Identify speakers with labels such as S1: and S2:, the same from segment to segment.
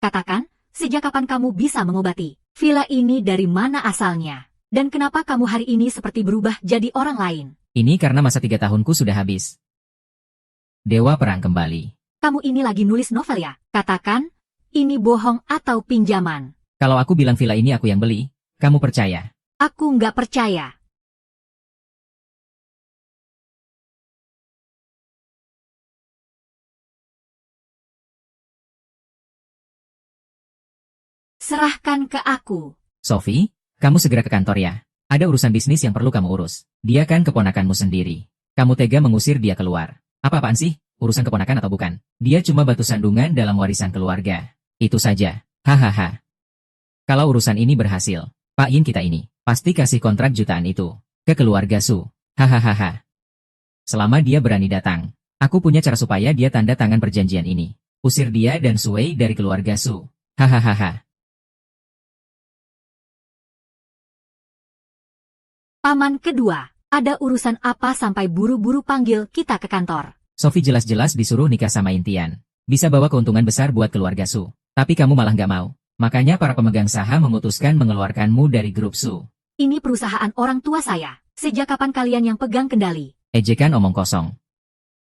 S1: Katakan, sejak kapan kamu bisa mengobati? Villa ini dari mana asalnya? Dan kenapa kamu hari ini seperti berubah jadi orang lain?
S2: Ini karena masa 3 tahunku sudah habis. Dewa Perang kembali.
S1: Kamu ini lagi nulis novel ya? Katakan, ini bohong atau pinjaman?
S2: Kalau aku bilang villa ini aku yang beli, kamu percaya?
S1: Aku nggak percaya. Serahkan ke aku.
S2: Sophie, kamu segera ke kantor ya. Ada urusan bisnis yang perlu kamu urus. Dia kan keponakanmu sendiri. Kamu tega mengusir dia keluar. Apa-apaan sih? Urusan keponakan atau bukan? Dia cuma batu sandungan dalam warisan keluarga. Itu saja. Hahaha. Kalau urusan ini berhasil, Pak Yin kita ini pasti kasih kontrak jutaan itu ke keluarga Su. Hahaha. Selama dia berani datang, aku punya cara supaya dia tanda tangan perjanjian ini. Usir dia dan Sui dari keluarga Su. Hahaha.
S1: Paman kedua, ada urusan apa sampai buru-buru panggil kita ke kantor?
S2: Sophie jelas-jelas disuruh nikah sama Intian. Bisa bawa keuntungan besar buat keluarga Su. Tapi kamu malah nggak mau. Makanya para pemegang saham memutuskan mengeluarkanmu dari grup Su.
S1: Ini perusahaan orang tua saya. Sejak kapan kalian yang pegang kendali?
S2: Ejekan omong kosong.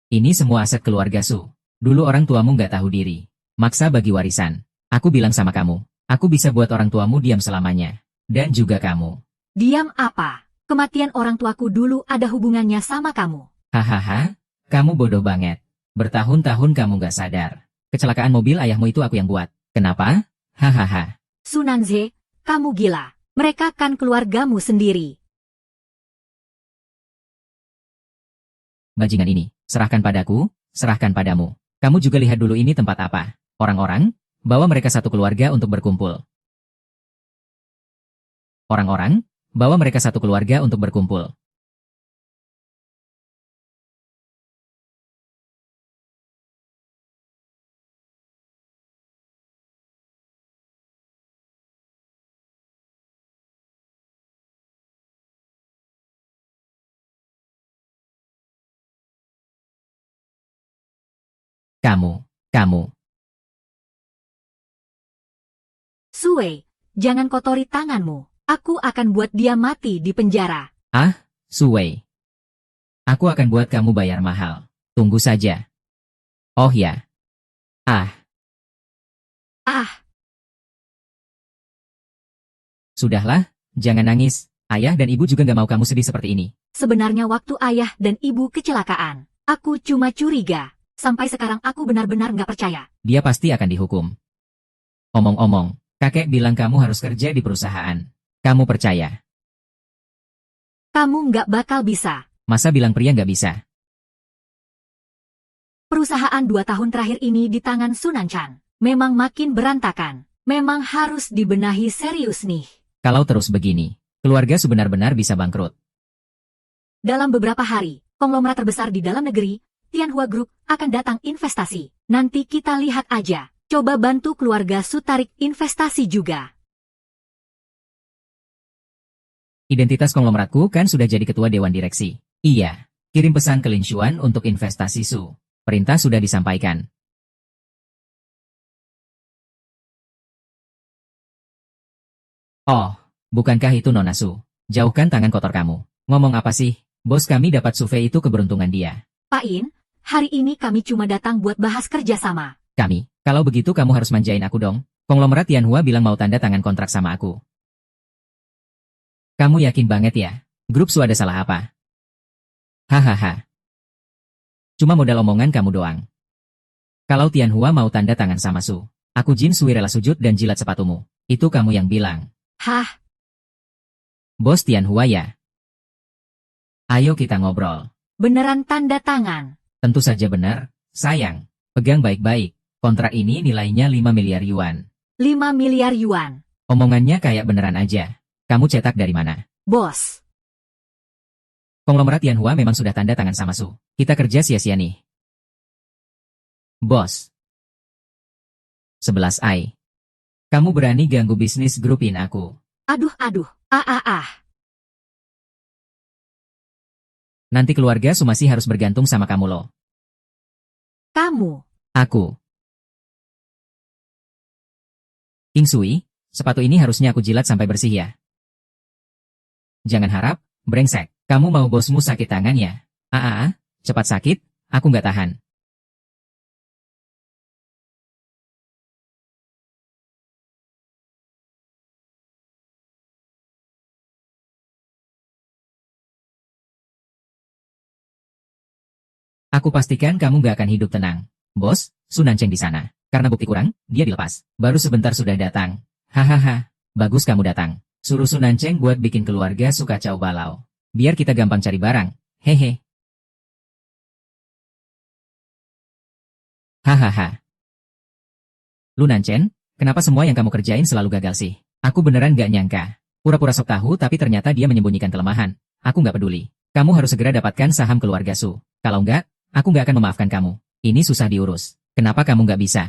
S2: Ini semua aset keluarga Su. Dulu orang tuamu nggak tahu diri. Maksa bagi warisan. Aku bilang sama kamu, aku bisa buat orang tuamu diam selamanya. Dan juga kamu.
S1: Diam apa? Kematian orang tuaku dulu ada hubungannya sama kamu.
S2: Hahaha, kamu bodoh banget. Bertahun-tahun kamu nggak sadar. Kecelakaan mobil ayahmu itu aku yang buat. Kenapa? Hahaha.
S1: Sunanze, kamu gila. Mereka kan keluargamu sendiri.
S2: Bajingan ini, serahkan padaku, serahkan padamu. Kamu juga lihat dulu ini tempat apa. Orang-orang, bawa mereka satu keluarga untuk berkumpul. Orang-orang, bawa mereka satu keluarga untuk berkumpul. Kamu.
S1: Sue, jangan kotori tanganmu. Aku akan buat dia mati di penjara.
S2: Ah, Sue. Aku akan buat kamu bayar mahal. Tunggu saja. Oh ya. Ah,
S1: Ah,
S2: sudahlah, jangan nangis. Ayah dan ibu juga nggak mau kamu sedih seperti ini.
S1: sebenarnya waktu ayah dan ibu kecelakaan, aku cuma curiga. Sampai sekarang aku benar-benar nggak percaya.
S2: Dia pasti akan dihukum. Omong-omong, kakek bilang kamu harus kerja di perusahaan. Kamu percaya?
S1: Kamu nggak bakal bisa.
S2: Masa bilang pria nggak bisa?
S1: Perusahaan 2 tahun terakhir ini di tangan Sunan Chan. Memang makin berantakan. Memang harus dibenahi serius nih.
S2: Kalau terus begini, keluarga sebenar-benar bisa bangkrut.
S1: Dalam beberapa hari, konglomerat terbesar di dalam negeri, Tianhua Group, akan datang investasi. Nanti kita lihat aja. Coba bantu keluarga Su tarik investasi juga.
S2: Identitas konglomeratku kan sudah jadi ketua dewan direksi. Iya, kirim pesan ke Lin Xuan untuk investasi Su. Perintah sudah disampaikan. Oh, bukankah itu Nona Su? Jauhkan tangan kotor kamu. Ngomong apa sih? Bos kami dapat survei itu keberuntungan dia.
S1: Pak In, hari ini kami cuma datang buat bahas kerjasama.
S2: Kami, kalau begitu kamu harus manjain aku dong. Konglomerat Tianhua bilang mau tanda tangan kontrak sama aku. Kamu yakin banget ya? Grup Su ada salah apa? Hahaha. Cuma modal omongan kamu doang. Kalau Tianhua mau tanda tangan sama Su, aku Jin Sui rela sujud dan jilat sepatumu. Itu kamu yang bilang.
S1: Hah?
S2: Bos Tianhua ya? Ayo kita ngobrol.
S1: Beneran tanda tangan?
S2: Tentu saja benar, sayang. Pegang baik-baik. Kontrak ini nilainya 5 miliar yuan.
S1: 5 miliar yuan.
S2: Omongannya kayak beneran aja. Kamu cetak dari mana?
S1: Bos.
S2: Konglomerat Tianhua memang sudah tanda tangan sama Su. Kita kerja sia-sia nih. Bos. 11i. Kamu berani ganggu bisnis grupin aku.
S1: Aduh.
S2: Nanti keluarga Su masih harus bergantung sama kamu loh.
S1: Kamu.
S2: Aku. King Sui, sepatu ini harusnya aku jilat sampai bersih ya. Jangan harap, brengsek. Kamu mau bosmu sakit tangan ya? Cepat sakit, aku nggak tahan. Aku pastikan kamu nggak akan hidup tenang. Bos, Su Nanceng di sana. Karena bukti kurang, dia dilepas. Baru sebentar sudah datang. Hahaha, bagus kamu datang. Suruh Su Nanceng buat bikin keluarga Su kacau balau. Biar kita gampang cari barang. Hehe. Hahaha. Lu Nancen, kenapa semua yang kamu kerjain selalu gagal sih? Aku beneran gak nyangka. Pura-pura sok tahu tapi ternyata dia menyembunyikan kelemahan. Aku gak peduli. Kamu harus segera dapatkan saham keluarga Su. Kalau enggak, aku gak akan memaafkan kamu. Ini susah diurus. Kenapa kamu gak bisa?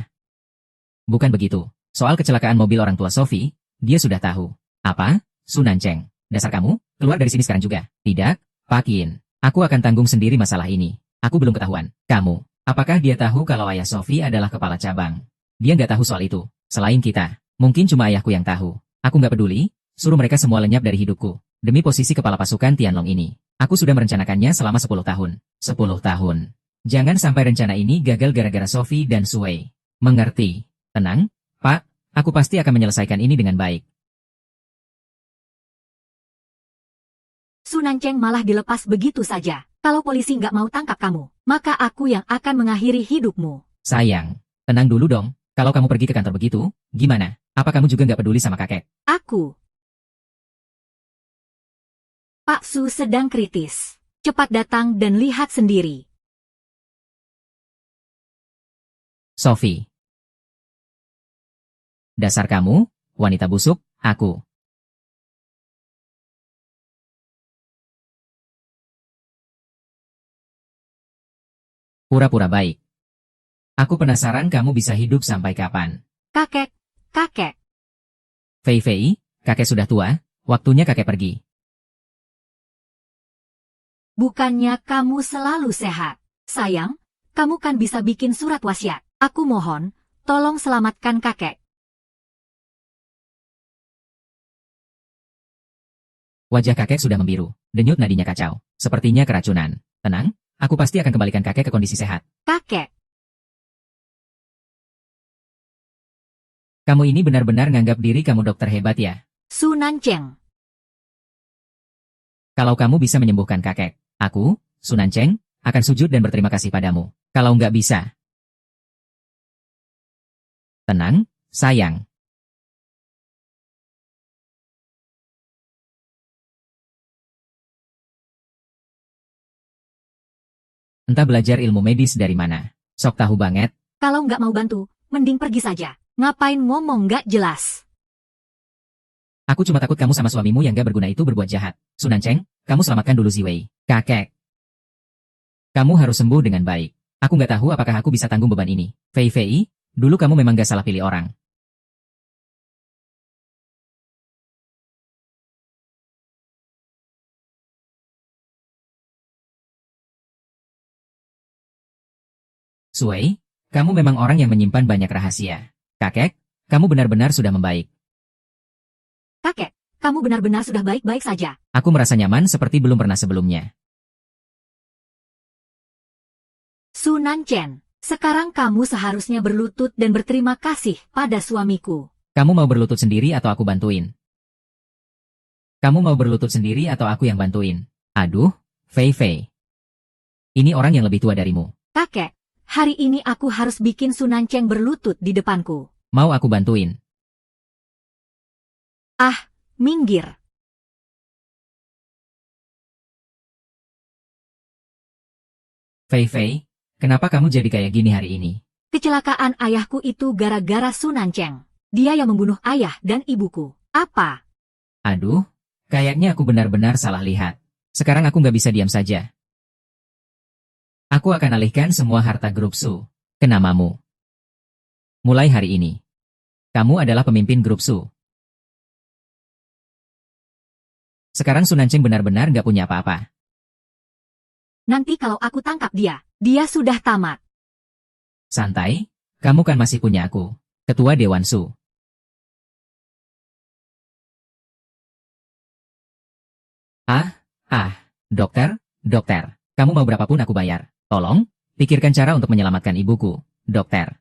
S2: Bukan begitu. Soal kecelakaan mobil orang tua Sophie, dia sudah tahu. Apa? Su Nanceng. Dasar kamu, keluar dari sini sekarang juga. Tidak, Pak Yin. Aku akan tanggung sendiri masalah ini. Aku belum ketahuan. Kamu, apakah dia tahu kalau ayah Sophie adalah kepala cabang? Dia nggak tahu soal itu. Selain kita, mungkin cuma ayahku yang tahu. Aku nggak peduli, suruh mereka semua lenyap dari hidupku. Demi posisi kepala pasukan Tianlong ini. Aku sudah merencanakannya selama 10 tahun. 10 tahun. Jangan sampai rencana ini gagal gara-gara Sophie dan Sui. Mengerti? Tenang, Pak. Aku pasti akan menyelesaikan ini dengan baik.
S1: Su Nanceng malah dilepas begitu saja. Kalau polisi nggak mau tangkap kamu, maka aku yang akan mengakhiri hidupmu.
S2: Sayang, tenang dulu dong. Kalau kamu pergi ke kantor begitu, gimana? Apa kamu juga nggak peduli sama kakek?
S1: Aku. Pak Su sedang kritis. Cepat datang dan lihat sendiri.
S2: Sophie. Dasar kamu, wanita busuk, aku. Pura-pura baik. Aku penasaran kamu bisa hidup sampai kapan.
S1: Kakek.
S2: Fei Fei, kakek sudah tua, waktunya kakek pergi.
S1: Bukannya kamu selalu sehat. Sayang, kamu kan bisa bikin surat wasiat. Aku mohon, tolong selamatkan kakek.
S2: Wajah kakek sudah membiru, denyut nadinya kacau. Sepertinya keracunan. Tenang, aku pasti akan kembalikan kakek ke kondisi sehat.
S1: Kakek.
S2: Kamu ini benar-benar nganggap diri kamu dokter hebat ya?
S1: Su Nanceng.
S2: Kalau kamu bisa menyembuhkan kakek, aku, Su Nanceng, akan sujud dan berterima kasih padamu. Kalau nggak bisa. Tenang, sayang. Entah belajar ilmu medis dari mana. Sok tahu banget.
S1: Kalau nggak mau bantu, mending pergi saja. Ngapain ngomong nggak jelas?
S2: Aku cuma takut kamu sama suamimu yang gak berguna itu berbuat jahat. Su Nanceng, kamu selamatkan dulu Ziwei. Kakek. Kamu harus sembuh dengan baik. Aku nggak tahu apakah aku bisa tanggung beban ini. Fei Fei, dulu kamu memang gak salah pilih orang. Sui, kamu memang orang yang menyimpan banyak rahasia. Kakek, kamu benar-benar sudah membaik.
S1: Kakek, kamu benar-benar sudah baik-baik saja.
S2: Aku merasa nyaman seperti belum pernah sebelumnya.
S1: Su Nancen, sekarang kamu seharusnya berlutut dan berterima kasih pada suamiku.
S2: Kamu mau berlutut sendiri atau aku bantuin? Kamu mau berlutut sendiri atau aku yang bantuin? Aduh, Fei Fei. Ini orang yang lebih tua darimu.
S1: Kakek, hari ini aku harus bikin Su Nanceng berlutut di depanku.
S2: Mau aku bantuin?
S1: Ah, minggir.
S2: Fei Fei, kenapa kamu jadi kayak gini hari ini?
S1: Kecelakaan ayahku itu gara-gara Su Nanceng. Dia yang membunuh ayah dan ibuku. Apa?
S2: Aduh, kayaknya aku benar-benar salah lihat. Sekarang aku nggak bisa diam saja. Aku akan alihkan semua harta grup Su ke namamu. Mulai hari ini, kamu adalah pemimpin grup Su. Sekarang Su Nanceng benar-benar nggak punya apa-apa.
S1: Nanti kalau aku tangkap dia sudah tamat.
S2: Santai, kamu kan masih punya aku, Ketua Dewan Su. Dokter, dokter, kamu mau berapapun aku bayar. Tolong, pikirkan cara untuk menyelamatkan ibuku, dokter.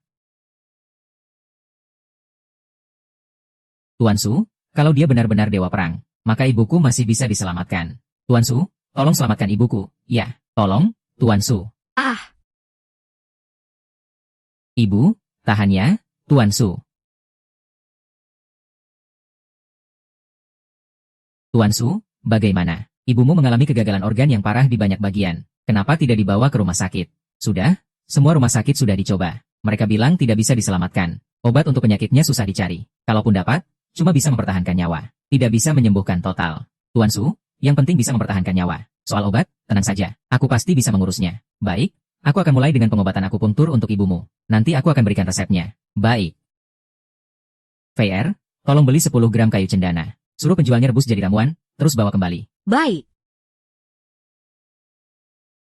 S2: Tuan Su, kalau dia benar-benar dewa perang, maka ibuku masih bisa diselamatkan. Tuan Su, tolong selamatkan ibuku. Ya, tolong, Tuan Su. Ibu, tahan ya, Tuan Su. Tuan Su, bagaimana? Ibumu mengalami kegagalan organ yang parah di banyak bagian. Kenapa tidak dibawa ke rumah sakit? Sudah, semua rumah sakit sudah dicoba. Mereka bilang tidak bisa diselamatkan. Obat untuk penyakitnya susah dicari. Kalaupun dapat, cuma bisa mempertahankan nyawa. Tidak bisa menyembuhkan total. Tuan Su, yang penting bisa mempertahankan nyawa. Soal obat, tenang saja. Aku pasti bisa mengurusnya. Baik, aku akan mulai dengan pengobatan akupunktur untuk ibumu. Nanti aku akan berikan resepnya. Baik. VR, tolong beli 10 gram kayu cendana. Suruh penjualnya rebus jadi ramuan, terus bawa kembali.
S1: Baik.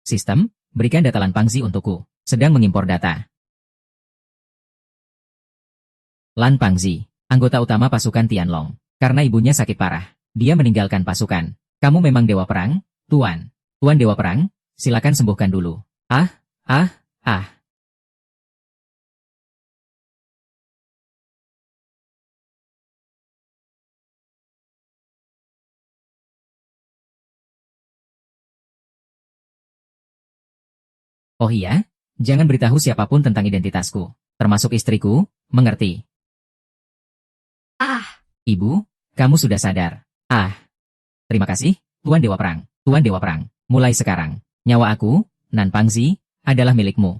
S2: Sistem, berikan data Lan Pangzi untukku. Sedang mengimpor data. Lan Pangzi, anggota utama pasukan Tianlong. Karena ibunya sakit parah, dia meninggalkan pasukan. Kamu memang dewa perang, Tuan. Tuan dewa perang, silakan sembuhkan dulu. Oh iya? Jangan beritahu siapapun tentang identitasku. Termasuk istriku, mengerti? Ibu, kamu sudah sadar. Terima kasih, Tuan Dewa Perang. Tuan Dewa Perang, mulai sekarang, nyawa aku, Nan Pangzi, adalah milikmu.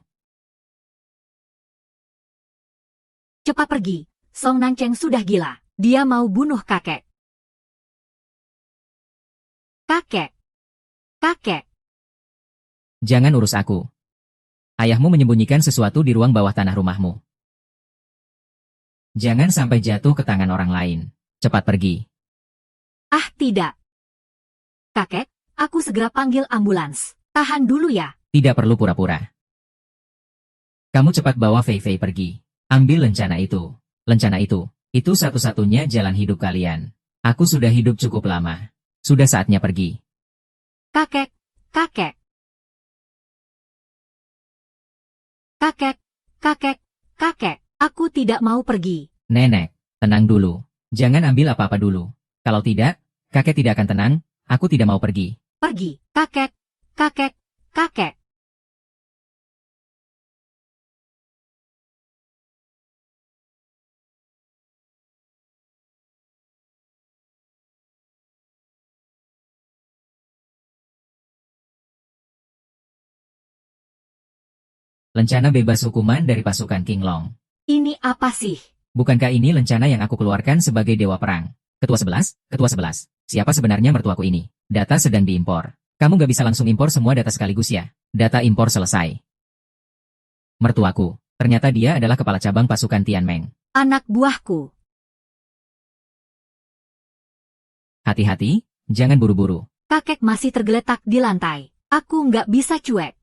S1: Cepat pergi. Song Nanceng sudah gila. Dia mau bunuh kakek. Kakek.
S2: Jangan urus aku. Ayahmu menyembunyikan sesuatu di ruang bawah tanah rumahmu. Jangan sampai jatuh ke tangan orang lain. Cepat pergi.
S1: Tidak. Kakek, aku segera panggil ambulans. Tahan dulu ya.
S2: Tidak perlu pura-pura. Kamu cepat bawa Fei Fei pergi. Ambil lencana itu. Lencana itu satu-satunya jalan hidup kalian. Aku sudah hidup cukup lama. Sudah saatnya pergi.
S1: Kakek. Aku tidak mau pergi.
S2: Nenek, tenang dulu. Jangan ambil apa-apa dulu. Kalau tidak, kakek tidak akan tenang. Aku tidak mau pergi.
S1: Pergi, kakek.
S2: Lencana bebas hukuman dari pasukan King Long.
S1: Ini apa sih?
S2: Bukankah ini lencana yang aku keluarkan sebagai dewa perang? Ketua 11. Siapa sebenarnya mertuaku ini? Data sedang diimpor. Kamu gak bisa langsung impor semua data sekaligus ya? Data impor selesai. Mertuaku, ternyata dia adalah kepala cabang pasukan Tianmeng.
S1: Anak buahku.
S2: Hati-hati, jangan buru-buru.
S1: Kakek masih tergeletak di lantai. Aku nggak bisa cuek.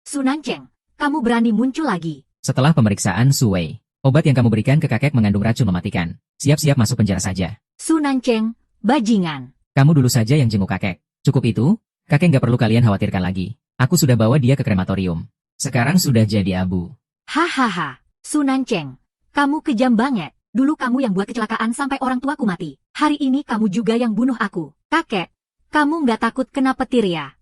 S1: Su Nanceng, kamu berani muncul lagi.
S2: Setelah pemeriksaan Su Wei, obat yang kamu berikan ke kakek mengandung racun mematikan. Siap-siap masuk penjara saja.
S1: Su Nanceng, bajingan.
S2: Kamu dulu saja yang jenguk kakek. Cukup itu, kakek nggak perlu kalian khawatirkan lagi. Aku sudah bawa dia ke krematorium. Sekarang sudah jadi abu.
S1: Hahaha, Su Nanceng, kamu kejam banget. Dulu kamu yang buat kecelakaan sampai orang tuaku mati. Hari ini kamu juga yang bunuh aku. Kakek, kamu nggak takut kena petir ya?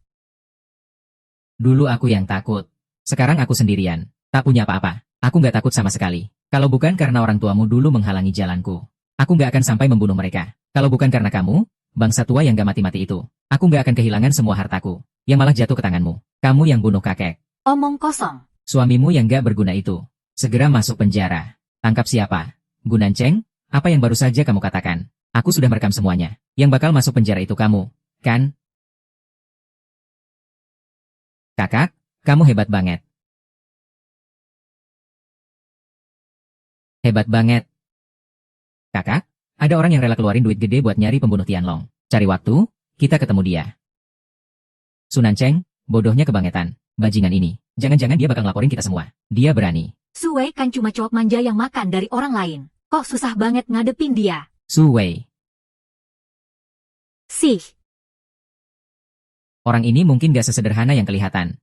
S2: Dulu aku yang takut. Sekarang aku sendirian. Tak punya apa-apa. Aku nggak takut sama sekali. Kalau bukan karena orang tuamu dulu menghalangi jalanku, aku nggak akan sampai membunuh mereka. Kalau bukan karena kamu, bangsa tua yang gak mati-mati itu, aku nggak akan kehilangan semua hartaku, yang malah jatuh ke tanganmu. Kamu yang bunuh kakek.
S1: Omong kosong.
S2: Suamimu yang gak berguna itu, segera masuk penjara. Tangkap siapa? Gunanceng, apa yang baru saja kamu katakan? Aku sudah merekam semuanya. Yang bakal masuk penjara itu kamu, kan? Kakak, kamu hebat banget. Hebat banget. Kakak, ada orang yang rela keluarin duit gede buat nyari pembunuh Tianlong. Cari waktu, kita ketemu dia. Sunanceng, bodohnya kebangetan. Bajingan ini, jangan-jangan dia bakal ngelaporin kita semua. Dia berani.
S1: Su Wei kan cuma cowok manja yang makan dari orang lain. Kok susah banget ngadepin dia?
S2: Su Wei.
S1: Sih.
S2: Orang ini mungkin gak sesederhana yang kelihatan.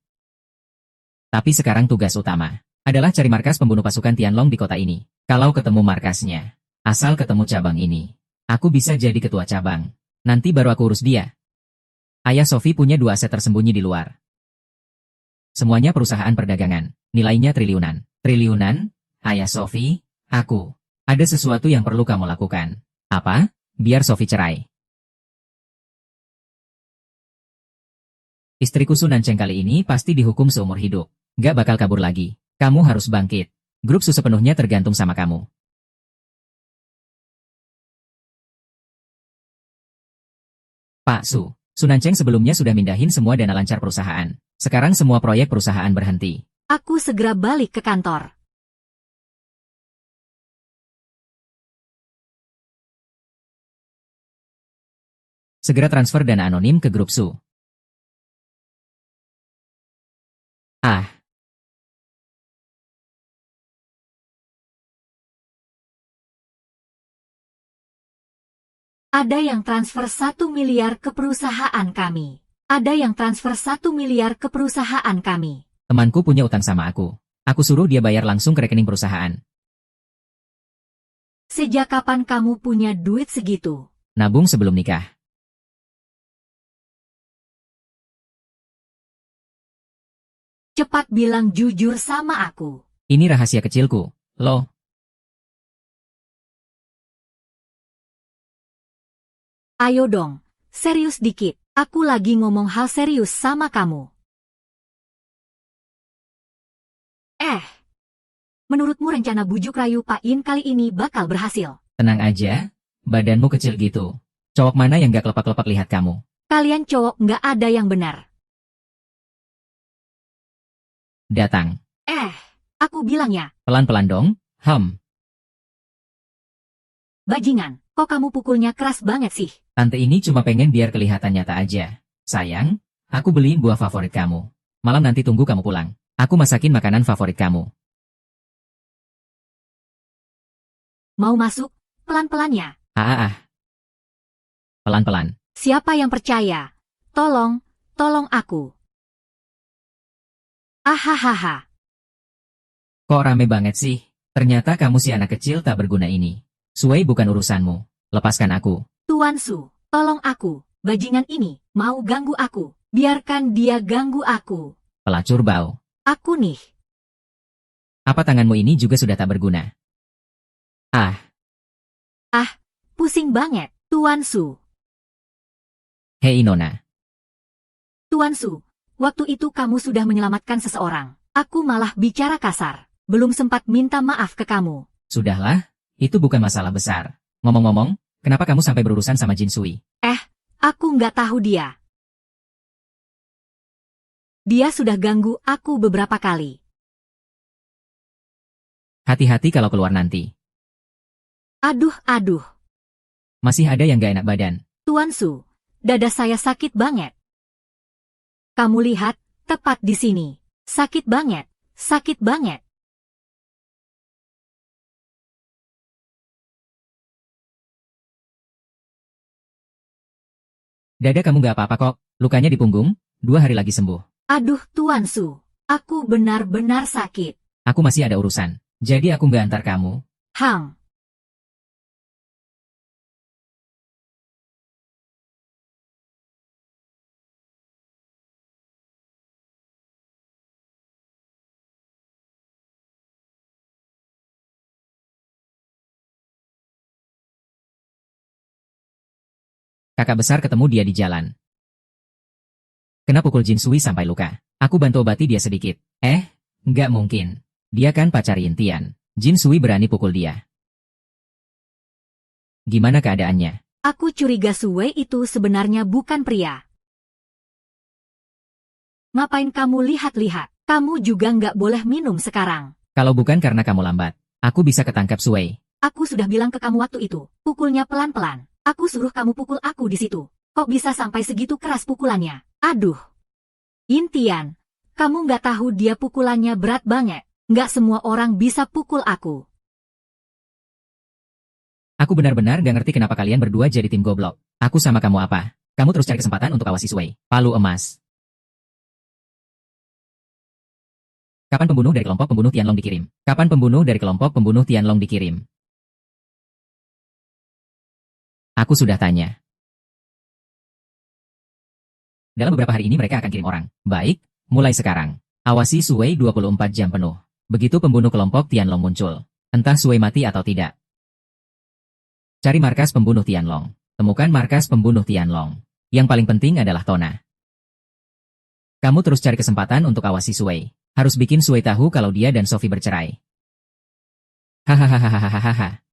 S2: Tapi sekarang tugas utama adalah cari markas pembunuh pasukan Tianlong di kota ini. Kalau ketemu markasnya, asal ketemu cabang ini, aku bisa jadi ketua cabang. Nanti baru aku urus dia. Ayah Sophie punya 2 aset tersembunyi di luar. Semuanya perusahaan perdagangan, nilainya triliunan. Triliunan? Ayah Sophie, aku. Ada sesuatu yang perlu kamu lakukan. Apa? Biar Sophie cerai. Istriku Su Nancheng kali ini pasti dihukum seumur hidup. Gak bakal kabur lagi. Kamu harus bangkit. Grup Su sepenuhnya tergantung sama kamu. Pak Su, Su Nancheng sebelumnya sudah mindahin semua dana lancar perusahaan. Sekarang semua proyek perusahaan berhenti.
S1: Aku segera balik ke kantor.
S2: Segera transfer dana anonim ke grup Su. Ah.
S1: Ada yang transfer 1 miliar ke perusahaan kami. Ada yang transfer 1 miliar ke perusahaan kami.
S2: Temanku punya utang sama aku. Aku suruh dia bayar langsung ke rekening perusahaan.
S1: Sejak kapan kamu punya duit segitu?
S2: Nabung sebelum nikah.
S1: Cepat bilang jujur sama aku.
S2: Ini rahasia kecilku, loh.
S1: Ayo dong, serius dikit. Aku lagi ngomong hal serius sama kamu. Menurutmu rencana bujuk rayu Pak In kali ini bakal berhasil?
S2: Tenang aja, badanmu kecil gitu. Cowok mana yang gak kelepak-kelepak lihat kamu?
S1: Kalian cowok nggak ada yang benar.
S2: Datang.
S1: Aku bilang ya.
S2: Pelan-pelan dong,
S1: Bajingan, kok kamu pukulnya keras banget sih?
S2: Tante ini cuma pengen biar kelihatan nyata aja. Sayang, aku beliin buah favorit kamu. Malam nanti tunggu kamu pulang. Aku masakin makanan favorit kamu.
S1: Mau masuk? Pelan-pelan ya.
S2: Pelan-pelan.
S1: Siapa yang percaya? Tolong aku. Ahahaha.
S2: Kok rame banget sih? Ternyata kamu si anak kecil tak berguna ini. Suai bukan urusanmu. Lepaskan aku.
S1: Tuan Su, tolong aku. Bajingan ini mau ganggu aku. Biarkan dia ganggu aku.
S2: Pelacur bau.
S1: Aku nih.
S2: Apa tanganmu ini juga sudah tak berguna?
S1: Pusing banget, Tuan Su.
S2: Hei Nona.
S1: Tuan Su, waktu itu kamu sudah menyelamatkan seseorang. Aku malah bicara kasar. Belum sempat minta maaf ke kamu.
S2: Sudahlah, itu bukan masalah besar. Ngomong-ngomong, kenapa kamu sampai berurusan sama Jin Sui?
S1: Aku nggak tahu dia. Dia sudah ganggu aku beberapa kali.
S2: Hati-hati kalau keluar nanti.
S1: Aduh.
S2: Masih ada yang gak enak badan.
S1: Tuan Su, dada saya sakit banget. Kamu lihat, tepat di sini. Sakit banget.
S2: Dada kamu gak apa-apa kok, lukanya di punggung, 2 hari lagi sembuh.
S1: Aduh, Tuan Su, aku benar-benar sakit.
S2: Aku masih ada urusan, jadi aku gak antar kamu. Kakak besar ketemu dia di jalan. Kena pukul Jin Sui sampai luka. Aku bantu obati dia sedikit. Nggak mungkin. Dia kan pacar Yintian. Jin Sui berani pukul dia. Gimana keadaannya?
S1: Aku curiga Sue itu sebenarnya bukan pria. Ngapain kamu lihat-lihat? Kamu juga nggak boleh minum sekarang.
S2: Kalau bukan karena kamu lambat, aku bisa ketangkap Sui.
S1: Aku sudah bilang ke kamu waktu itu, pukulnya pelan-pelan. Aku suruh kamu pukul aku di situ. Kok bisa sampai segitu keras pukulannya? Aduh. Yintian, kamu nggak tahu dia pukulannya berat banget. Nggak semua orang bisa pukul aku.
S2: Aku benar-benar gak ngerti kenapa kalian berdua jadi tim goblok. Aku sama kamu apa? Kamu terus cari kesempatan untuk awasi Sui. Palu emas. Kapan pembunuh dari kelompok pembunuh Tianlong dikirim? Kapan pembunuh dari kelompok pembunuh Tianlong dikirim? Aku sudah tanya. Dalam beberapa hari ini mereka akan kirim orang. Baik, mulai sekarang. Awasi Sui 24 jam penuh. Begitu pembunuh kelompok Tianlong muncul. Entah Sui mati atau tidak. Cari markas pembunuh Tianlong. Temukan markas pembunuh Tianlong. Yang paling penting adalah Tona. Kamu terus cari kesempatan untuk awasi Sui. Harus bikin Sui tahu kalau dia dan Sophie bercerai. Hahaha.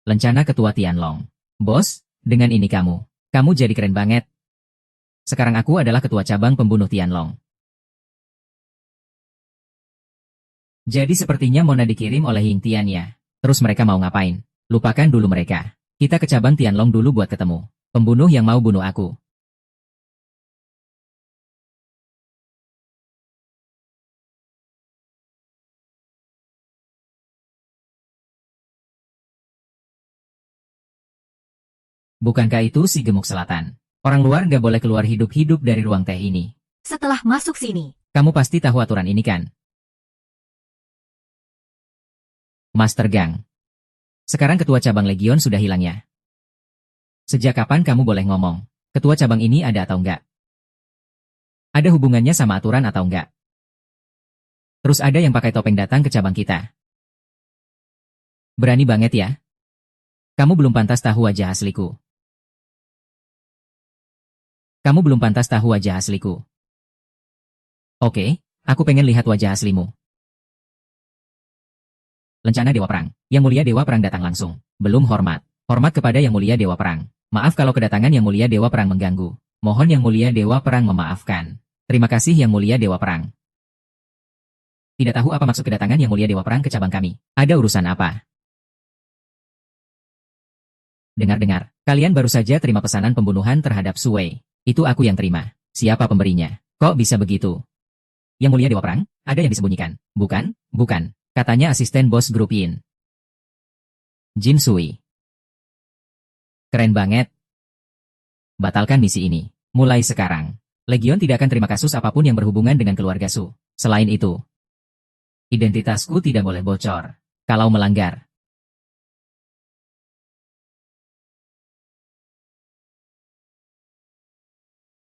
S2: Lencana Ketua Tianlong. Bos, dengan ini kamu jadi keren banget. Sekarang aku adalah ketua cabang pembunuh Tianlong. Jadi sepertinya Mona dikirim oleh Ying Tian ya. Terus mereka mau ngapain? Lupakan dulu mereka. Kita ke cabang Tianlong dulu buat ketemu pembunuh yang mau bunuh aku. Bukankah itu si gemuk selatan? Orang luar gak boleh keluar hidup-hidup dari ruang teh ini.
S1: Setelah masuk sini,
S2: Kamu pasti tahu aturan ini kan? Master Gang. Sekarang ketua cabang Legion sudah hilang ya. Sejak kapan kamu boleh ngomong? Ketua cabang ini ada atau enggak? Ada hubungannya sama aturan atau enggak? Terus ada yang pakai topeng datang ke cabang kita. Berani banget ya? Kamu belum pantas tahu wajah asliku. Kamu belum pantas tahu wajah asliku. Oke, aku pengen lihat wajah aslimu. Lencana Dewa Perang. Yang Mulia Dewa Perang datang langsung. Belum hormat. Hormat kepada Yang Mulia Dewa Perang. Maaf kalau kedatangan Yang Mulia Dewa Perang mengganggu. Mohon Yang Mulia Dewa Perang memaafkan. Terima kasih Yang Mulia Dewa Perang. Tidak tahu apa maksud kedatangan Yang Mulia Dewa Perang ke cabang kami. Ada urusan apa? Dengar-dengar, kalian baru saja terima pesanan pembunuhan terhadap Sui. Itu aku yang terima. Siapa pemberinya? Kok bisa begitu? Yang Mulia Dewa Perang, ada yang disembunyikan. Bukan, bukan. Katanya asisten bos grup Yin. Jin Sui. Keren banget. Batalkan misi ini. Mulai sekarang. Legion tidak akan terima kasus apapun yang berhubungan dengan keluarga Su. Selain itu, identitasku tidak boleh bocor. Kalau melanggar.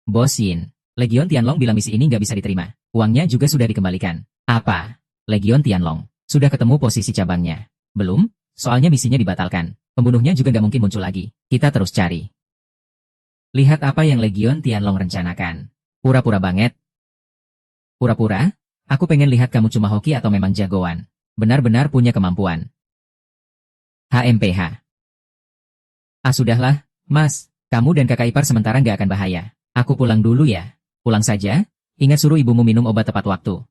S2: Bos Yin. Legion Tianlong bilang misi ini nggak bisa diterima. Uangnya juga sudah dikembalikan. Apa? Legion Tianlong. Sudah ketemu posisi cabangnya. Belum? Soalnya misinya dibatalkan. Pembunuhnya juga nggak mungkin muncul lagi. Kita terus cari. Lihat apa yang Legion Tianlong rencanakan. Pura-pura banget. Pura-pura? Aku pengen lihat kamu cuma hoki atau memang jagoan. Benar-benar punya kemampuan. HMPH. Ah sudahlah, Mas. Kamu dan kakak ipar sementara nggak akan bahaya. Aku pulang dulu ya. Pulang saja. Ingat suruh ibumu minum obat tepat waktu.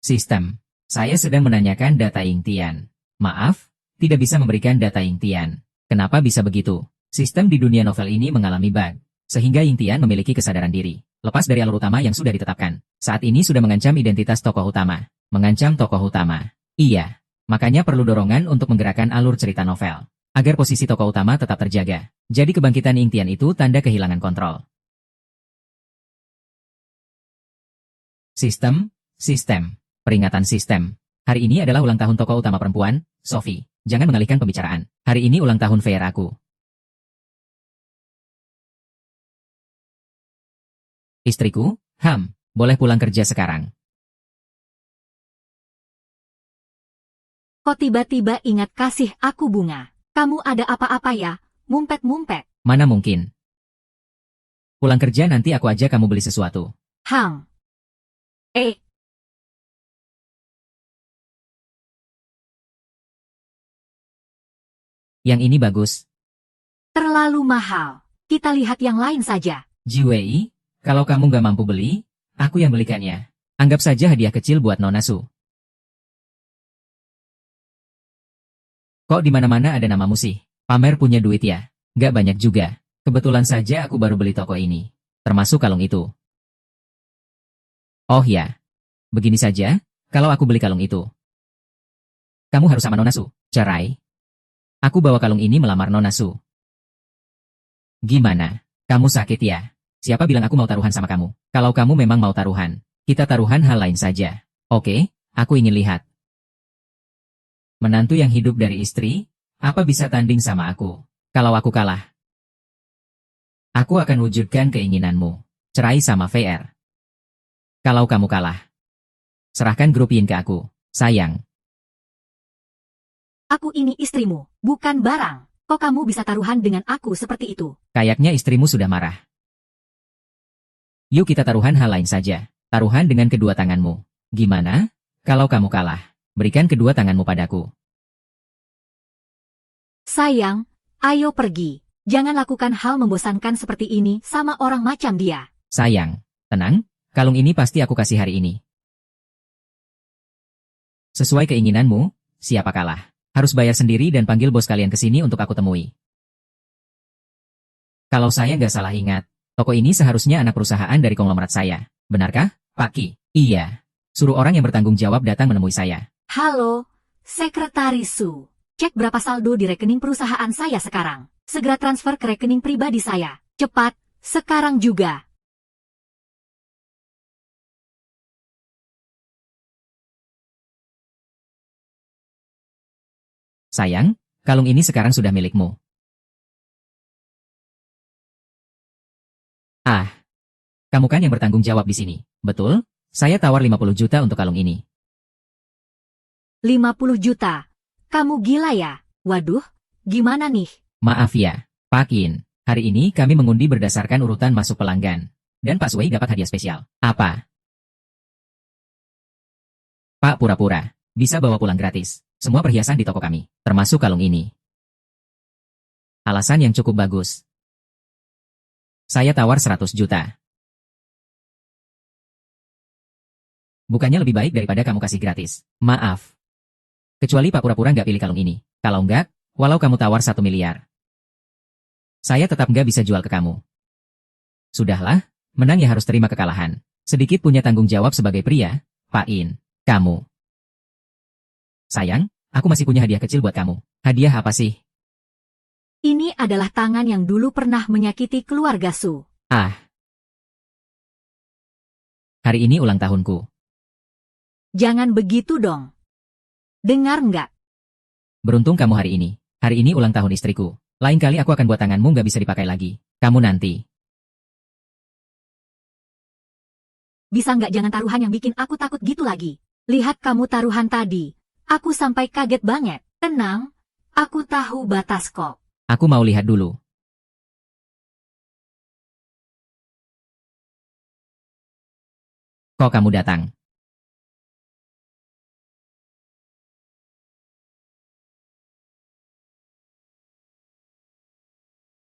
S2: Sistem. Saya sedang menanyakan data Ying Tian. Maaf, tidak bisa memberikan data Ying Tian. Kenapa bisa begitu? Sistem di dunia novel ini mengalami bug. Sehingga Ying Tian memiliki kesadaran diri. Lepas dari alur utama yang sudah ditetapkan. Saat ini sudah mengancam identitas tokoh utama. Mengancam tokoh utama. Iya. Makanya perlu dorongan untuk menggerakkan alur cerita novel. Agar posisi tokoh utama tetap terjaga. Jadi kebangkitan Ying Tian itu tanda kehilangan kontrol. Sistem. Peringatan sistem. Hari ini adalah ulang tahun tokoh utama perempuan, Sophie. Jangan mengalihkan pembicaraan. Hari ini ulang tahun fair aku. Istriku, boleh pulang kerja sekarang.
S1: kok tiba-tiba ingat kasih aku bunga? Kamu ada apa-apa ya? Mumpet-mumpet.
S2: Mana mungkin. Pulang kerja nanti aku ajak kamu beli sesuatu. Yang ini bagus.
S1: Terlalu mahal. Kita lihat yang lain saja.
S2: Jiwei, kalau kamu nggak mampu beli, aku yang belikannya. Anggap saja hadiah kecil buat Nona Su. Kok di mana-mana ada namamu sih? Pamer punya duit ya? Nggak banyak juga. Kebetulan saja aku baru beli toko ini. termasuk kalung itu. Oh ya, begini saja, kalau aku beli kalung itu, kamu harus sama Nona Su. Cerai. Aku bawa kalung ini melamar Nona Su. Gimana? Kamu sakit ya? Siapa bilang aku mau taruhan sama kamu? Kalau kamu memang mau taruhan, kita taruhan hal lain saja. Oke, aku ingin lihat. Menantu yang hidup dari istri, apa bisa tanding sama aku? Kalau aku kalah, aku akan wujudkan keinginanmu. Cerai sama VR. Kalau kamu kalah, serahkan grup Yin ke aku. Sayang.
S1: Aku ini istrimu, bukan barang. Kok kamu bisa taruhan dengan aku seperti itu?
S2: Kayaknya istrimu sudah marah. Yuk kita taruhan hal lain saja. Taruhan dengan kedua tanganmu. Gimana? Kalau kamu kalah, berikan kedua tanganmu padaku.
S1: Sayang, ayo pergi. Jangan lakukan hal membosankan seperti ini sama orang macam dia.
S2: Sayang, tenang, kalung ini pasti aku kasih hari ini. Sesuai keinginanmu, siapa kalah? Harus bayar sendiri dan panggil bos kalian ke sini untuk aku temui. Kalau saya nggak salah ingat, toko ini seharusnya anak perusahaan dari konglomerat saya. Benarkah, Pak Ki? Iya. Suruh orang yang bertanggung jawab datang menemui saya.
S1: Halo, Sekretaris Su. Cek berapa saldo di rekening perusahaan saya sekarang. Segera transfer ke rekening pribadi saya. Cepat, sekarang juga.
S2: Sayang, kalung ini sekarang sudah milikmu. Ah, kamu kan yang bertanggung jawab di sini, betul? Saya tawar 50 juta untuk kalung ini.
S1: 50 juta. Kamu gila ya? Waduh, gimana nih?
S2: Maaf ya, Pak Kin. Hari ini kami mengundi berdasarkan urutan masuk pelanggan. Dan Pak Suwei dapat hadiah spesial. Apa? Pak pura-pura. Bisa bawa pulang gratis. Semua perhiasan di toko kami, termasuk kalung ini. Alasan yang cukup bagus. Saya tawar 100 juta. Bukannya lebih baik daripada kamu kasih gratis. Maaf. Kecuali Pak pura-pura nggak pilih kalung ini. Kalau nggak, walau kamu tawar 1 miliar. Saya tetap nggak bisa jual ke kamu. Sudahlah, menang ya harus terima kekalahan. Sedikit punya tanggung jawab sebagai pria, Pak In. Kamu. Sayang, aku masih punya hadiah kecil buat kamu. Hadiah apa sih?
S1: Ini adalah tangan yang dulu pernah menyakiti keluarga Su.
S2: Ah. Hari ini ulang tahunku.
S1: Jangan begitu dong. Dengar nggak?
S2: Beruntung kamu hari ini. Hari ini ulang tahun istriku. Lain kali aku akan buat tanganmu nggak bisa dipakai lagi. Kamu nanti.
S1: Bisa nggak jangan taruhan yang bikin aku takut gitu lagi? Lihat kamu taruhan tadi. Aku sampai kaget banget. Tenang, aku tahu batas kok.
S2: Aku mau lihat dulu. Kok kamu datang?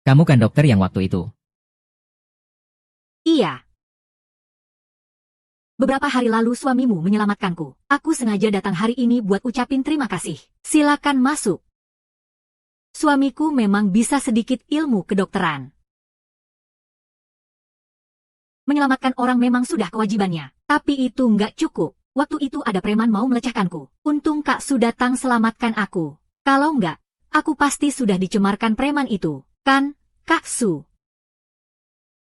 S2: Kamu kan dokter yang waktu itu.
S1: Iya. Beberapa hari lalu suamimu menyelamatkanku. Aku sengaja datang hari ini buat ucapin terima kasih. Silakan masuk. Suamiku memang bisa sedikit ilmu kedokteran. Menyelamatkan orang memang sudah kewajibannya. Tapi itu nggak cukup. Waktu itu ada preman mau melecehkanku. Untung Kak Su datang selamatkan aku. Kalau nggak, aku pasti sudah dicemarkan preman itu. Kan, Kak Su?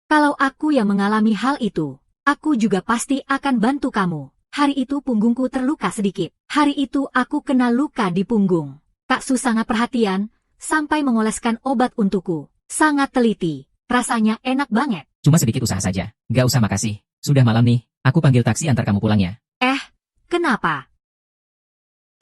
S1: Kalau aku yang mengalami hal itu, aku juga pasti akan bantu kamu. Hari itu punggungku terluka sedikit. Hari itu aku kena luka di punggung. Kak Su sangat perhatian, sampai mengoleskan obat untukku. Sangat teliti. Rasanya enak banget.
S2: Cuma sedikit usaha saja. Gak usah makasih. Sudah malam nih, aku panggil taksi antar kamu pulang ya.
S1: Kenapa?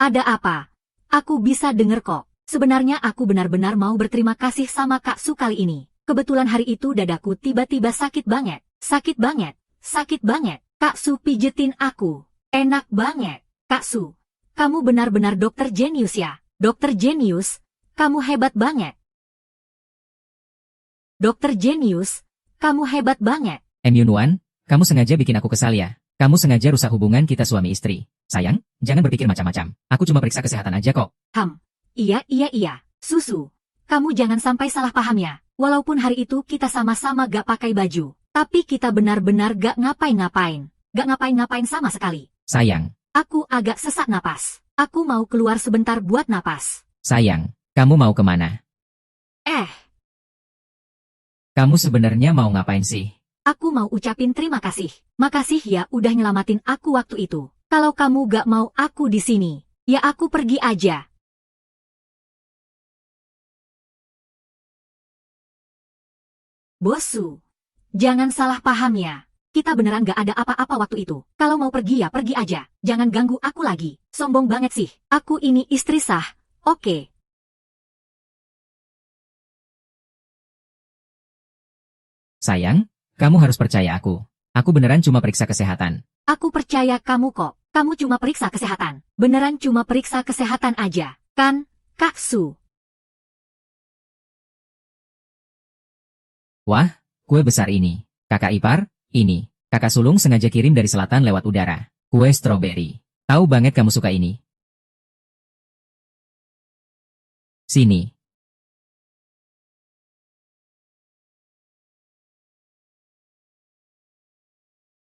S1: Ada apa? Aku bisa denger kok. Sebenarnya aku benar-benar mau berterima kasih sama Kak Su kali ini. Kebetulan hari itu dadaku tiba-tiba sakit banget. Sakit banget. Sakit banget. Kak Su pijetin aku. Enak banget. Kak Su, kamu benar-benar dokter jenius ya. Dokter jenius, kamu hebat banget. Dokter jenius, kamu hebat banget.
S2: Yunuan, kamu sengaja bikin aku kesal ya. Kamu sengaja rusak hubungan kita suami istri. Sayang, jangan berpikir macam-macam. Aku cuma periksa kesehatan aja kok.
S1: Iya. Susu, kamu jangan sampai salah paham ya. Walaupun hari itu kita sama-sama gak pakai baju. Tapi kita benar-benar gak ngapain-ngapain. Gak ngapain-ngapain sama sekali.
S2: Sayang,
S1: Aku agak sesak napas. Aku mau keluar sebentar buat napas.
S2: sayang, kamu mau kemana?
S1: Eh,
S2: Kamu sebenarnya mau ngapain sih?
S1: aku mau ucapin terima kasih. Makasih ya udah nyelamatin aku waktu itu. Kalau kamu gak mau aku di sini, ya aku pergi aja. Bosu, jangan salah paham ya. Kita beneran gak ada apa-apa waktu itu. Kalau mau pergi ya pergi aja. Jangan ganggu aku lagi. Sombong banget sih. Aku ini istri sah. Oke.
S2: Sayang, kamu harus percaya aku. Aku beneran cuma periksa kesehatan.
S1: Aku percaya kamu kok. Kamu cuma periksa kesehatan. Beneran cuma periksa kesehatan aja. Kan, Kak Su?
S2: Wah, kue besar ini. Kakak ipar, ini. Kakak sulung sengaja kirim dari selatan lewat udara. Kue stroberi. Tahu banget kamu suka ini. Sini.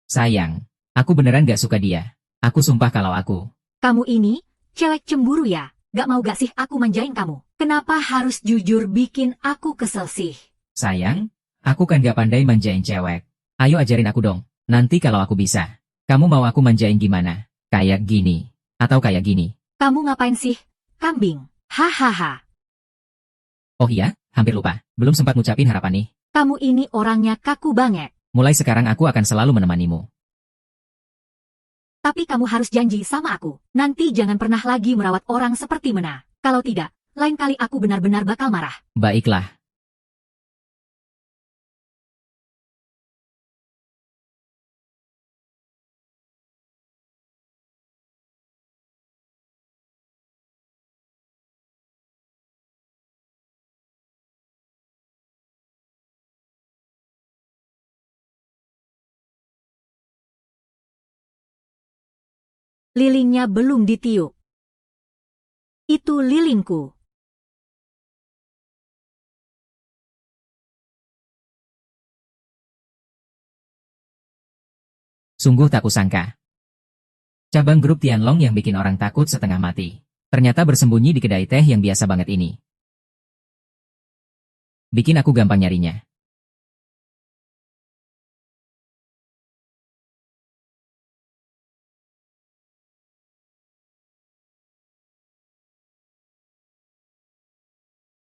S2: Sayang, aku beneran gak suka dia. Aku sumpah kalau aku.
S1: Kamu ini, cewek cemburu ya? Gak mau gak sih aku manjain kamu? Kenapa harus jujur bikin aku kesel sih?
S2: Sayang, aku kan gak pandai manjain cewek. Ayo ajarin aku dong. Nanti kalau aku bisa. Kamu mau aku manjain gimana? Kayak gini. Atau kayak gini.
S1: Kamu ngapain sih? Kambing. Hahaha.
S2: Oh iya, hampir lupa. Belum sempat ngucapin harapan nih.
S1: Kamu ini orangnya kaku banget.
S2: Mulai sekarang aku akan selalu menemanimu.
S1: Tapi kamu harus janji sama aku. Nanti jangan pernah lagi merawat orang seperti Mena. Kalau tidak, lain kali aku benar-benar bakal marah.
S2: Baiklah.
S1: Lilinnya belum ditiup. Itu lilinku.
S2: Sungguh tak kusangka. Cabang grup Tianlong yang bikin orang takut setengah mati. Ternyata bersembunyi di kedai teh yang biasa banget ini. Bikin aku gampang nyarinya.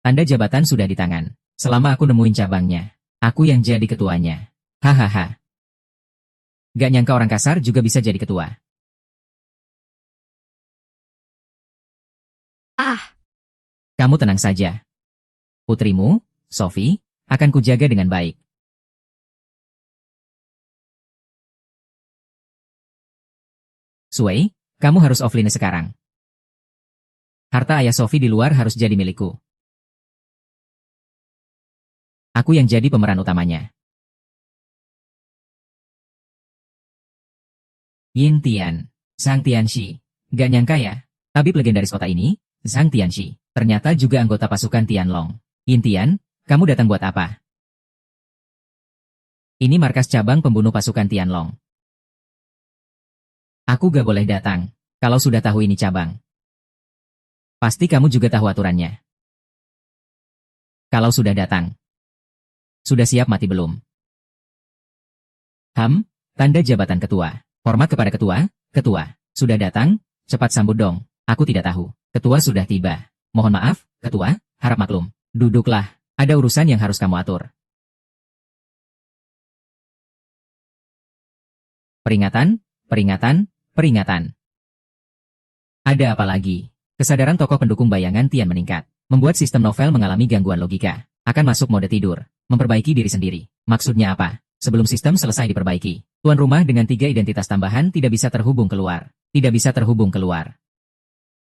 S2: Tanda jabatan sudah di tangan. Selama aku nemuin cabangnya, aku yang jadi ketuanya. Hahaha. Gak nyangka orang kasar juga bisa jadi ketua.
S1: Ah,
S2: Kamu tenang saja. Putrimu, Sophie, akan kujaga dengan baik. Sui, kamu harus offline sekarang. Harta ayah Sophie di luar harus jadi milikku. Aku yang jadi pemeran utamanya. Yin Tian, Sang Tianxi. Gak nyangka ya, tabib legendaris kota ini, Sang Tianxi, ternyata juga anggota pasukan Tianlong. Yin Tian, kamu datang buat apa? Ini markas cabang pembunuh pasukan Tianlong. Aku gak boleh datang, kalau sudah tahu ini cabang. Pasti kamu juga tahu aturannya. Kalau sudah datang. Sudah siap mati belum? Tanda jabatan ketua. Hormat kepada ketua, ketua. Sudah datang? Cepat sambut dong. Aku tidak tahu. Ketua sudah tiba. Mohon maaf, ketua, harap maklum. Duduklah, ada urusan yang harus kamu atur. Peringatan, peringatan, peringatan. Ada apa lagi? Kesadaran tokoh pendukung bayangan Tian meningkat. Membuat sistem novel mengalami gangguan logika. Akan masuk mode tidur. Memperbaiki diri sendiri. Maksudnya apa? Sebelum sistem selesai diperbaiki, tuan rumah dengan 3 identitas tambahan tidak bisa terhubung keluar. Tidak bisa terhubung keluar.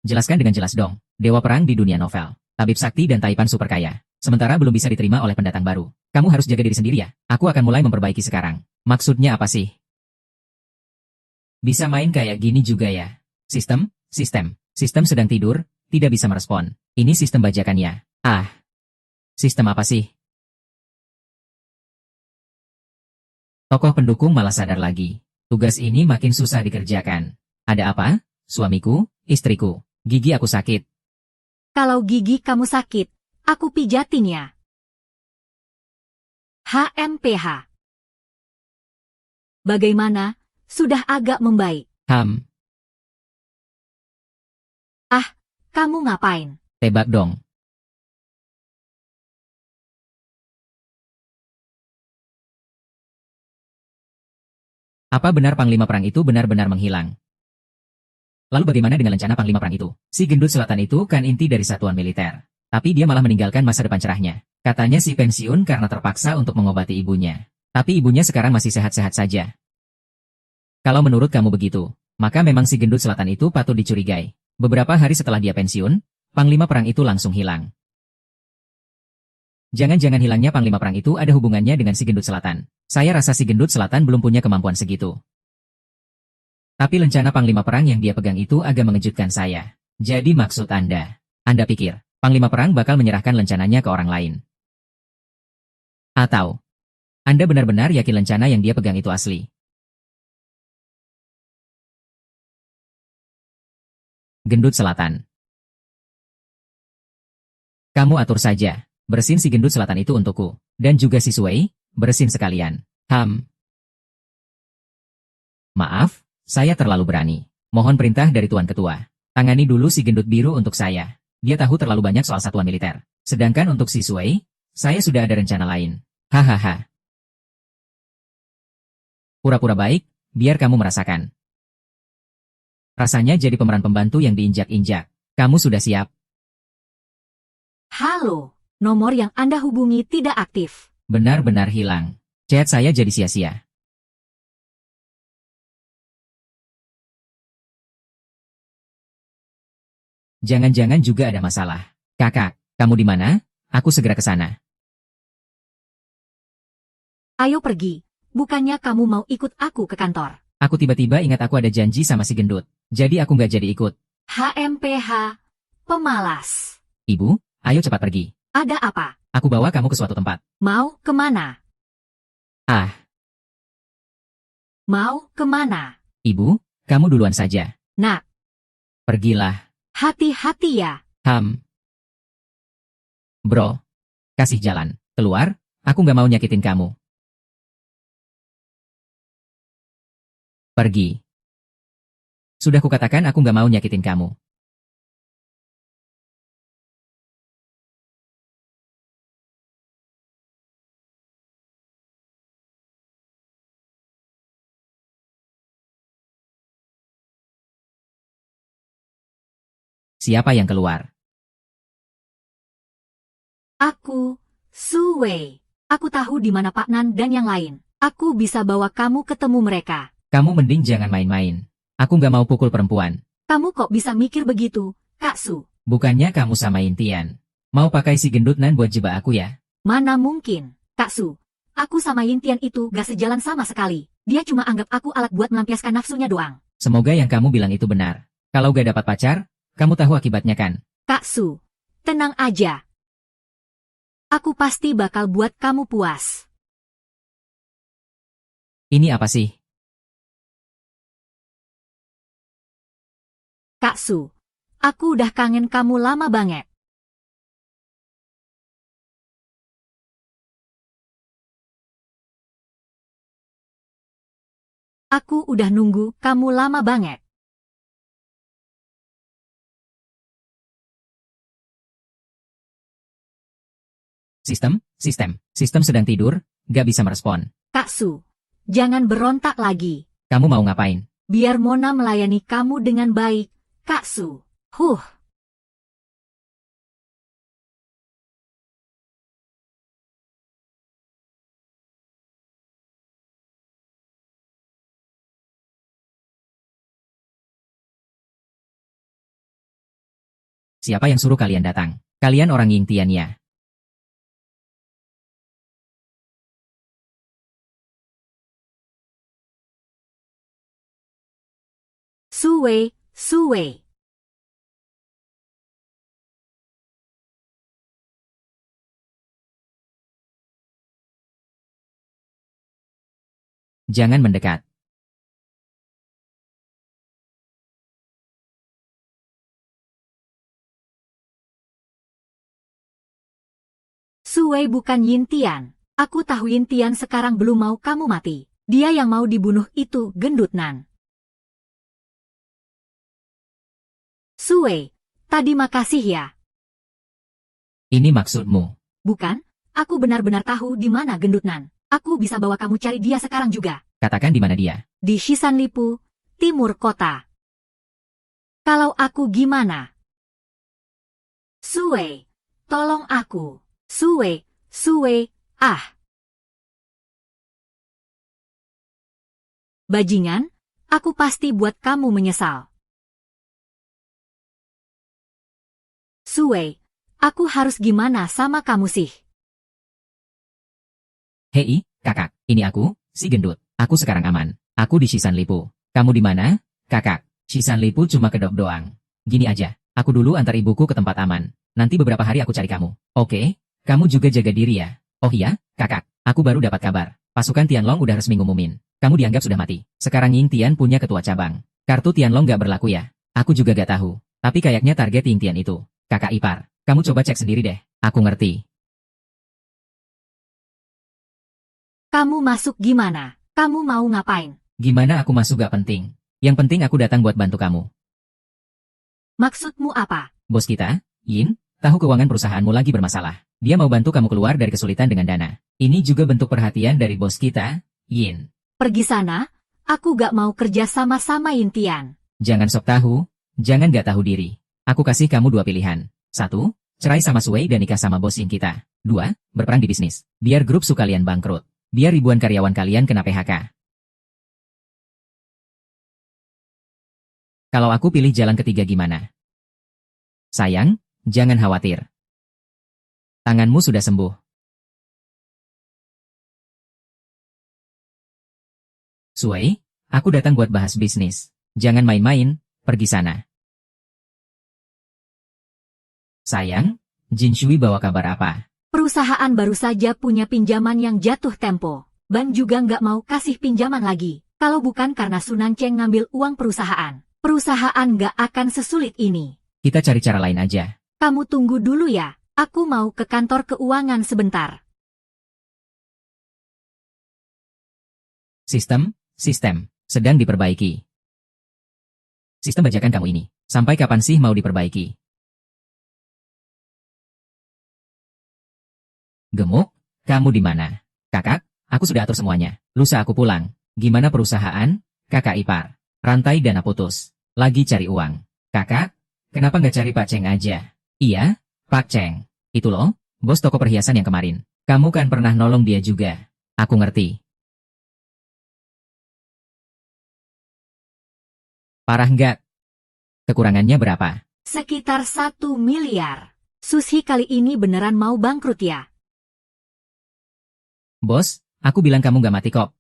S2: Jelaskan dengan jelas dong. Dewa perang di dunia novel. Tabib sakti dan taipan super kaya. Sementara belum bisa diterima oleh pendatang baru. Kamu harus jaga diri sendiri ya. Aku akan mulai memperbaiki sekarang. Maksudnya apa sih? Bisa main kayak gini juga ya. Sistem sedang tidur, tidak bisa merespon. Ini sistem bajakannya. Sistem apa sih? Tokoh pendukung malah sadar lagi. Tugas ini makin susah dikerjakan. Ada apa? Suamiku, istriku, gigi aku sakit.
S1: Kalau gigi kamu sakit, aku pijatin ya. HMPH. Bagaimana? Sudah agak membaik. Ah, kamu ngapain?
S2: Tebak dong. Apa benar Panglima Perang itu benar-benar menghilang? Lalu bagaimana dengan rencana Panglima Perang itu? Si gendut selatan itu kan inti dari satuan militer. Tapi dia malah meninggalkan masa depan cerahnya. Katanya si pensiun karena terpaksa untuk mengobati ibunya. Tapi ibunya sekarang masih sehat-sehat saja. Kalau menurut kamu begitu, maka memang si gendut selatan itu patut dicurigai. Beberapa hari setelah dia pensiun, Panglima Perang itu langsung hilang. Jangan-jangan hilangnya Panglima Perang itu ada hubungannya dengan si gendut selatan. Saya rasa si gendut selatan belum punya kemampuan segitu. Tapi rencana Panglima Perang yang dia pegang itu agak mengejutkan saya. Jadi maksud Anda pikir, Panglima Perang bakal menyerahkan rencananya ke orang lain? Atau, Anda benar-benar yakin rencana yang dia pegang itu asli? Gendut selatan. Kamu atur saja, bersin si gendut selatan itu untukku. Dan juga si Sui, bersin sekalian. Maaf, saya terlalu berani. Mohon perintah dari Tuan Ketua. Tangani dulu si gendut biru untuk saya. Dia tahu terlalu banyak soal satuan militer. Sedangkan untuk si Sui, saya sudah ada rencana lain. Hahaha. Pura-pura baik, biar kamu merasakan. Rasanya jadi pemeran pembantu yang diinjak-injak. Kamu sudah siap?
S1: Halo, nomor yang Anda hubungi tidak aktif.
S2: Benar-benar hilang. Chat saya jadi sia-sia. Jangan-jangan juga ada masalah. Kakak, kamu di mana? Aku segera ke sana.
S1: Ayo pergi. Bukannya kamu mau ikut aku ke kantor?
S2: Aku tiba-tiba ingat aku ada janji sama si gendut. Jadi aku nggak jadi ikut.
S1: HMPH, pemalas.
S2: Ibu, ayo cepat pergi.
S1: Ada apa?
S2: Aku bawa kamu ke suatu tempat.
S1: Mau kemana?
S2: Ah,
S1: Mau kemana?
S2: Ibu, kamu duluan saja.
S1: Nak,
S2: Pergilah.
S1: hati-hati ya.
S2: Bro. Kasih jalan. Keluar, aku nggak mau nyakitin kamu. Pergi. Sudah kukatakan aku nggak mau nyakitin kamu. Siapa yang keluar?
S1: Aku, Suwei. Aku tahu di mana Pak Nan dan yang lain. Aku bisa bawa kamu ketemu mereka.
S2: Kamu mending jangan main-main. Aku nggak mau pukul perempuan.
S1: Kamu kok bisa mikir begitu, Kak Su?
S2: Bukannya kamu samain Tian. Mau pakai si gendut Nan buat jebak aku ya?
S1: Mana mungkin, Kak Su. Aku sama Yintian itu gak sejalan sama sekali. Dia cuma anggap aku alat buat melampiaskan nafsunya doang.
S2: Semoga yang kamu bilang itu benar. Kalau gak dapat pacar, kamu tahu akibatnya kan?
S1: Kak Su, tenang aja. Aku pasti bakal buat kamu puas.
S2: Ini apa sih?
S1: Kak Su, aku udah kangen kamu lama banget. Aku udah nunggu kamu lama banget.
S2: Sistem sedang tidur, gak bisa merespon.
S1: Kak Su, jangan berontak lagi.
S2: Kamu mau ngapain?
S1: Biar Mona melayani kamu dengan baik, Kak Su.
S2: Siapa yang suruh kalian datang? Kalian orang Yingtian ya?
S1: Suwei.
S2: Jangan mendekat.
S1: Sue bukan Yintian. Aku tahu Yintian sekarang belum mau kamu mati. Dia yang mau dibunuh itu gendut Nan. Sue, tadi makasih ya.
S2: Ini maksudmu.
S1: Bukan, aku benar-benar tahu di mana gendut Nan. Aku bisa bawa kamu cari dia sekarang juga.
S2: Katakan di mana dia.
S1: Di Shisanlipu, timur kota. Kalau aku gimana? Sue, tolong aku. Sue, ah. Bajingan, aku pasti buat kamu menyesal. Sue, aku harus gimana sama kamu sih?
S2: Hei, kakak, ini aku, si gendut. Aku sekarang aman. Aku di Shisanlipu. Kamu di mana? Kakak, Shisanlipu cuma kedok doang. Gini aja, aku dulu antar ibuku ke tempat aman. Nanti beberapa hari aku cari kamu. Oke? Kamu juga jaga diri ya. Oh iya, kakak, aku baru dapat kabar. Pasukan Tianlong udah resmi ngumumin. Kamu dianggap sudah mati. Sekarang Ying Tian punya ketua cabang. Kartu Tianlong gak berlaku ya? Aku juga gak tahu. Tapi kayaknya target Ying Tian itu. Kakak ipar, kamu coba cek sendiri deh. Aku ngerti.
S1: Kamu masuk gimana? Kamu mau ngapain?
S2: Gimana aku masuk gak penting. Yang penting aku datang buat bantu kamu.
S1: Maksudmu apa?
S2: Bos kita, Yin, tahu keuangan perusahaanmu lagi bermasalah. Dia mau bantu kamu keluar dari kesulitan dengan dana. Ini juga bentuk perhatian dari bos kita, Yin.
S1: Pergi sana, aku gak mau kerja sama-sama Yintian.
S2: Jangan sok tahu, jangan gak tahu diri. Aku kasih kamu dua pilihan. 1, cerai sama Sue dan nikah sama bos Yin kita. 2, berperan di bisnis. Biar grup Su kalian bangkrut. Biar ribuan karyawan kalian kena PHK. Kalau aku pilih jalan ketiga gimana? Sayang, jangan khawatir. Tanganmu sudah sembuh. Sue, aku datang buat bahas bisnis. Jangan main-main, pergi sana. Sayang, Jin Shui bawa kabar apa?
S1: Perusahaan baru saja punya pinjaman yang jatuh tempo. Bank juga nggak mau kasih pinjaman lagi. Kalau bukan karena Sunan Cheng ngambil uang perusahaan, perusahaan nggak akan sesulit ini.
S2: Kita cari cara lain aja.
S1: Kamu tunggu dulu ya. Aku mau ke kantor keuangan sebentar.
S2: Sistem, sedang diperbaiki. Sistem bajakan kamu ini, sampai kapan sih mau diperbaiki? Gemuk, kamu di mana? Kakak, aku sudah atur semuanya. Lusa aku pulang. Gimana perusahaan? Kakak ipar. Rantai dana putus. Lagi cari uang. Kakak, kenapa nggak cari Pak Cheng aja? Iya, Pak Cheng. Itu loh, bos toko perhiasan yang kemarin. Kamu kan pernah nolong dia juga. Aku ngerti. Parah nggak? Kekurangannya berapa?
S1: Sekitar 1 miliar. Sushi kali ini beneran mau bangkrut ya?
S2: Bos, aku bilang kamu nggak mati kok.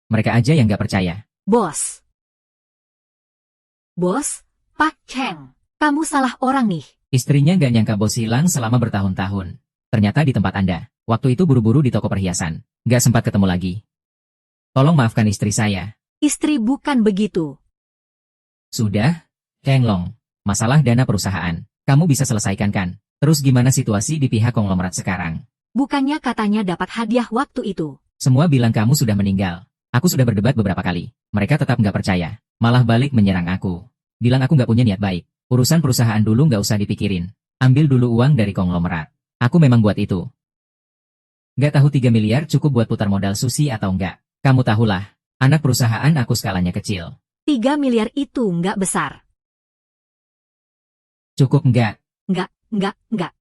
S2: Mereka aja yang nggak percaya.
S1: Bos, Pak Cheng, kamu salah orang nih.
S2: Istrinya nggak nyangka bos hilang selama bertahun-tahun. Ternyata di tempat Anda. Waktu itu buru-buru di toko perhiasan. Nggak sempat ketemu lagi. Tolong maafkan istri saya.
S1: Istri bukan begitu.
S2: Sudah, Keng Long. Masalah dana perusahaan. Kamu bisa selesaikan kan? Terus gimana situasi di pihak konglomerat sekarang?
S1: Bukannya katanya dapat hadiah waktu itu.
S2: Semua bilang kamu sudah meninggal. Aku sudah berdebat beberapa kali. Mereka tetap nggak percaya. Malah balik menyerang aku. Bilang aku nggak punya niat baik. Urusan perusahaan dulu nggak usah dipikirin. Ambil dulu uang dari konglomerat. Aku memang buat itu. Nggak tahu 3 miliar cukup buat putar modal Sushi atau enggak. Kamu tahulah. Anak perusahaan aku skalanya kecil.
S1: 3 miliar itu nggak besar.
S2: Cukup enggak?
S1: Nggak.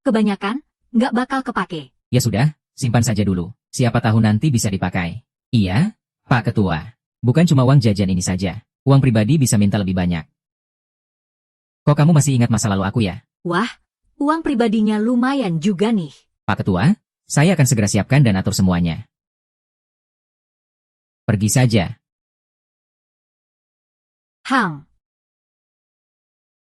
S1: Kebanyakan, nggak bakal kepake.
S2: Ya sudah, simpan saja dulu. Siapa tahu nanti bisa dipakai. Iya, Pak Ketua. Bukan cuma uang jajan ini saja. Uang pribadi bisa minta lebih banyak. Kok kamu masih ingat masa lalu aku ya?
S1: Wah, uang pribadinya lumayan juga nih.
S2: Pak Ketua, saya akan segera siapkan dan atur semuanya. Pergi saja.
S1: Hang.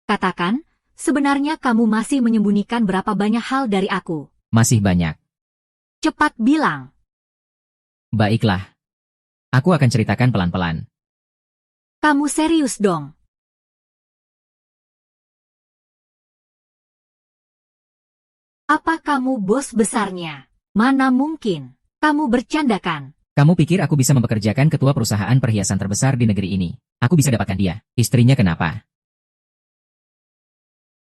S1: Katakan, sebenarnya kamu masih menyembunyikan berapa banyak hal dari aku.
S2: Masih banyak.
S1: Cepat bilang.
S2: Baiklah. Aku akan ceritakan pelan-pelan.
S1: Kamu serius dong? Apa kamu bos besarnya? Mana mungkin. Kamu bercandakan.
S2: Kamu pikir aku bisa mempekerjakan ketua perusahaan perhiasan terbesar di negeri ini? Aku bisa dapatkan dia. Istrinya kenapa?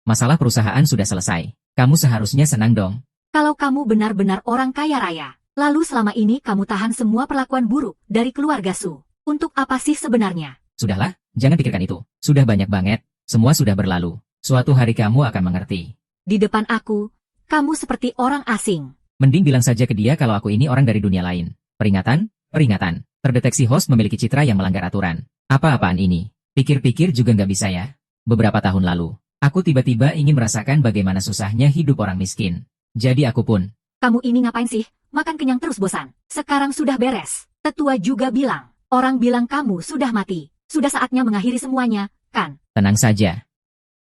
S2: Masalah perusahaan sudah selesai. Kamu seharusnya senang dong.
S1: Kalau kamu benar-benar orang kaya raya, lalu selama ini kamu tahan semua perlakuan buruk dari keluarga Su. Untuk apa sih sebenarnya?
S2: Sudahlah, jangan pikirkan itu. Sudah banyak banget. Semua sudah berlalu. Suatu hari kamu akan mengerti.
S1: Di depan aku, kamu seperti orang asing.
S2: Mending bilang saja ke dia kalau aku ini orang dari dunia lain. Peringatan, peringatan. Terdeteksi host memiliki citra yang melanggar aturan. Apa-apaan ini? Pikir-pikir juga nggak bisa ya. Beberapa tahun lalu, aku tiba-tiba ingin merasakan bagaimana susahnya hidup orang miskin. Jadi aku pun.
S1: Kamu ini ngapain sih? Makan kenyang terus bosan. Sekarang sudah beres. Tetua juga bilang. Orang bilang kamu sudah mati. Sudah saatnya mengakhiri semuanya, kan?
S2: Tenang saja.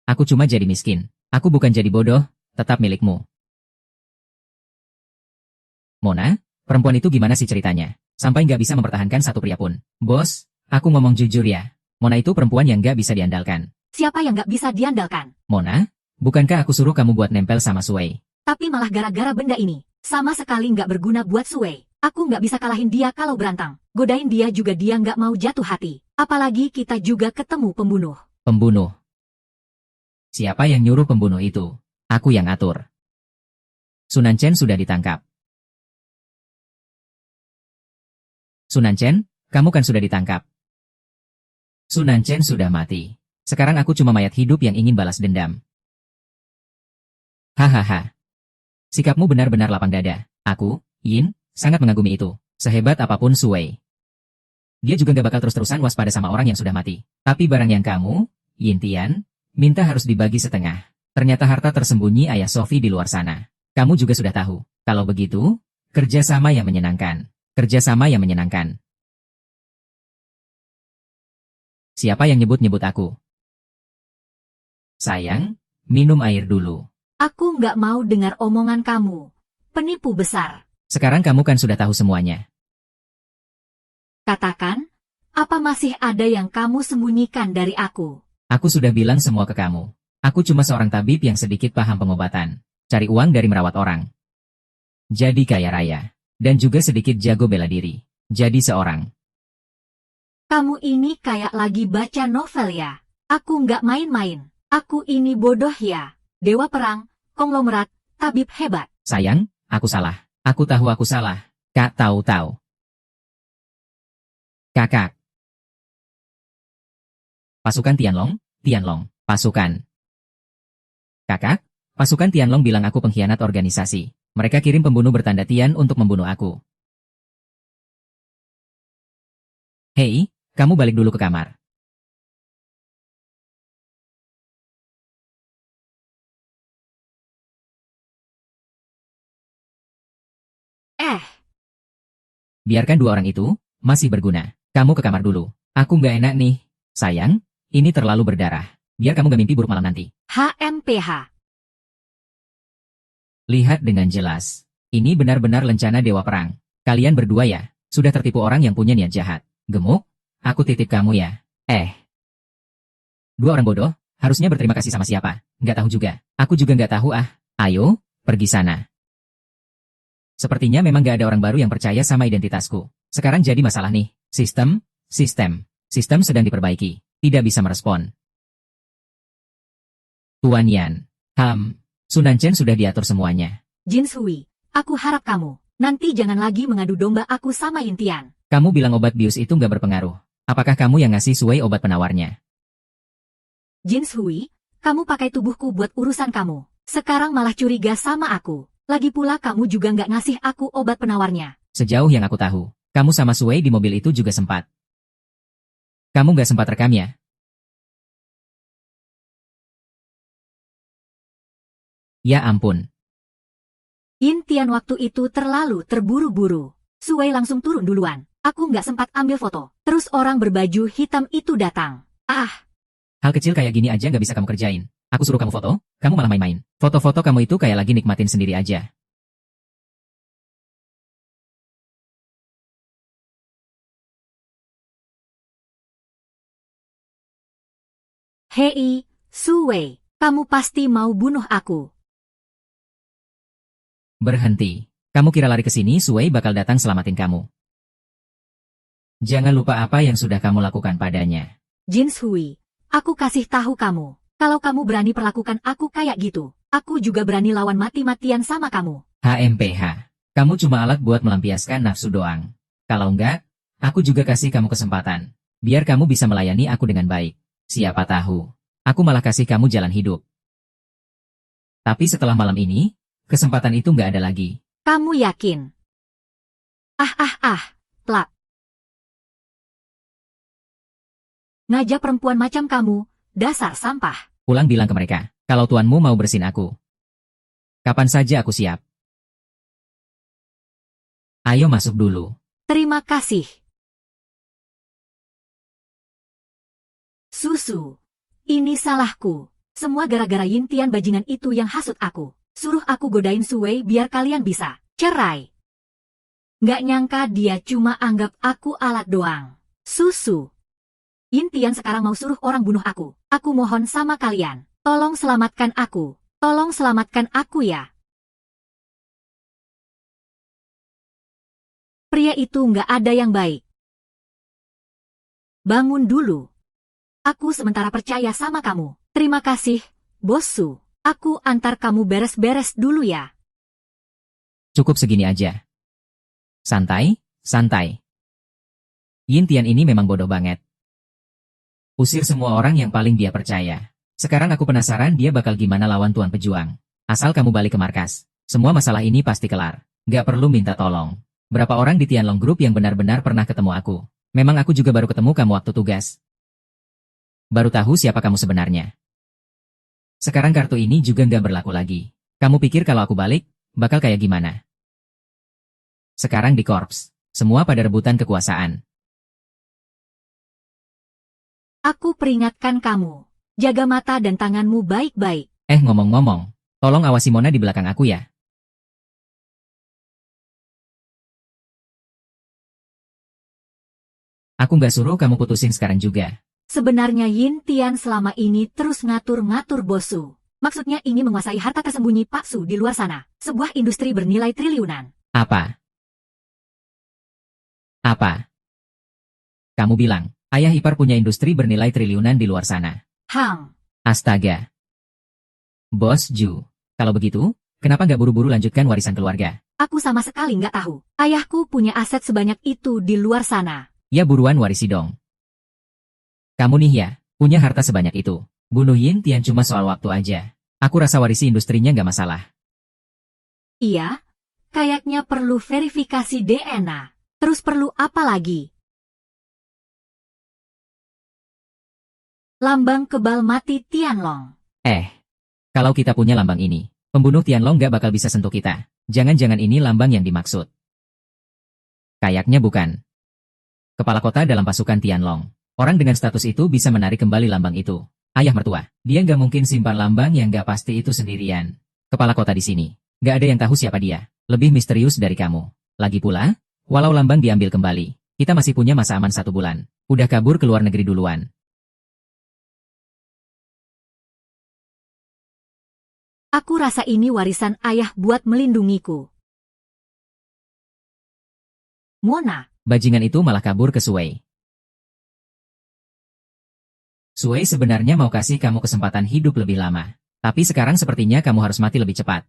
S2: Aku cuma jadi miskin. Aku bukan jadi bodoh, tetap milikmu. Mona, perempuan itu gimana sih ceritanya? Sampai nggak bisa mempertahankan satu pria pun. Bos, aku ngomong jujur ya. Mona itu perempuan yang nggak bisa diandalkan.
S1: Siapa yang nggak bisa diandalkan?
S2: Mona, bukankah aku suruh kamu buat nempel sama Sui?
S1: Tapi malah gara-gara benda ini, sama sekali nggak berguna buat Sui. Aku nggak bisa kalahin dia kalau berantang. Godain dia juga dia nggak mau jatuh hati. Apalagi kita juga ketemu pembunuh.
S2: Pembunuh. Siapa yang nyuruh pembunuh itu? Aku yang atur. Sunan Chen sudah ditangkap. Sunan Chen, kamu kan sudah ditangkap. Sunan Chen sudah mati. Sekarang aku cuma mayat hidup yang ingin balas dendam. Hahaha. Sikapmu benar-benar lapang dada. Aku, Yin, sangat mengagumi itu. Sehebat apapun Sui. Dia juga gak bakal terus-terusan waspada sama orang yang sudah mati. Tapi barang yang kamu, Yin Tian, minta harus dibagi setengah. Ternyata harta tersembunyi ayah Sophie di luar sana. Kamu juga sudah tahu. Kalau begitu, kerjasama yang menyenangkan. Kerjasama yang menyenangkan. Siapa yang nyebut-nyebut aku? Sayang, minum air dulu.
S1: Aku nggak mau dengar omongan kamu. Penipu besar.
S2: Sekarang kamu kan sudah tahu semuanya.
S1: Katakan, apa masih ada yang kamu sembunyikan dari aku?
S2: Aku sudah bilang semua ke kamu. Aku cuma seorang tabib yang sedikit paham pengobatan. Cari uang dari merawat orang. Jadi kaya raya. Dan juga sedikit jago bela diri. Jadi seorang.
S1: Kamu ini kayak lagi baca novel ya. Aku nggak main-main. Aku ini bodoh ya. Dewa perang, konglomerat, tabib hebat.
S2: Sayang, aku salah. Aku tahu aku salah. Kak tahu-tahu. Kakak. Pasukan Tianlong, Tianlong, pasukan. Kakak, pasukan Tianlong bilang aku pengkhianat organisasi. Mereka kirim pembunuh bertanda Tian untuk membunuh aku. Hei, kamu balik dulu ke kamar. Biarkan dua orang itu, masih berguna. Kamu ke kamar dulu. Aku nggak enak nih. Sayang, ini terlalu berdarah. Biar kamu gak mimpi buruk malam nanti.
S1: HMPH.
S2: Lihat dengan jelas. Ini benar-benar lencana dewa perang. Kalian berdua ya, sudah tertipu orang yang punya niat jahat. Gemuk, aku titip kamu ya. Dua orang bodoh, harusnya berterima kasih sama siapa? Nggak tahu juga. Aku juga nggak tahu ah. Ayo, pergi sana. Sepertinya memang gak ada orang baru yang percaya sama identitasku. Sekarang jadi masalah nih. Sistem sedang diperbaiki. Tidak bisa merespon. Tuan Yan. Sunan Chen sudah diatur semuanya.
S1: Jin Sui, aku harap kamu, nanti jangan lagi mengadu domba aku sama Intian.
S2: Kamu bilang obat bius itu nggak berpengaruh. Apakah kamu yang ngasih Sui obat penawarnya?
S1: Jin Sui, kamu pakai tubuhku buat urusan kamu. Sekarang malah curiga sama aku. Lagi pula kamu juga nggak ngasih aku obat penawarnya.
S2: Sejauh yang aku tahu, kamu sama Sui di mobil itu juga sempat. Kamu nggak sempat rekam ya? Ya ampun.
S1: Intian waktu itu terlalu terburu-buru. Sui langsung turun duluan. Aku nggak sempat ambil foto. Terus orang berbaju hitam itu datang.
S2: Hal kecil kayak gini aja nggak bisa kamu kerjain. Aku suruh kamu foto, kamu malah main-main. Foto-foto kamu itu kayak lagi nikmatin sendiri aja.
S1: Hei, Suwei, kamu pasti mau bunuh aku.
S2: Berhenti. Kamu kira lari ke sini Suwei bakal datang selamatin kamu. Jangan lupa apa yang sudah kamu lakukan padanya.
S1: Jin Shui, aku kasih tahu kamu. Kalau kamu berani perlakukan aku kayak gitu, aku juga berani lawan mati-matian sama kamu.
S2: HMPH. Kamu cuma alat buat melampiaskan nafsu doang. Kalau enggak, aku juga kasih kamu kesempatan. Biar kamu bisa melayani aku dengan baik. Siapa tahu, aku malah kasih kamu jalan hidup. Tapi setelah malam ini, kesempatan itu nggak ada lagi.
S1: Kamu yakin? Plak. Ngajak perempuan macam kamu, dasar sampah.
S2: Pulang bilang ke mereka, kalau tuanmu mau bersin aku. Kapan saja aku siap. Ayo masuk dulu.
S1: Terima kasih. Susu. Ini salahku. Semua gara-gara Yintian bajingan itu yang hasut aku. Suruh aku godain Suwei biar kalian bisa cerai. Nggak nyangka dia cuma anggap aku alat doang. Susu. Yintian sekarang mau suruh orang bunuh aku. Aku mohon sama kalian. Tolong selamatkan aku. Tolong selamatkan aku ya. Pria itu nggak ada yang baik. Bangun dulu. Aku sementara percaya sama kamu. Terima kasih, bossu. Aku antar kamu beres-beres dulu ya.
S2: Cukup segini aja. Santai, santai. Yintian ini memang bodoh banget. Usir semua orang yang paling dia percaya. Sekarang aku penasaran dia bakal gimana lawan Tuan Pejuang. Asal kamu balik ke markas. Semua masalah ini pasti kelar. Gak perlu minta tolong. Berapa orang di Tianlong Group yang benar-benar pernah ketemu aku? Memang aku juga baru ketemu kamu waktu tugas. Baru tahu siapa kamu sebenarnya. Sekarang kartu ini juga nggak berlaku lagi. Kamu pikir kalau aku balik, bakal kayak gimana? Sekarang di korps, semua pada rebutan kekuasaan.
S1: Aku peringatkan kamu. Jaga mata dan tanganmu baik-baik.
S2: Ngomong-ngomong, tolong awasi Mona di belakang aku ya. Aku nggak suruh kamu putusin sekarang juga.
S1: Sebenarnya Yintian selama ini terus ngatur-ngatur bossu. Maksudnya ingin menguasai harta tersembunyi Pak Su di luar sana. Sebuah industri bernilai triliunan.
S2: Apa? Apa? Kamu bilang, ayah ipar punya industri bernilai triliunan di luar sana. Astaga. Bos Ju, kalau begitu, kenapa nggak buru-buru lanjutkan warisan keluarga?
S1: Aku sama sekali nggak tahu. Ayahku punya aset sebanyak itu di luar sana.
S2: Ya buruan warisi dong. Kamu nih ya, punya harta sebanyak itu. Bunuh Yintian cuma soal waktu aja. Aku rasa warisi industrinya nggak masalah.
S1: Iya, kayaknya perlu verifikasi DNA. Terus perlu apa lagi? Lambang kebal mati Tianlong.
S2: Kalau kita punya lambang ini, pembunuh Tianlong nggak bakal bisa sentuh kita. Jangan-jangan ini lambang yang dimaksud. Kayaknya bukan. Kepala kota dalam pasukan Tianlong. Orang dengan status itu bisa menarik kembali lambang itu. Ayah mertua, dia nggak mungkin simpan lambang yang nggak pasti itu sendirian. Kepala kota di sini. Nggak ada yang tahu siapa dia. Lebih misterius dari kamu. Lagi pula, walau lambang diambil kembali, kita masih punya masa aman 1 bulan. Udah kabur ke luar negeri duluan.
S1: Aku rasa ini warisan ayah buat melindungiku. Mona.
S2: Bajingan itu malah kabur ke Suwei. Suwei sebenarnya mau kasih kamu kesempatan hidup lebih lama. Tapi sekarang sepertinya kamu harus mati lebih cepat.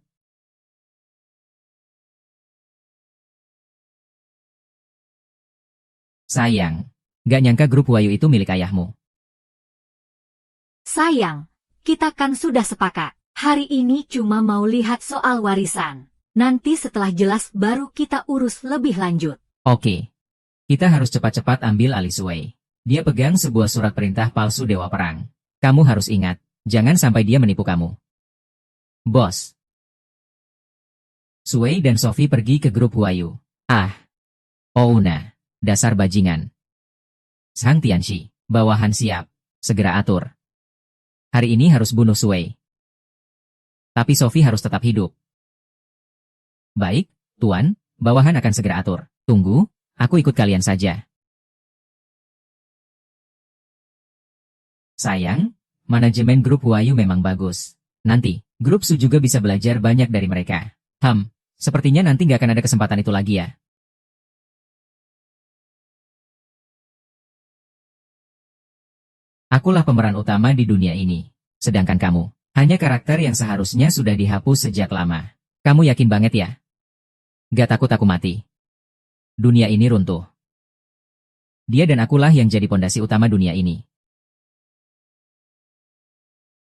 S2: Sayang. Gak nyangka grup Wayu itu milik ayahmu.
S1: Sayang, kita kan sudah sepakat. Hari ini cuma mau lihat soal warisan. Nanti setelah jelas baru kita urus lebih lanjut.
S2: Oke. Kita harus cepat-cepat ambil alih Suwei. Dia pegang sebuah surat perintah palsu Dewa Perang. Kamu harus ingat, jangan sampai dia menipu kamu. Bos. Suwei dan Sophie pergi ke grup Huayu. Ouna, dasar bajingan. Sang Tianxi, bawahan siap, segera atur. Hari ini harus bunuh Suwei. Tapi Sophie harus tetap hidup. Baik, Tuan, bawahan akan segera atur. Tunggu, aku ikut kalian saja. Sayang, Manajemen grup Huayu memang bagus. Nanti, grup Su juga bisa belajar banyak dari mereka. Sepertinya nanti nggak akan ada kesempatan itu lagi ya. Akulah pemeran utama di dunia ini. Sedangkan kamu, hanya karakter yang seharusnya sudah dihapus sejak lama. Kamu yakin banget ya? Gak takut aku mati. Dunia ini runtuh. Dia dan akulah yang jadi pondasi utama dunia ini.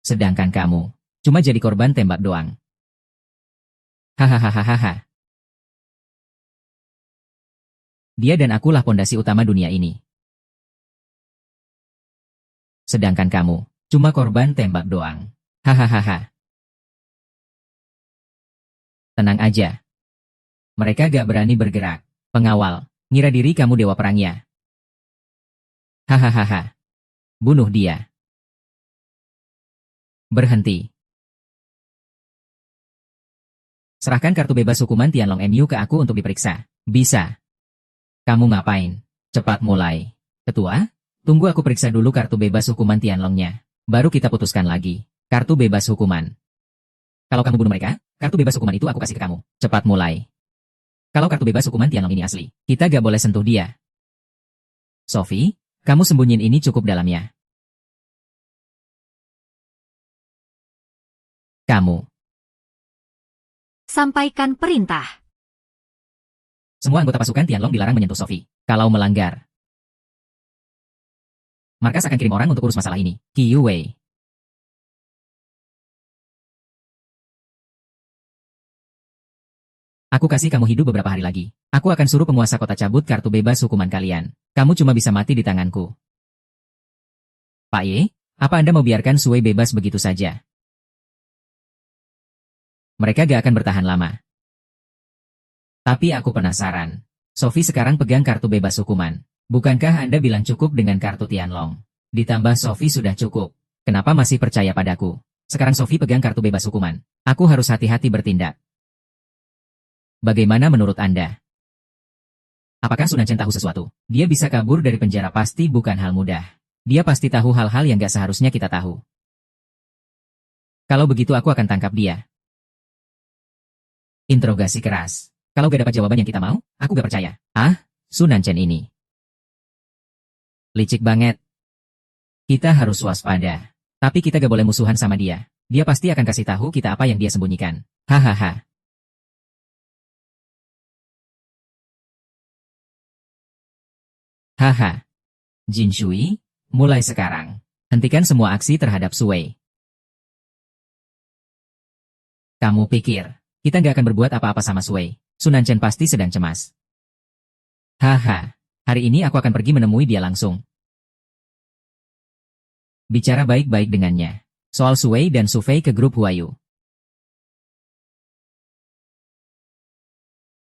S2: Sedangkan kamu, cuma jadi korban tembak doang. Hahaha. Dia dan akulah pondasi utama dunia ini. Sedangkan kamu, cuma korban tembak doang. Hahaha. Tenang aja. Mereka gak berani bergerak. Pengawal, ngira diri kamu dewa perangnya. Hahaha. Bunuh dia. Berhenti. Serahkan kartu bebas hukuman Tianlong MU ke aku untuk diperiksa. Bisa. Kamu ngapain? Cepat mulai. Ketua? Tunggu aku periksa dulu kartu bebas hukuman Tianlongnya. Baru kita putuskan lagi. Kartu bebas hukuman. Kalau kamu bunuh mereka, kartu bebas hukuman itu aku kasih ke kamu. Cepat mulai. Kalau kartu bebas hukuman Tianlong ini asli, kita gak boleh sentuh dia. Sophie, kamu sembunyiin ini cukup dalamnya. Kamu.
S1: Sampaikan perintah.
S2: Semua anggota pasukan Tianlong dilarang menyentuh Sophie. Kalau melanggar, markas akan kirim orang untuk urus masalah ini. Qiu Wei. Aku kasih kamu hidup beberapa hari lagi. Aku akan suruh penguasa kota cabut kartu bebas hukuman kalian. Kamu cuma bisa mati di tanganku. Pak Ye, apa Anda mau biarkan Sui bebas begitu saja? Mereka gak akan bertahan lama. Tapi aku penasaran. Sophie sekarang pegang kartu bebas hukuman. Bukankah Anda bilang cukup dengan kartu Tianlong? Ditambah Sophie sudah cukup. Kenapa masih percaya padaku? Sekarang Sophie pegang kartu bebas hukuman. Aku harus hati-hati bertindak. Bagaimana menurut Anda? Apakah Sun Chen tahu sesuatu? Dia bisa kabur dari penjara pasti bukan hal mudah. Dia pasti tahu hal-hal yang gak seharusnya kita tahu. Kalau begitu aku akan tangkap dia. Interogasi keras. Kalau gak dapat jawaban yang kita mau, aku gak percaya. Sun Chen ini. Licik banget. Kita harus waspada. Tapi kita gak boleh musuhan sama dia. Dia pasti akan kasih tahu kita apa yang dia sembunyikan. Hahaha. Haha. Jin Shui, mulai sekarang. Hentikan semua aksi terhadap Sui. Kamu pikir, kita gak akan berbuat apa-apa sama Sui? Sun Chen pasti sedang cemas. Haha. Hari ini aku akan pergi menemui dia langsung. Bicara baik-baik dengannya. Soal Sui dan Su Fei ke grup Huayu.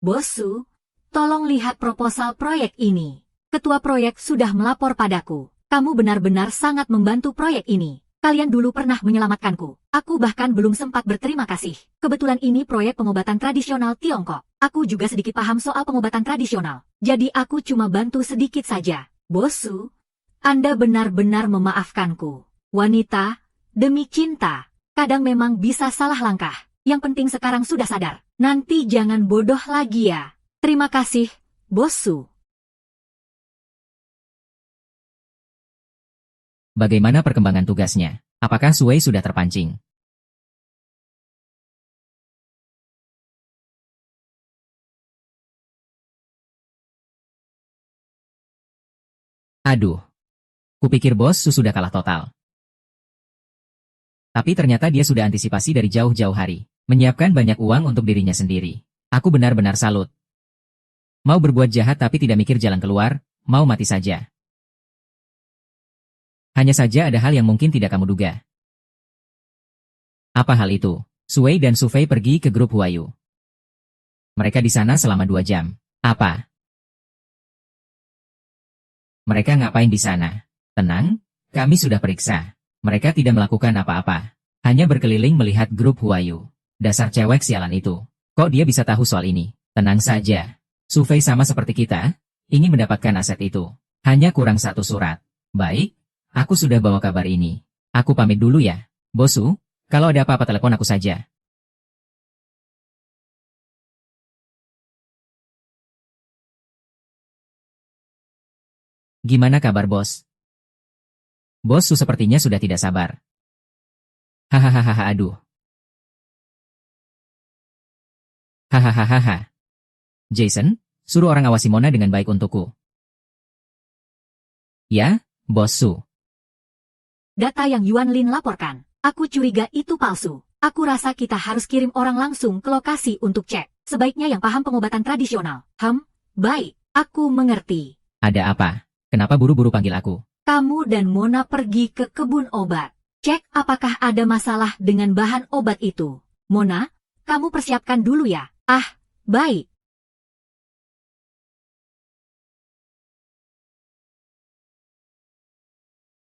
S1: Bos Su, tolong lihat proposal proyek ini. Ketua proyek sudah melapor padaku. Kamu benar-benar sangat membantu proyek ini. Kalian dulu pernah menyelamatkanku. Aku bahkan belum sempat berterima kasih. Kebetulan ini proyek pengobatan tradisional Tiongkok. Aku juga sedikit paham soal pengobatan tradisional. Jadi aku cuma bantu sedikit saja. Bos Su, Anda benar-benar memaafkanku. Wanita, demi cinta, kadang memang bisa salah langkah. Yang penting sekarang sudah sadar. Nanti jangan bodoh lagi ya. Terima kasih, Bos Su.
S2: Bagaimana perkembangan tugasnya? Apakah Sui sudah terpancing? Aduh. Kupikir bos Su sudah kalah total. Tapi ternyata dia sudah antisipasi dari jauh-jauh hari. Menyiapkan banyak uang untuk dirinya sendiri. Aku benar-benar salut. Mau berbuat jahat tapi tidak mikir jalan keluar, mau mati saja. Hanya saja ada hal yang mungkin tidak kamu duga. Apa hal itu? Sui dan Su Fei pergi ke grup Huayu. Mereka di sana selama 2 jam. Apa? Mereka ngapain di sana? Tenang, kami sudah periksa. Mereka tidak melakukan apa-apa. Hanya berkeliling melihat grup Huayu. Dasar cewek sialan itu. Kok dia bisa tahu soal ini? Tenang saja. Su Fei sama seperti kita, ingin mendapatkan aset itu. Hanya kurang 1 surat. Baik. Aku sudah bawa kabar ini. Aku pamit dulu ya. Bosu, kalau ada apa-apa telepon aku saja. Gimana kabar bos? Bos sepertinya sudah tidak sabar. Hahaha aduh. Hahaha. Jason, suruh orang awasi Mona dengan baik untukku. Ya, Bos Su.
S1: Data yang Yuan Lin laporkan. Aku curiga itu palsu. Aku rasa kita harus kirim orang langsung ke lokasi untuk cek. Sebaiknya yang paham pengobatan tradisional. Baik. Aku mengerti.
S2: Ada apa? Kenapa buru-buru panggil aku?
S1: Kamu dan Mona pergi ke kebun obat. Cek apakah ada masalah dengan bahan obat itu. Mona, kamu persiapkan dulu ya. Baik.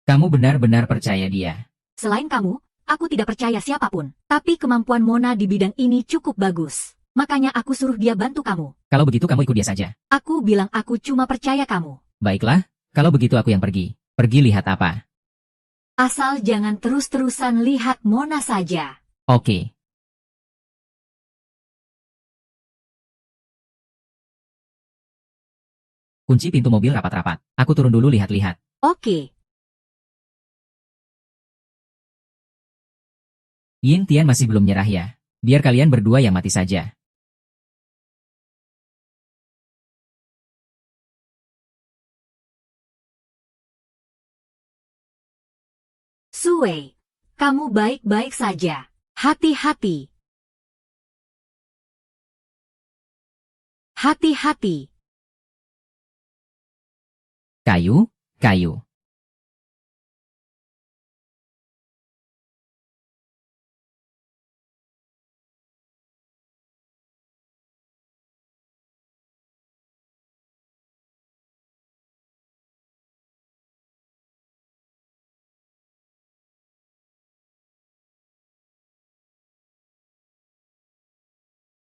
S2: Kamu benar-benar percaya dia?
S1: Selain kamu, aku tidak percaya siapapun. Tapi kemampuan Mona di bidang ini cukup bagus. Makanya aku suruh dia bantu kamu.
S2: Kalau begitu kamu ikut dia saja.
S1: Aku bilang aku cuma percaya kamu.
S2: Baiklah, kalau begitu aku yang pergi. Pergi lihat apa?
S1: Asal jangan terus-terusan lihat Mona saja.
S2: Oke. Kunci pintu mobil rapat-rapat. Aku turun dulu lihat-lihat.
S1: Oke.
S2: Yin Tian masih belum nyerah ya. Biar kalian berdua yang mati saja.
S1: Sue, kamu baik-baik saja. Hati-hati. Hati-hati.
S2: Kayu.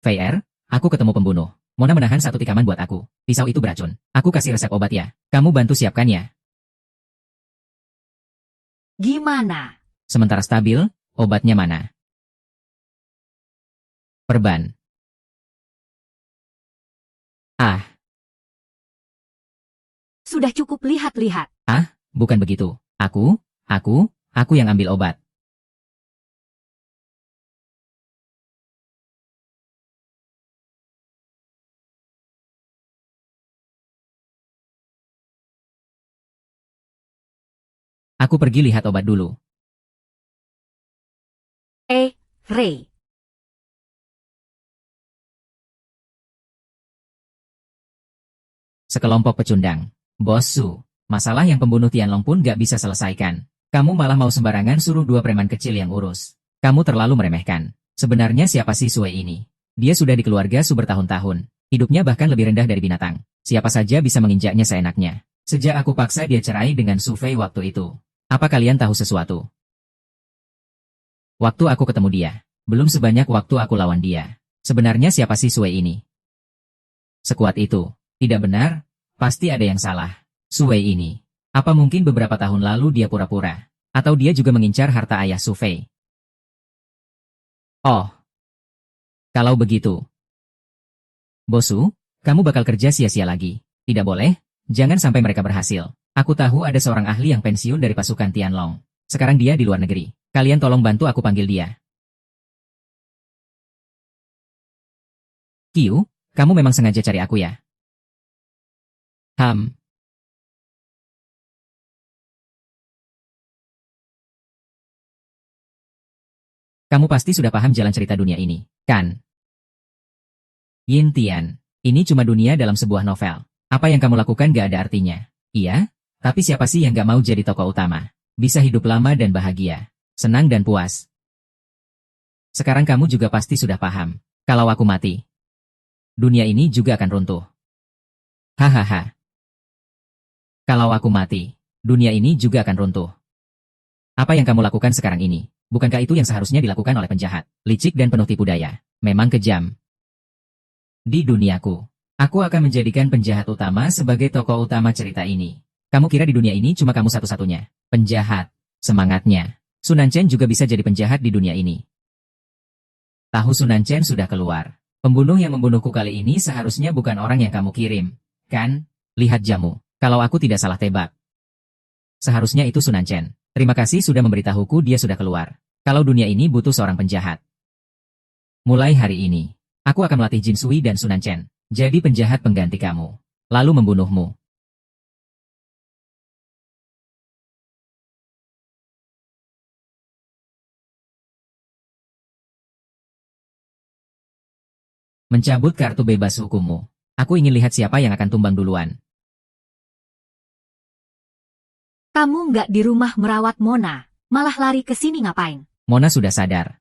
S2: VR, aku ketemu pembunuh. Mona menahan satu tikaman buat aku. Pisau itu beracun. Aku kasih resep obat ya. Kamu bantu siapkan ya.
S1: Gimana?
S2: Sementara stabil, obatnya mana? Perban.
S1: Sudah cukup lihat-lihat.
S2: Bukan begitu. Aku yang ambil obat. Aku pergi lihat obat dulu.
S1: Ray.
S2: Sekelompok pecundang. Bos Su, masalah yang pembunuh Tianlong pun gak bisa selesaikan. Kamu malah mau sembarangan suruh dua preman kecil yang urus. Kamu terlalu meremehkan. Sebenarnya siapa sih Sue ini? Dia sudah di keluarga Su bertahun-tahun. Hidupnya bahkan lebih rendah dari binatang. Siapa saja bisa menginjaknya seenaknya. Sejak aku paksa dia cerai dengan Su Fei waktu itu. Apa kalian tahu sesuatu? Waktu aku ketemu dia, belum sebanyak waktu aku lawan dia. Sebenarnya siapa sih Sue ini? Sekuat itu. Tidak benar, pasti ada yang salah. Sue ini. Apa mungkin beberapa tahun lalu dia pura-pura? Atau dia juga mengincar harta ayah Su Fei? Oh. Kalau begitu. Bosu, kamu bakal kerja sia-sia lagi. Tidak boleh, jangan sampai mereka berhasil. Aku tahu ada seorang ahli yang pensiun dari pasukan Tianlong. Sekarang dia di luar negeri. Kalian tolong bantu aku panggil dia. Kiu, kamu memang sengaja cari aku ya? Kamu pasti sudah paham jalan cerita dunia ini, kan? Yin Tian, ini cuma dunia dalam sebuah novel. Apa yang kamu lakukan gak ada artinya. Iya, tapi siapa sih yang gak mau jadi tokoh utama? Bisa hidup lama dan bahagia. Senang dan puas. Sekarang kamu juga pasti sudah paham. Kalau aku mati, dunia ini juga akan runtuh. Hahaha. Kalau aku mati, dunia ini juga akan runtuh. Apa yang kamu lakukan sekarang ini? Bukankah itu yang seharusnya dilakukan oleh penjahat, licik dan penuh tipu daya? Memang kejam. Di duniaku, aku akan menjadikan penjahat utama sebagai tokoh utama cerita ini. Kamu kira di dunia ini cuma kamu satu-satunya? Penjahat. Semangatnya. Sunan Chen juga bisa jadi penjahat di dunia ini. Tahu Sunan Chen sudah keluar. Pembunuh yang membunuhku kali ini seharusnya bukan orang yang kamu kirim, kan? Lihat jamu. Kalau aku tidak salah tebak. Seharusnya itu Sunan Chen. Terima kasih sudah memberitahuku dia sudah keluar. Kalau dunia ini butuh seorang penjahat. Mulai hari ini, aku akan melatih Jin Sui dan Sunan Chen. Jadi penjahat pengganti kamu. Lalu membunuhmu. Mencabut kartu bebas hukummu. Aku ingin lihat siapa yang akan tumbang duluan.
S1: Kamu nggak di rumah merawat Mona, malah lari ke sini ngapain?
S2: Mona sudah sadar.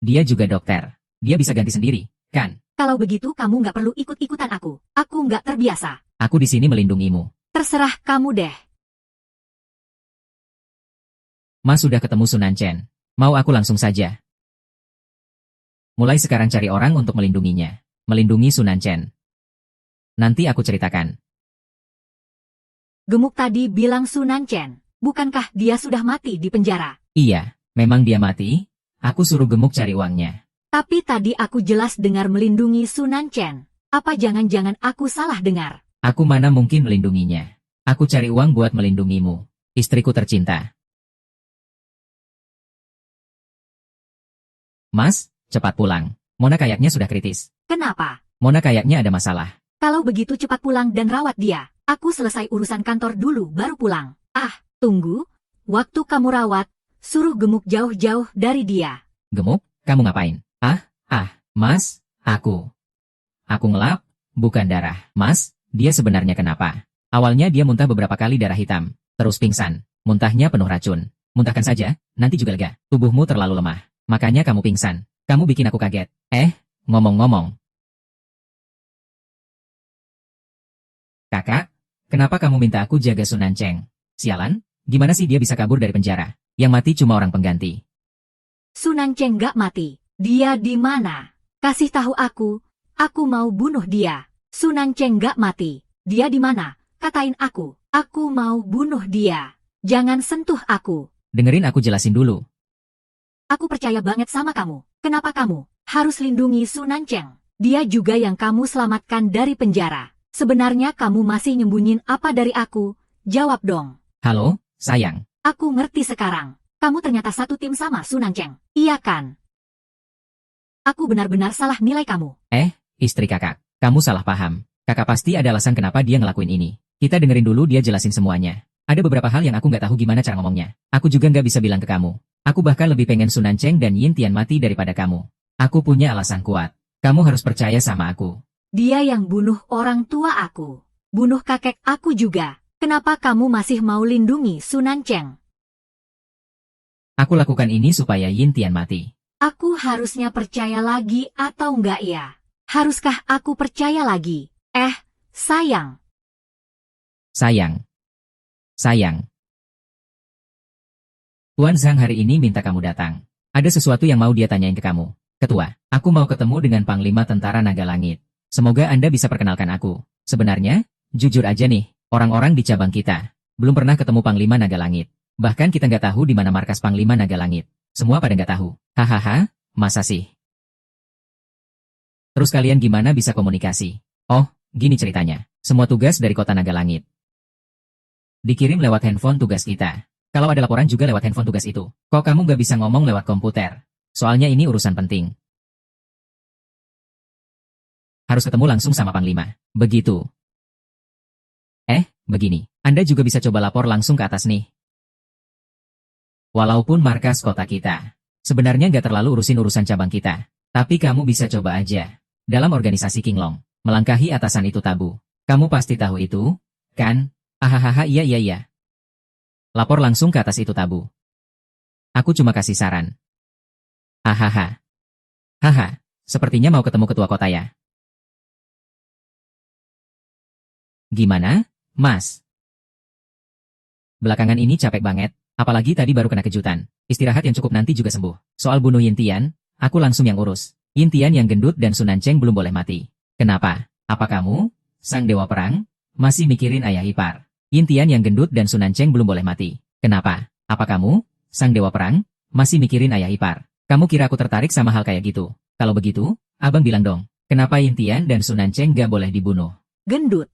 S2: Dia juga dokter. Dia bisa ganti sendiri, kan?
S1: Kalau begitu kamu nggak perlu ikut-ikutan aku. Aku nggak terbiasa.
S2: Aku di sini melindungimu.
S1: Terserah kamu deh.
S2: Mas sudah ketemu Sunan Chen. Mau aku langsung saja? Mulai sekarang cari orang untuk melindunginya. Melindungi Sunan Chen. Nanti aku ceritakan.
S1: Gemuk tadi bilang Sunan Chen. Bukankah dia sudah mati di penjara?
S2: Iya, memang dia mati. Aku suruh Gemuk cari uangnya.
S1: Tapi tadi aku jelas dengar melindungi Sunan Chen. Apa jangan-jangan aku salah dengar?
S2: Aku mana mungkin melindunginya. Aku cari uang buat melindungimu. Istriku tercinta. Mas, cepat pulang. Mona kayaknya sudah kritis.
S1: Kenapa?
S2: Mona kayaknya ada masalah.
S1: Kalau begitu cepat pulang dan rawat dia. Aku selesai urusan kantor dulu baru pulang. Ah, tunggu. Waktu kamu rawat, suruh Gemuk jauh-jauh dari dia.
S2: Gemuk, kamu ngapain? Mas, aku ngelap, bukan darah. Mas, dia sebenarnya kenapa? Awalnya dia muntah beberapa kali darah hitam, terus pingsan. Muntahnya penuh racun. Muntahkan saja, nanti juga lega. Tubuhmu terlalu lemah. Makanya kamu pingsan. Kamu bikin aku kaget. Ngomong-ngomong. Kakak, kenapa kamu minta aku jaga Sunan Chen? Sialan, gimana sih dia bisa kabur dari penjara? Yang mati cuma orang pengganti.
S1: Sunan Chen nggak mati. Dia di mana? Kasih tahu aku mau bunuh dia. Sunan Chen nggak mati. Dia di mana? Katain aku mau bunuh dia. Jangan sentuh aku.
S2: Dengerin aku jelasin dulu.
S1: Aku percaya banget sama kamu. Kenapa kamu harus lindungi Sunan Chen? Dia juga yang kamu selamatkan dari penjara. Sebenarnya kamu masih nyembunyin apa dari aku? Jawab dong.
S2: Halo, sayang.
S1: Aku ngerti sekarang. Kamu ternyata satu tim sama Sunan Chen. Iya kan? Aku benar-benar salah nilai kamu.
S2: Istri kakak. Kamu salah paham. Kakak pasti ada alasan kenapa dia ngelakuin ini. Kita dengerin dulu dia jelasin semuanya. Ada beberapa hal yang aku nggak tahu gimana cara ngomongnya. Aku juga nggak bisa bilang ke kamu. Aku bahkan lebih pengen Sunan Chen dan Yin Tian mati daripada kamu. Aku punya alasan kuat. Kamu harus percaya sama aku.
S1: Dia yang bunuh orang tua aku. Bunuh kakek aku juga. Kenapa kamu masih mau lindungi Sunan Chen?
S2: Aku lakukan ini supaya Yin Tian mati.
S1: Aku harusnya percaya lagi atau enggak ya? Haruskah aku percaya lagi? Sayang.
S2: Sayang. Tuan Zhang hari ini minta kamu datang. Ada sesuatu yang mau dia tanyain ke kamu. Ketua, aku mau ketemu dengan Panglima Tentara Naga Langit. Semoga Anda bisa perkenalkan aku. Sebenarnya, jujur aja nih, orang-orang di cabang kita belum pernah ketemu Panglima Naga Langit. Bahkan kita nggak tahu di mana markas Panglima Naga Langit. Semua pada nggak tahu. Hahaha, masa sih? Terus kalian gimana bisa komunikasi? Oh, gini ceritanya. Semua tugas dari Kota Naga Langit dikirim lewat handphone tugas kita. Kalau ada laporan juga lewat handphone tugas itu. Kok kamu nggak bisa ngomong lewat komputer? Soalnya ini urusan penting. Harus ketemu langsung sama Panglima. Begitu. Begini. Anda juga bisa coba lapor langsung ke atas nih. Walaupun markas kota kita sebenarnya nggak terlalu urusin urusan cabang kita. Tapi kamu bisa coba aja. Dalam organisasi Kinglong, melangkahi atasan itu tabu. Kamu pasti tahu itu, kan? Hahaha, iya. Lapor langsung ke atas itu tabu. Aku cuma kasih saran. Hahaha. Sepertinya mau ketemu ketua kota ya. Gimana, Mas? Belakangan ini capek banget, apalagi tadi baru kena kejutan. Istirahat yang cukup nanti juga sembuh. Soal bunuh Yin Tian, aku langsung yang urus. Yin Tian yang gendut dan Sunan Chen belum boleh mati. Kenapa? Apa kamu, sang dewa perang, masih mikirin ayah ipar? Yin Tian yang gendut dan Sunan Chen belum boleh mati. Kenapa? Apa kamu, Sang dewa perang, masih mikirin ayah ipar. Kamu kira aku tertarik sama hal kayak gitu? Kalau begitu, abang bilang dong, kenapa Yin Tian dan Sunan Cheng gak boleh dibunuh?
S1: Gendut.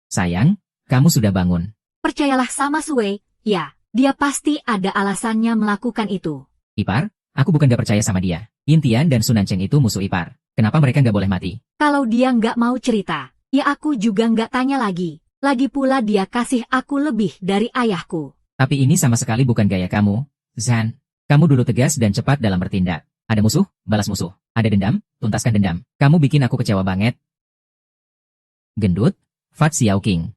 S2: Sayang, kamu sudah bangun.
S1: Percayalah sama Sui, ya, dia pasti ada alasannya melakukan itu.
S2: Ipar, aku bukan gak percaya sama dia. Yin Tian dan Sunan Cheng itu musuh ipar. Kenapa mereka gak boleh mati?
S1: Kalau dia nggak mau cerita, ya aku juga nggak tanya lagi. Lagi pula dia kasih aku lebih dari ayahku.
S2: Tapi ini sama sekali bukan gaya kamu, Zhan. Kamu dulu tegas dan cepat dalam bertindak. Ada musuh, balas musuh. Ada dendam, tuntaskan dendam. Kamu bikin aku kecewa banget. Gendut, Fat Xiao King.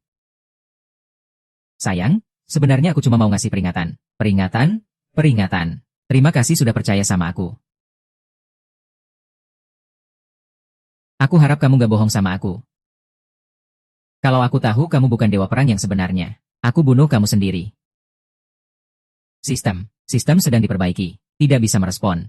S2: Sayang, sebenarnya aku cuma mau ngasih peringatan. Peringatan, peringatan. Terima kasih sudah percaya sama aku. Aku harap kamu gak bohong sama aku. Kalau aku tahu kamu bukan dewa perang yang sebenarnya, aku bunuh kamu sendiri. Sistem sedang diperbaiki, tidak bisa merespon.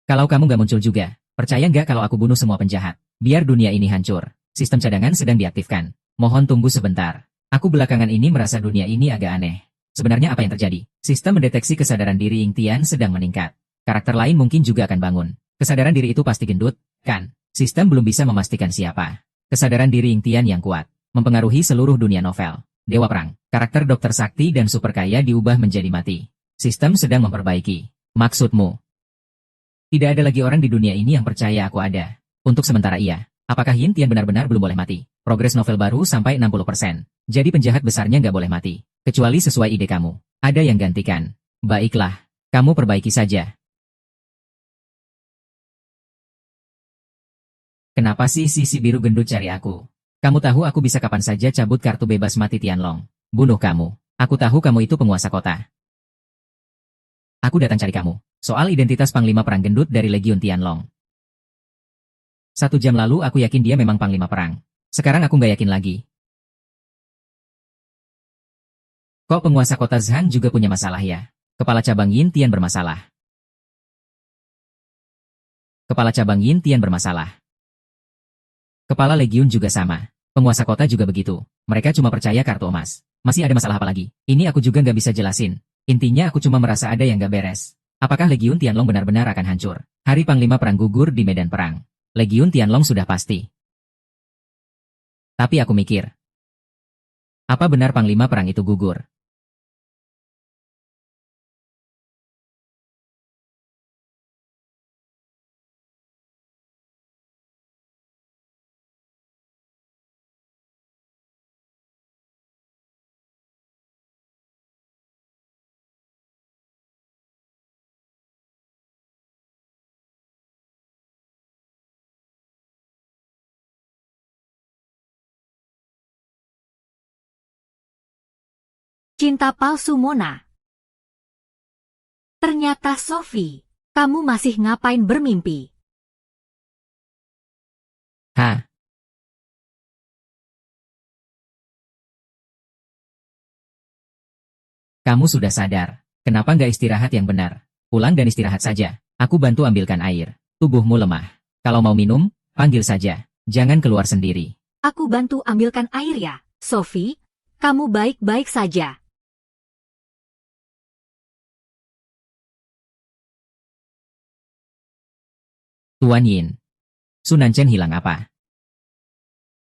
S2: Kalau kamu gak muncul juga, percaya nggak kalau aku bunuh semua penjahat? Biar dunia ini hancur. Sistem cadangan sedang diaktifkan. Mohon tunggu sebentar. Aku belakangan ini merasa dunia ini agak aneh. Sebenarnya apa yang terjadi? Sistem mendeteksi kesadaran diri Ying Tian sedang meningkat. Karakter lain mungkin juga akan bangun. Kesadaran diri itu pasti gendut, kan? Sistem belum bisa memastikan siapa. Kesadaran diri Ying Tian yang kuat mempengaruhi seluruh dunia novel. Dewa Perang, karakter Dokter Sakti dan super kaya diubah menjadi mati. Sistem sedang memperbaiki. Maksudmu? Tidak ada lagi orang di dunia ini yang percaya aku ada. Untuk sementara iya. Apakah Yin Tian benar-benar belum boleh mati? Progres novel baru sampai 60%. Jadi penjahat besarnya nggak boleh mati. Kecuali sesuai ide kamu. Ada yang gantikan. Baiklah. Kamu perbaiki saja. Kenapa sih si biru gendut cari aku? Kamu tahu aku bisa kapan saja cabut kartu bebas mati Tianlong. Bunuh kamu. Aku tahu kamu itu penguasa kota. Aku datang cari kamu. Soal identitas Panglima Perang Gendut dari Legiun Tianlong. 1 jam lalu aku yakin dia memang Panglima Perang. Sekarang aku nggak yakin lagi. Kok penguasa kota Zhan juga punya masalah ya? Kepala cabang Yin Tian bermasalah. Kepala cabang Yin Tian bermasalah. Kepala Legiun juga sama. Penguasa kota juga begitu. Mereka cuma percaya kartu emas. Masih ada masalah apa lagi? Ini aku juga nggak bisa jelasin. Intinya aku cuma merasa ada yang nggak beres. Apakah Legiun Tianlong benar-benar akan hancur? Hari Panglima Perang gugur di medan perang. Legiun Tianlong sudah pasti. Tapi aku mikir. Apa benar Panglima Perang itu gugur?
S1: Cinta palsu Mona. Ternyata Sophie, kamu masih ngapain bermimpi?
S2: Hah? Kamu sudah sadar. Kenapa nggak istirahat yang benar? Pulang dan istirahat saja. Aku bantu ambilkan air. Tubuhmu lemah. Kalau mau minum, panggil saja. Jangan keluar sendiri.
S1: Aku bantu ambilkan air ya, Sophie. Kamu baik-baik saja.
S2: Tuan Yin. Sunan Chen hilang apa?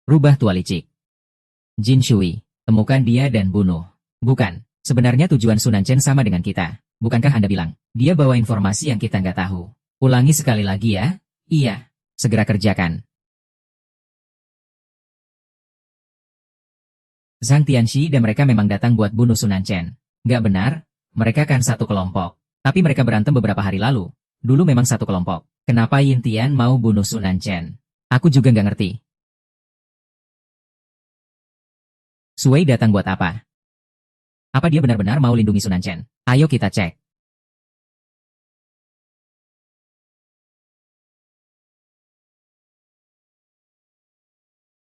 S2: Rubah tua licik. Jin Shui, temukan dia dan bunuh. Bukan, sebenarnya tujuan Sunan Chen sama dengan kita. Bukankah Anda bilang, dia bawa informasi yang kita nggak tahu? Ulangi sekali lagi ya. Iya, segera kerjakan. Zhang Tianxi dan mereka memang datang buat bunuh Sunan Chen. Nggak benar, mereka kan satu kelompok. Tapi mereka berantem beberapa hari lalu. Dulu memang satu kelompok. Kenapa Yin Tian mau bunuh Sunan Chen? Aku juga nggak ngerti. Sui datang buat apa? Apa dia benar-benar mau lindungi Sunan Chen? Ayo kita cek.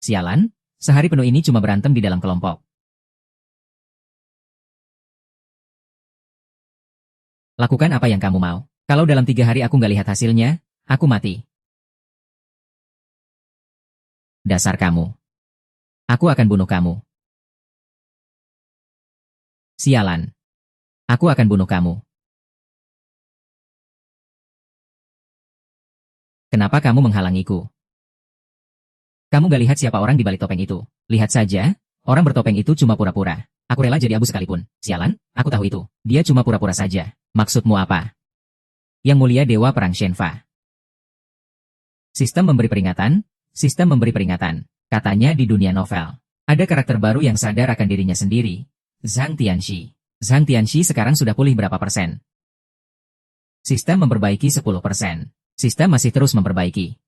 S2: Sialan, sehari penuh ini cuma berantem di dalam kelompok. Lakukan apa yang kamu mau. Kalau dalam 3 hari aku nggak lihat hasilnya, aku mati. Dasar kamu. Aku akan bunuh kamu. Sialan. Aku akan bunuh kamu. Kenapa kamu menghalangiku? Kamu gak lihat siapa orang di balik topeng itu? Lihat saja, orang bertopeng itu cuma pura-pura. Aku rela jadi abu sekalipun. Sialan, aku tahu itu. Dia cuma pura-pura saja. Maksudmu apa? Yang mulia Dewa Perang Shenfa. Sistem memberi peringatan, sistem memberi peringatan. Katanya di dunia novel. Ada karakter baru yang sadar akan dirinya sendiri. Zhang Tianxi. Zhang Tianxi sekarang sudah pulih berapa persen? Sistem memperbaiki 10%. Sistem masih terus memperbaiki.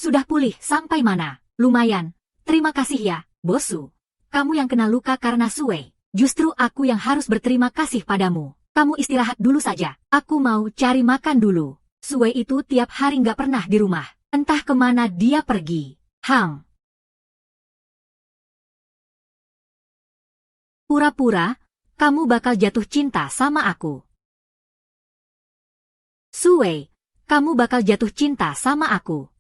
S1: Sudah pulih sampai mana? Lumayan. Terima kasih ya, Bosu. Kamu yang kena luka karena Sui. Justru aku yang harus berterima kasih padamu. Kamu istirahat dulu saja. Aku mau cari makan dulu. Sui itu tiap hari nggak pernah di rumah. Entah kemana dia pergi. Hang. Pura-pura, kamu bakal jatuh cinta sama aku. Sui, kamu bakal jatuh cinta sama aku.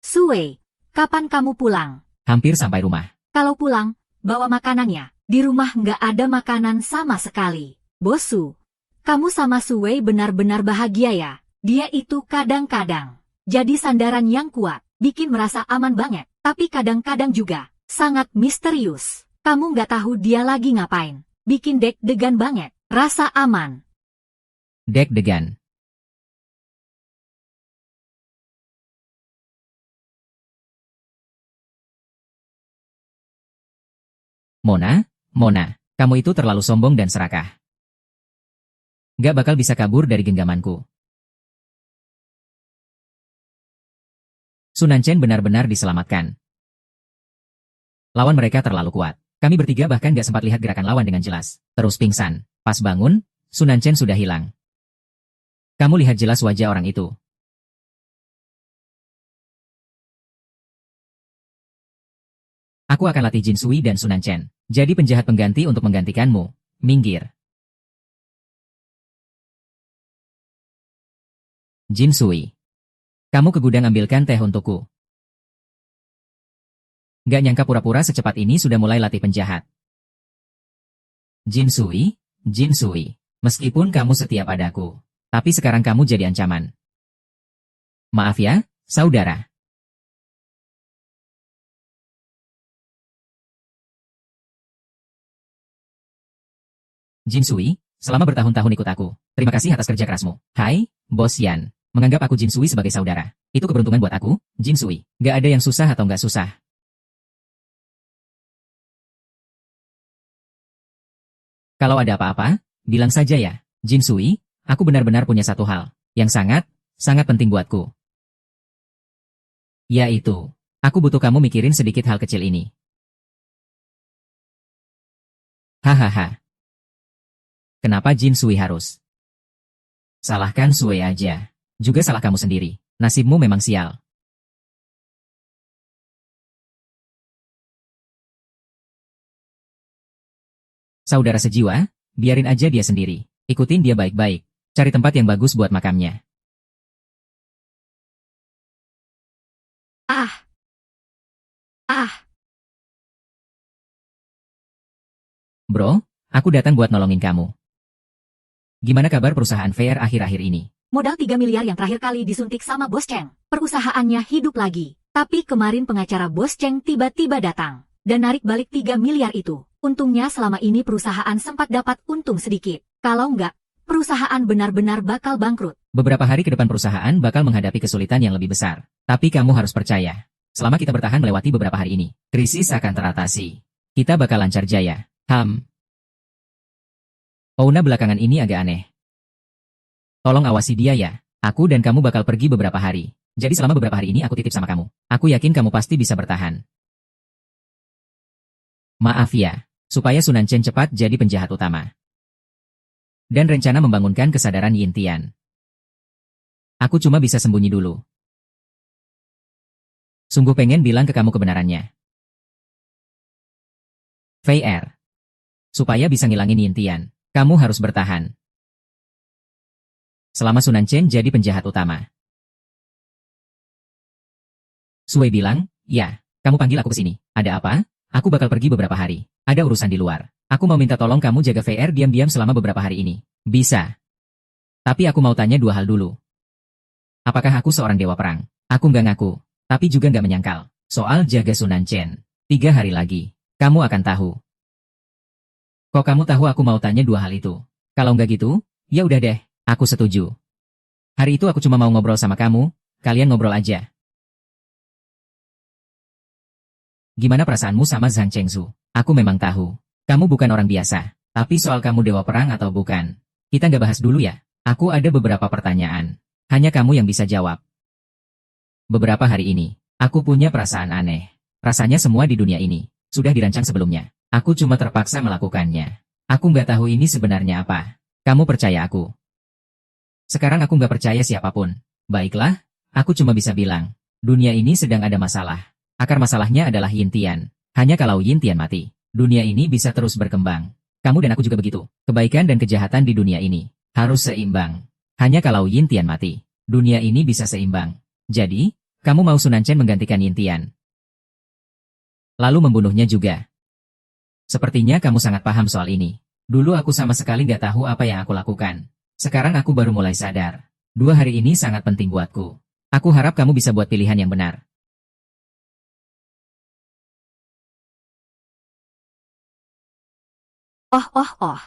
S1: Sui, kapan kamu pulang?
S2: Hampir sampai rumah.
S1: Kalau pulang, bawa makanannya. Di rumah nggak ada makanan sama sekali. Bosu, kamu sama Sui benar-benar bahagia ya? Dia itu kadang-kadang jadi sandaran yang kuat, bikin merasa aman banget. Tapi kadang-kadang juga sangat misterius. Kamu nggak tahu dia lagi ngapain. Bikin deg-degan banget. Rasa aman.
S2: Deg-degan. Mona, kamu itu terlalu sombong dan serakah. Gak bakal bisa kabur dari genggamanku. Sunan Chen benar-benar diselamatkan. Lawan mereka terlalu kuat. Kami bertiga bahkan gak sempat lihat gerakan lawan dengan jelas. Terus pingsan. Pas bangun, Sunan Chen sudah hilang. Kamu lihat jelas wajah orang itu. Aku akan latih Jin Sui dan Sunan Chen. Jadi penjahat pengganti untuk menggantikanmu. Minggir. Jin Sui. Kamu ke gudang ambilkan teh untukku. Gak nyangka pura-pura secepat ini sudah mulai latih penjahat. Jin Sui. Meskipun kamu setia padaku. Tapi sekarang kamu jadi ancaman. Maaf ya, saudara. Jin Sui, selama bertahun-tahun ikut aku. Terima kasih atas kerja kerasmu. Hai, Bos Yan. Menganggap aku Jin Sui sebagai saudara. Itu keberuntungan buat aku, Jin Sui. Gak ada yang susah atau gak susah. Kalau ada apa-apa, bilang saja ya. Jin Sui, aku benar-benar punya satu hal. Yang sangat penting buatku. Yaitu, aku butuh kamu mikirin sedikit hal kecil ini. Hahaha. Kenapa Jin Sui harus? Salahkan Sui aja. Juga salah kamu sendiri. Nasibmu memang sial. Saudara sejiwa, biarin aja dia sendiri. Ikutin dia baik-baik. Cari tempat yang bagus buat makamnya. Bro, aku datang buat nolongin kamu. Gimana kabar perusahaan VR akhir-akhir ini?
S1: Modal 3 miliar yang terakhir kali disuntik sama Bos Cheng. Perusahaannya hidup lagi. Tapi kemarin pengacara Bos Cheng tiba-tiba datang. Dan narik balik 3 miliar itu. Untungnya selama ini perusahaan sempat dapat untung sedikit. Kalau enggak, perusahaan benar-benar bakal bangkrut.
S2: Beberapa hari ke depan perusahaan bakal menghadapi kesulitan yang lebih besar. Tapi kamu harus percaya. Selama kita bertahan melewati beberapa hari ini, krisis akan teratasi. Kita bakal lancar jaya. Ouna belakangan ini agak aneh. Tolong awasi dia ya. Aku dan kamu bakal pergi beberapa hari. Jadi selama beberapa hari ini aku titip sama kamu. Aku yakin kamu pasti bisa bertahan. Maaf ya, supaya Sunan Chen cepat jadi penjahat utama. Dan rencana membangunkan kesadaran Yin Tian. Aku cuma bisa sembunyi dulu. Sungguh pengen bilang ke kamu kebenarannya. VR. Supaya bisa ngilangin Yin Tian, kamu harus bertahan. Selama Sunan Chen jadi penjahat utama. Sui bilang, ya, kamu panggil aku ke sini. Ada apa? Aku bakal pergi beberapa hari. Ada urusan di luar. Aku mau minta tolong kamu jaga VR diam-diam selama beberapa hari ini. Bisa. Tapi aku mau tanya dua hal dulu. Apakah aku seorang dewa perang? Aku nggak ngaku, tapi juga nggak menyangkal. Soal jaga Sunan Chen. 3 hari lagi, kamu akan tahu. Kok kamu tahu aku mau tanya dua hal itu? Kalau nggak gitu, ya udah deh, aku setuju. Hari itu aku cuma mau ngobrol sama kamu, kalian ngobrol aja. Gimana perasaanmu sama Zhang Chengzu? Aku memang tahu. Kamu bukan orang biasa. Tapi soal kamu dewa perang atau bukan, kita nggak bahas dulu ya. Aku ada beberapa pertanyaan. Hanya kamu yang bisa jawab. Beberapa hari ini, aku punya perasaan aneh. Rasanya semua di dunia ini sudah dirancang sebelumnya. Aku cuma terpaksa melakukannya. Aku nggak tahu ini sebenarnya apa. Kamu percaya aku? Sekarang aku nggak percaya siapapun. Baiklah, aku cuma bisa bilang, dunia ini sedang ada masalah. Akar masalahnya adalah Yin Tian. Hanya kalau Yin Tian mati, dunia ini bisa terus berkembang. Kamu dan aku juga begitu. Kebaikan dan kejahatan di dunia ini harus seimbang. Hanya kalau Yin Tian mati, dunia ini bisa seimbang. Jadi, kamu mau Sunan Chen menggantikan Yin Tian, lalu membunuhnya juga. Sepertinya kamu sangat paham soal ini. Dulu aku sama sekali nggak tahu apa yang aku lakukan. Sekarang aku baru mulai sadar. 2 hari ini sangat penting buatku. Aku harap kamu bisa buat pilihan yang benar.
S1: Oh oh oh.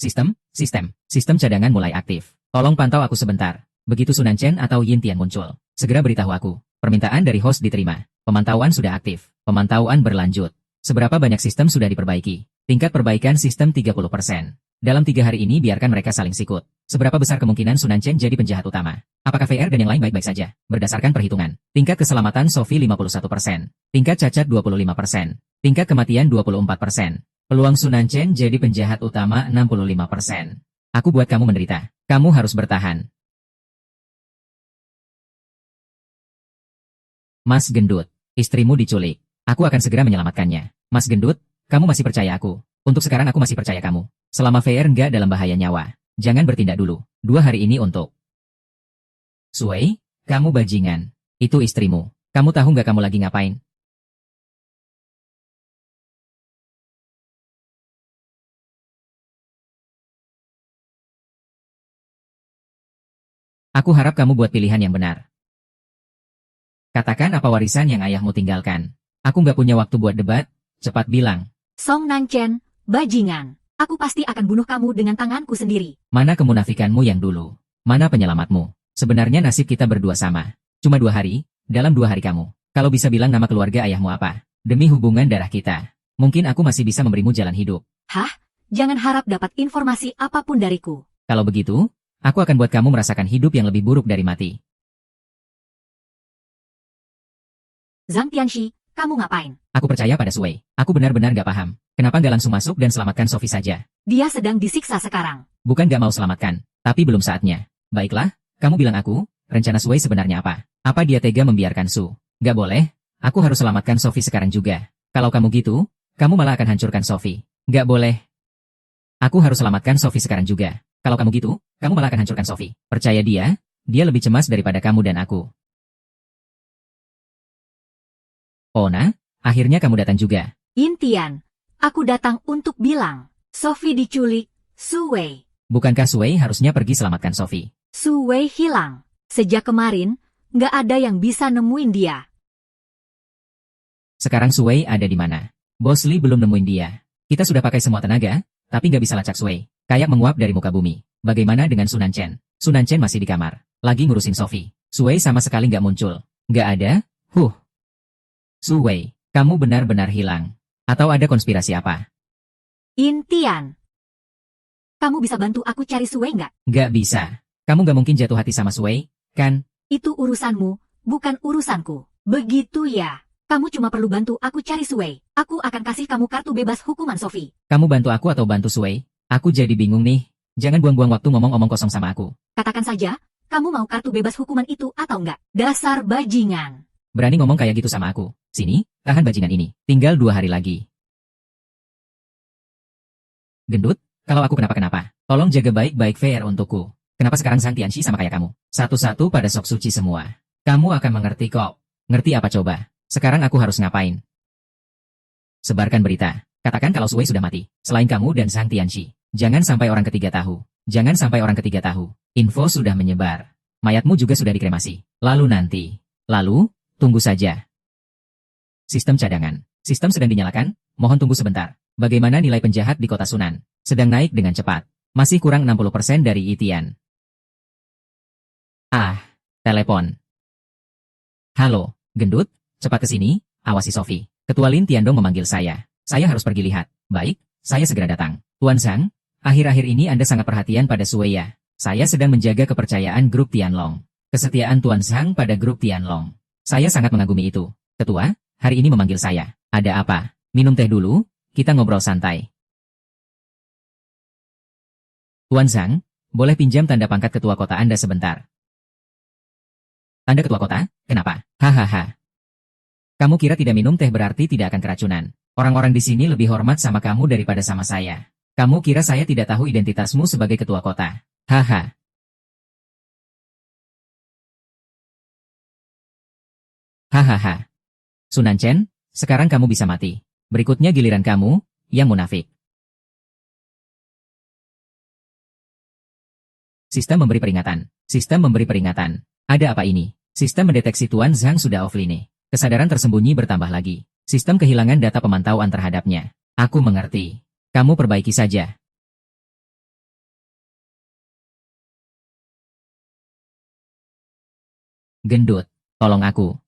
S2: Sistem cadangan mulai aktif. Tolong pantau aku sebentar. Begitu Sunan Chen atau Yin Tian muncul, segera beritahu aku. Permintaan dari host diterima. Pemantauan sudah aktif. Pemantauan berlanjut. Seberapa banyak sistem sudah diperbaiki? Tingkat perbaikan sistem 30%. Dalam 3 hari ini biarkan mereka saling sikut. Seberapa besar kemungkinan Sunan Chen jadi penjahat utama? Apakah VR dan yang lain baik-baik saja? Berdasarkan perhitungan. Tingkat keselamatan Sophie 51%. Tingkat cacat 25%. Tingkat kematian 24%. Peluang Sunan Chen jadi penjahat utama 65%. Aku buat kamu menderita. Kamu harus bertahan. Mas Gendut, istrimu diculik. Aku akan segera menyelamatkannya. Mas Gendut, kamu masih percaya aku? Untuk sekarang aku masih percaya kamu. Selama VR nggak dalam bahaya nyawa, jangan bertindak dulu. 2 hari ini untuk Sui, kamu bajingan. Itu istrimu. Kamu tahu nggak kamu lagi ngapain? Aku harap kamu buat pilihan yang benar. Katakan apa warisan yang ayahmu tinggalkan. Aku nggak punya waktu buat debat, cepat bilang.
S1: Song Nanchen, bajingan. Aku pasti akan bunuh kamu dengan tanganku sendiri.
S2: Mana kemunafikanmu yang dulu? Mana penyelamatmu? Sebenarnya nasib kita berdua sama. Cuma 2 hari, dalam 2 hari kamu. Kalau bisa bilang nama keluarga ayahmu apa? Demi hubungan darah kita. Mungkin aku masih bisa memberimu jalan hidup.
S1: Hah? Jangan harap dapat informasi apapun dariku.
S2: Kalau begitu, aku akan buat kamu merasakan hidup yang lebih buruk dari mati.
S1: Zhang Tianxi, kamu ngapain?
S2: Aku percaya pada Sui. Aku benar-benar gak paham. Kenapa gak langsung masuk dan selamatkan Sophie saja?
S1: Dia sedang disiksa sekarang.
S2: Bukan gak mau selamatkan, tapi belum saatnya. Baiklah, kamu bilang aku, rencana Sui sebenarnya apa? Apa dia tega membiarkan Su? Gak boleh, aku harus selamatkan Sophie sekarang juga. Kalau kamu gitu, kamu malah akan hancurkan Sophie. Gak boleh. Aku harus selamatkan Sophie sekarang juga. Kalau kamu gitu, kamu malah akan hancurkan Sophie. Percaya dia lebih cemas daripada kamu dan aku. Ona, akhirnya kamu datang juga.
S1: Yin Tian, aku datang untuk bilang, Sophie diculik, Su Wei.
S2: Bukankah Sui harusnya pergi selamatkan Sophie?
S1: Su Wei hilang. Sejak kemarin, nggak ada yang bisa nemuin dia.
S2: Sekarang Sui ada di mana? Bos Li belum nemuin dia. Kita sudah pakai semua tenaga, tapi nggak bisa lacak Sui. Kayak menguap dari muka bumi. Bagaimana dengan Sunan Chen? Sunan Chen masih di kamar, lagi ngurusin Sophie. Sui sama sekali nggak muncul. Nggak ada? Sui, kamu benar-benar hilang. Atau ada konspirasi apa?
S1: Yin Tian, kamu bisa bantu aku cari Su Wei nggak?
S2: Nggak bisa. Kamu nggak mungkin jatuh hati sama Sui, kan?
S1: Itu urusanmu, bukan urusanku. Begitu ya. Kamu cuma perlu bantu aku cari Su Wei. Aku akan kasih kamu kartu bebas hukuman Sophie.
S2: Kamu bantu aku atau bantu Sui? Aku jadi bingung nih. Jangan buang-buang waktu ngomong-ngomong kosong sama aku.
S1: Katakan saja, kamu mau kartu bebas hukuman itu atau enggak? Dasar bajingan.
S2: Berani ngomong kayak gitu sama aku. Sini, tahan bajingan ini. Tinggal 2 hari lagi. Gendut, kalau aku kenapa-kenapa, tolong jaga baik-baik VR untukku. Kenapa sekarang Zhang Tianxi sama kayak kamu? Satu-satu pada sok suci semua. Kamu akan mengerti kok. Ngerti apa coba? Sekarang aku harus ngapain? Sebarkan berita. Katakan kalau Sui sudah mati. Selain kamu dan Zhang Tianxi. Jangan sampai orang ketiga tahu. Jangan sampai orang ketiga tahu. Info sudah menyebar. Mayatmu juga sudah dikremasi. Lalu nanti. Lalu, tunggu saja. Sistem cadangan. Sistem sedang dinyalakan. Mohon tunggu sebentar. Bagaimana nilai penjahat di kota Sunan? Sedang naik dengan cepat. Masih kurang 60% dari Itian. Ah, telepon. Halo, gendut, cepat ke sini, awasi Sophie. Ketua Lin Tiandong memanggil saya. Saya harus pergi lihat. Baik, saya segera datang. Tuan Zhang, akhir-akhir ini Anda sangat perhatian pada Sui ya. Saya sedang menjaga kepercayaan grup Tianlong. Kesetiaan Tuan Zhang pada grup Tianlong. Saya sangat mengagumi itu. Ketua, hari ini memanggil saya. Ada apa? Minum teh dulu, kita ngobrol santai. Tuan Zhang, boleh pinjam tanda pangkat ketua kota Anda sebentar. Tanda ketua kota? Kenapa? Hahaha. Kamu kira tidak minum teh berarti tidak akan keracunan. Orang-orang di sini lebih hormat sama kamu daripada sama saya. Kamu kira saya tidak tahu identitasmu sebagai ketua kota? Haha. Hahaha. Sunan Chen, sekarang kamu bisa mati. Berikutnya giliran kamu, yang munafik. Sistem memberi peringatan. Sistem memberi peringatan. Ada apa ini? Sistem mendeteksi Tuan Zhang sudah offline. Kesadaran tersembunyi bertambah lagi. Sistem kehilangan data pemantauan terhadapnya. Aku mengerti. Kamu perbaiki saja. Gendut, tolong aku.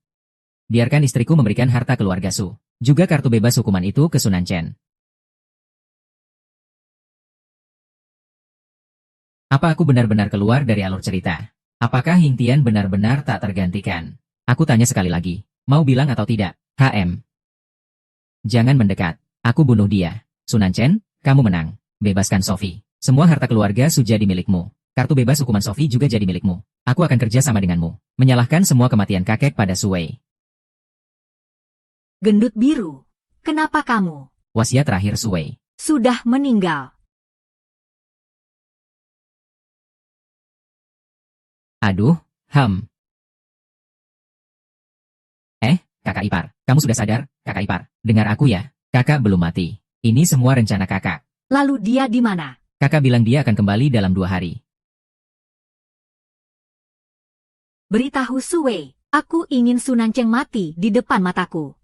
S2: Biarkan istriku memberikan harta keluarga Su. Juga kartu bebas hukuman itu ke Sunan Chen. Apa aku benar-benar keluar dari alur cerita? Apakah Ying Tian benar-benar tak tergantikan? Aku tanya sekali lagi. Mau bilang atau tidak? HM. Jangan mendekat. Aku bunuh dia. Sunan Chen, kamu menang. Bebaskan Sophie. Semua harta keluarga Su jadi milikmu. Kartu bebas hukuman Sophie juga jadi milikmu. Aku akan kerja sama denganmu. Menyalahkan semua kematian kakek pada Sui.
S1: Gendut biru. Kenapa kamu?
S2: Wasiat terakhir Sui.
S1: Sudah meninggal.
S2: Aduh, kakak ipar, kamu sudah sadar, kakak ipar, dengar aku ya, kakak belum mati. Ini semua rencana kakak.
S1: Lalu dia di mana?
S2: Kakak bilang dia akan kembali dalam 2 hari.
S1: Beritahu Sui, aku ingin Sunan Cheng mati di depan mataku.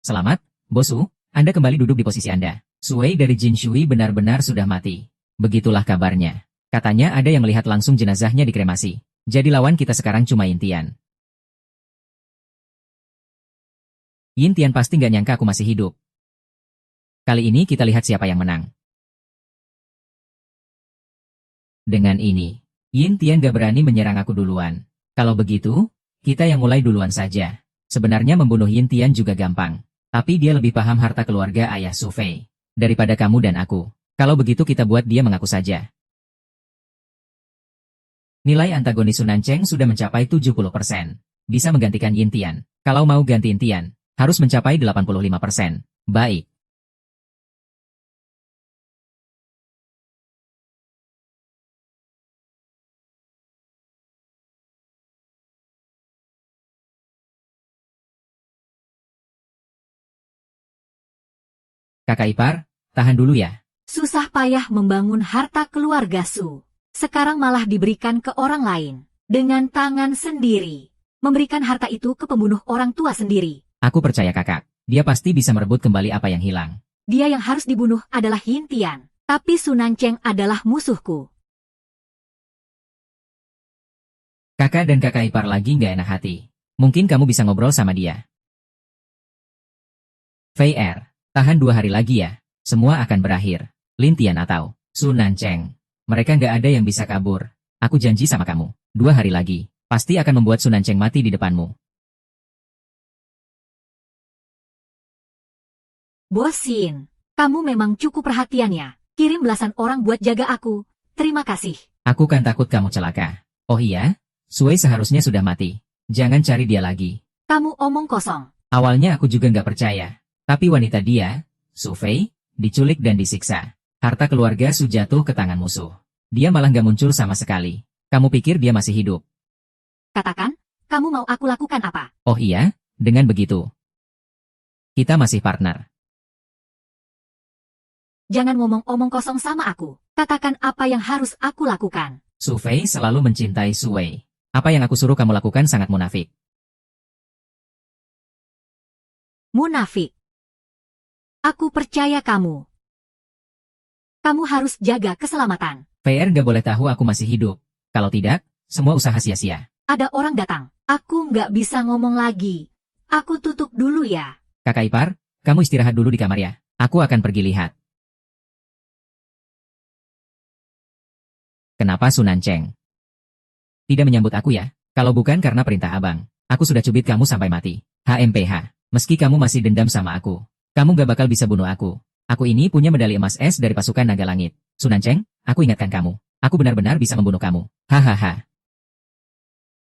S2: Selamat, Bosu, Anda kembali duduk di posisi Anda. Sui dari Jin Shui benar-benar sudah mati. Begitulah kabarnya. Katanya ada yang melihat langsung jenazahnya dikremasi. Jadi lawan kita sekarang cuma Yin Tian. Yin Tian pasti nggak nyangka aku masih hidup. Kali ini kita lihat siapa yang menang. Dengan ini, Yin Tian gak berani menyerang aku duluan. Kalau begitu, kita yang mulai duluan saja. Sebenarnya membunuh Yin Tian juga gampang. Tapi dia lebih paham harta keluarga ayah Su Fei daripada kamu dan aku. Kalau begitu kita buat dia mengaku saja. Nilai antagonis Sunan Cheng sudah mencapai 70%. Bisa menggantikan Yin Tian. Kalau mau ganti Yin Tian, harus mencapai 85%. Baik. Kakak ipar, tahan dulu ya.
S1: Susah payah membangun harta keluarga Su. Sekarang malah diberikan ke orang lain. Dengan tangan sendiri. Memberikan harta itu ke pembunuh orang tua sendiri.
S2: Aku percaya kakak. Dia pasti bisa merebut kembali apa yang hilang.
S1: Dia yang harus dibunuh adalah Yin Tian. Tapi Sunan Cheng adalah musuhku.
S2: Kakak dan kakak ipar lagi nggak enak hati. Mungkin kamu bisa ngobrol sama dia. Fei Er, tahan 2 hari lagi ya. Semua akan berakhir. Lin Tian atau Sunan Cheng. Mereka nggak ada yang bisa kabur. Aku janji sama kamu. 2 hari lagi. Pasti akan membuat Sunan Cheng mati di depanmu.
S1: Bosin, kamu memang cukup perhatiannya. Kirim belasan orang buat jaga aku. Terima kasih.
S2: Aku kan takut kamu celaka. Oh iya? Sui seharusnya sudah mati. Jangan cari dia lagi.
S1: Kamu omong kosong.
S2: Awalnya aku juga nggak percaya. Tapi wanita dia, Su Fei, diculik dan disiksa. Harta keluarga Su jatuh ke tangan musuh. Dia malah nggak muncul sama sekali. Kamu pikir dia masih hidup?
S1: Katakan, kamu mau aku lakukan apa?
S2: Oh iya, dengan begitu. Kita masih partner.
S1: Jangan ngomong omong kosong sama aku. Katakan apa yang harus aku lakukan.
S2: Su Fei selalu mencintai Su Wei. Apa yang aku suruh kamu lakukan sangat munafik.
S1: Munafik. Aku percaya kamu. Kamu harus jaga keselamatan.
S2: VR gak boleh tahu aku masih hidup. Kalau tidak, semua usaha sia-sia.
S1: Ada orang datang. Aku nggak bisa ngomong lagi. Aku tutup dulu ya.
S2: Kakak ipar, kamu istirahat dulu di kamar ya. Aku akan pergi lihat. Kenapa Sunan Cheng tidak menyambut aku ya? Kalau bukan karena perintah abang, aku sudah cubit kamu sampai mati. HMPH, meski kamu masih dendam sama aku, kamu gak bakal bisa bunuh aku. Aku ini punya medali emas es dari pasukan naga langit. Sunan Cheng, aku ingatkan kamu. Aku benar-benar bisa membunuh kamu. Hahaha.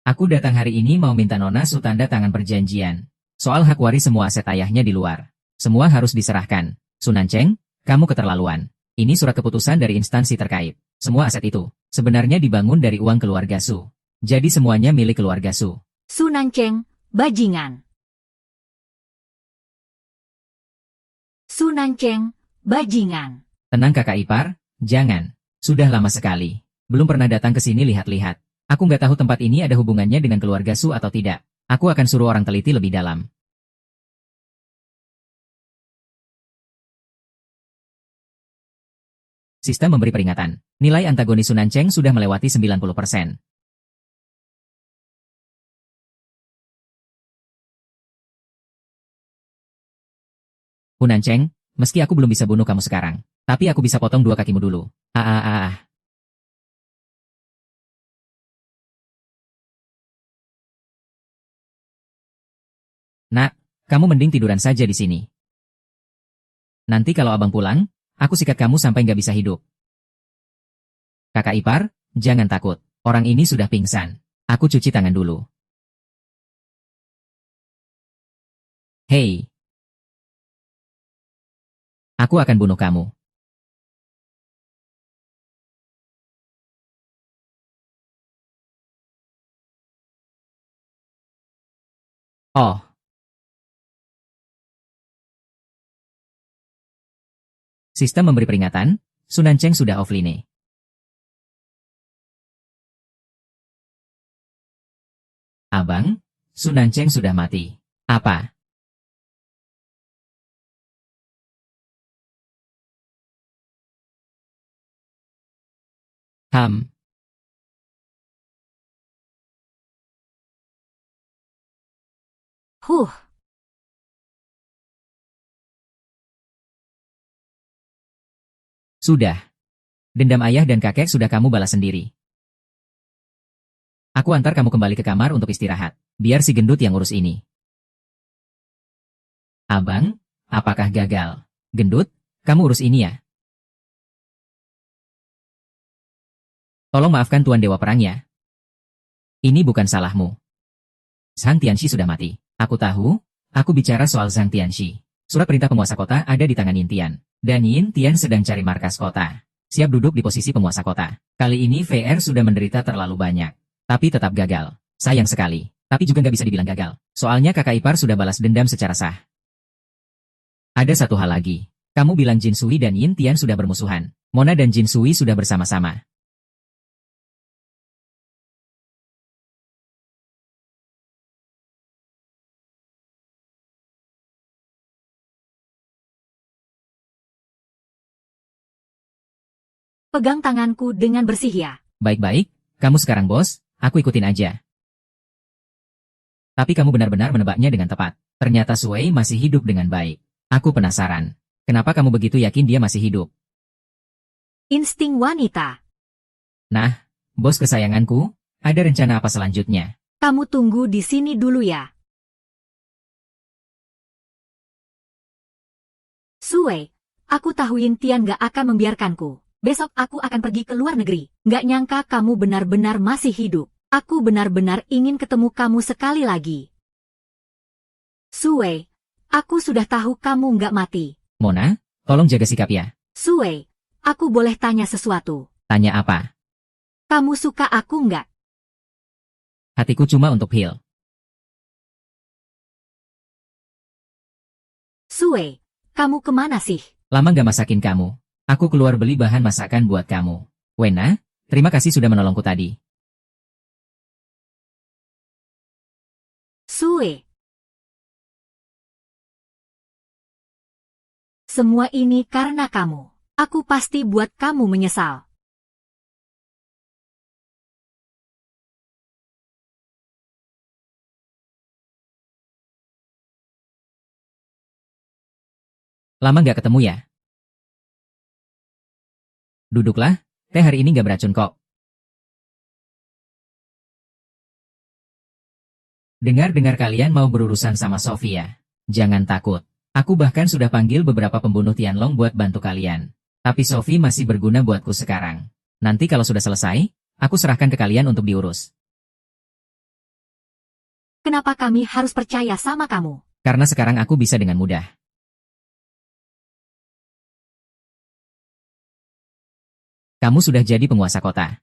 S2: Aku datang hari ini mau minta Nona Su tanda tangan perjanjian. Soal hak waris semua aset ayahnya di luar. Semua harus diserahkan. Sunan Cheng, kamu keterlaluan. Ini surat keputusan dari instansi terkait. Semua aset itu sebenarnya dibangun dari uang keluarga Su. Jadi semuanya milik keluarga Su.
S1: Sunan Cheng, bajingan. Sunan Cheng, bajingan.
S2: Tenang kakak ipar, jangan. Sudah lama sekali. Belum pernah datang ke sini lihat-lihat. Aku nggak tahu tempat ini ada hubungannya dengan keluarga Su atau tidak. Aku akan suruh orang teliti lebih dalam. Sistem memberi peringatan. Nilai antagonis Sunan Cheng sudah melewati 90%. Sunan Cheng, meski aku belum bisa bunuh kamu sekarang, tapi aku bisa potong dua kakimu dulu. Ah. Nak, kamu mending tiduran saja di sini. Nanti kalau abang pulang, aku sikat kamu sampai nggak bisa hidup. Kakak ipar, jangan takut. Orang ini sudah pingsan. Aku cuci tangan dulu. Hei. Aku akan bunuh kamu. Oh. Sistem memberi peringatan, Sunan Cheng sudah offline. Abang, Sunan Cheng sudah mati. Apa? Ham.
S1: Huh.
S2: Sudah. Dendam ayah dan kakek sudah kamu balas sendiri. Aku antar kamu kembali ke kamar untuk istirahat. Biar si gendut yang urus ini. Abang, apakah gagal? Gendut, kamu urus ini ya. Tolong maafkan Tuan Dewa Perang ya. Ini bukan salahmu. Zhang Tianxi sudah mati. Aku tahu, aku bicara soal Zhang Tianxi. Surat perintah penguasa kota ada di tangan Yin Tian. Dan Yin Tian sedang cari markas kota. Siap duduk di posisi penguasa kota. Kali ini VR sudah menderita terlalu banyak. Tapi tetap gagal. Sayang sekali. Tapi juga nggak bisa dibilang gagal. Soalnya kakak ipar sudah balas dendam secara sah. Ada satu hal lagi. Kamu bilang Jin Sui dan Yin Tian sudah bermusuhan. Mona dan Jin Sui sudah bersama-sama.
S1: Pegang tanganku dengan bersih ya.
S2: Baik-baik, kamu sekarang bos, aku ikutin aja. Tapi kamu benar-benar menebaknya dengan tepat. Ternyata Sui masih hidup dengan baik. Aku penasaran. Kenapa kamu begitu yakin dia masih hidup?
S1: Insting wanita.
S2: Nah, bos kesayanganku, ada rencana apa selanjutnya?
S1: Kamu tunggu di sini dulu ya. Sui, aku tahu Yin Tian gak akan membiarkanku. Besok aku akan pergi ke luar negeri. Gak nyangka kamu benar-benar masih hidup. Aku benar-benar ingin ketemu kamu sekali lagi. Sue, aku sudah tahu kamu nggak mati.
S2: Mona, tolong jaga sikap ya.
S1: Sue, aku boleh tanya sesuatu.
S2: Tanya apa?
S1: Kamu suka aku nggak?
S2: Hatiku cuma untuk Hill.
S1: Sue, kamu kemana sih?
S2: Lama gak masakin kamu. Aku keluar beli bahan masakan buat kamu. Wena, terima kasih sudah menolongku tadi.
S1: Sue. Semua ini karena kamu. Aku pasti buat kamu menyesal.
S2: Lama gak ketemu ya? Duduklah, teh hari ini gak beracun kok. Dengar-dengar kalian mau berurusan sama Sofia. Jangan takut. Aku bahkan sudah panggil beberapa pembunuh Tianlong buat bantu kalian. Tapi Sophie masih berguna buatku sekarang. Nanti kalau sudah selesai, aku serahkan ke kalian untuk diurus.
S1: Kenapa kami harus percaya sama kamu?
S2: Karena sekarang aku bisa dengan mudah. Kamu sudah jadi penguasa kota.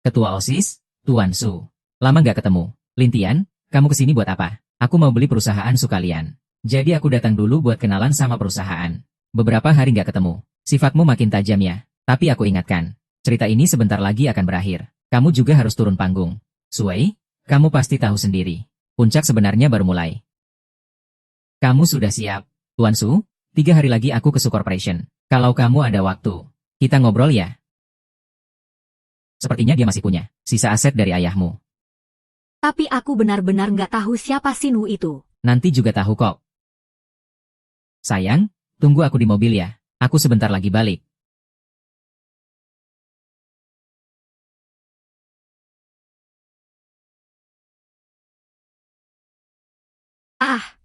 S2: Ketua OSIS, Tuan Su. Lama gak ketemu. Lintian, kamu kesini buat apa? Aku mau beli perusahaan Su kalian. Jadi aku datang dulu buat kenalan sama perusahaan. Beberapa hari gak ketemu. Sifatmu makin tajam ya. Tapi aku ingatkan, cerita ini sebentar lagi akan berakhir. Kamu juga harus turun panggung. Sui, kamu pasti tahu sendiri. Puncak sebenarnya baru mulai. Kamu sudah siap. Tuan Su, 3 hari lagi aku ke Su Corporation. Kalau kamu ada waktu, kita ngobrol ya. Sepertinya dia masih punya sisa aset dari ayahmu.
S1: Tapi aku benar-benar nggak tahu siapa Sinu itu.
S2: Nanti juga tahu kok. Sayang, tunggu aku di mobil ya. Aku sebentar lagi balik.
S1: Ah,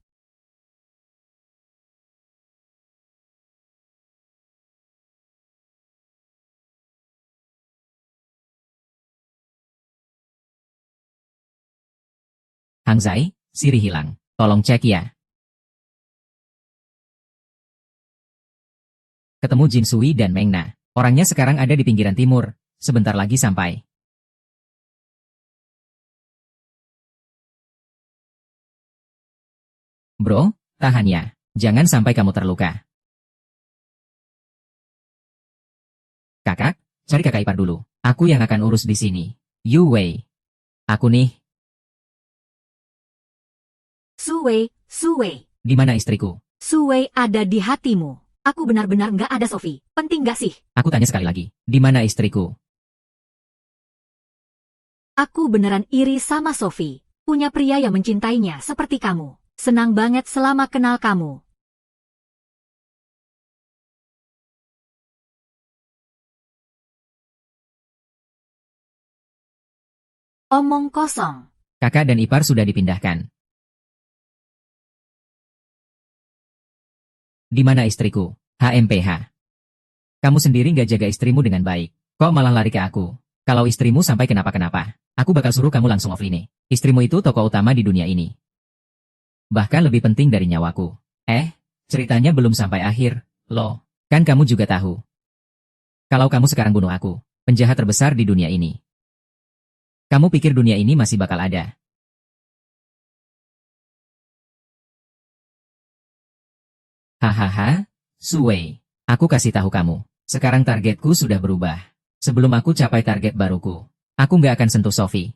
S2: Hang Zai, Siri hilang. Tolong cek ya. Ketemu Jin Sui dan Meng Na. Orangnya sekarang ada di pinggiran timur. Sebentar lagi sampai. Bro, tahan ya. Jangan sampai kamu terluka. Kakak, cari kakak ipar dulu. Aku yang akan urus di sini. Yu Wei. Aku nih.
S1: Sue, Sue.
S2: Di mana istriku?
S1: Sue ada di hatimu. Aku benar-benar nggak ada Sophie. Penting nggak sih?
S2: Aku tanya sekali lagi. Di mana istriku?
S1: Aku beneran iri sama Sophie. Punya pria yang mencintainya seperti kamu. Senang banget selama kenal kamu. Omong kosong.
S2: Kakak dan ipar sudah dipindahkan. Di mana istriku? HMPH. Kamu sendiri nggak jaga istrimu dengan baik. Kok malah lari ke aku? Kalau istrimu sampai kenapa-kenapa, aku bakal suruh kamu langsung offline. Istrimu itu tokoh utama di dunia ini. Bahkan lebih penting dari nyawaku. Ceritanya belum sampai akhir, loh. Kan kamu juga tahu. Kalau kamu sekarang bunuh aku, penjahat terbesar di dunia ini. Kamu pikir dunia ini masih bakal ada? Hahaha, Sui. Aku kasih tahu kamu. Sekarang targetku sudah berubah. Sebelum aku capai target baruku, aku nggak akan sentuh Sophie.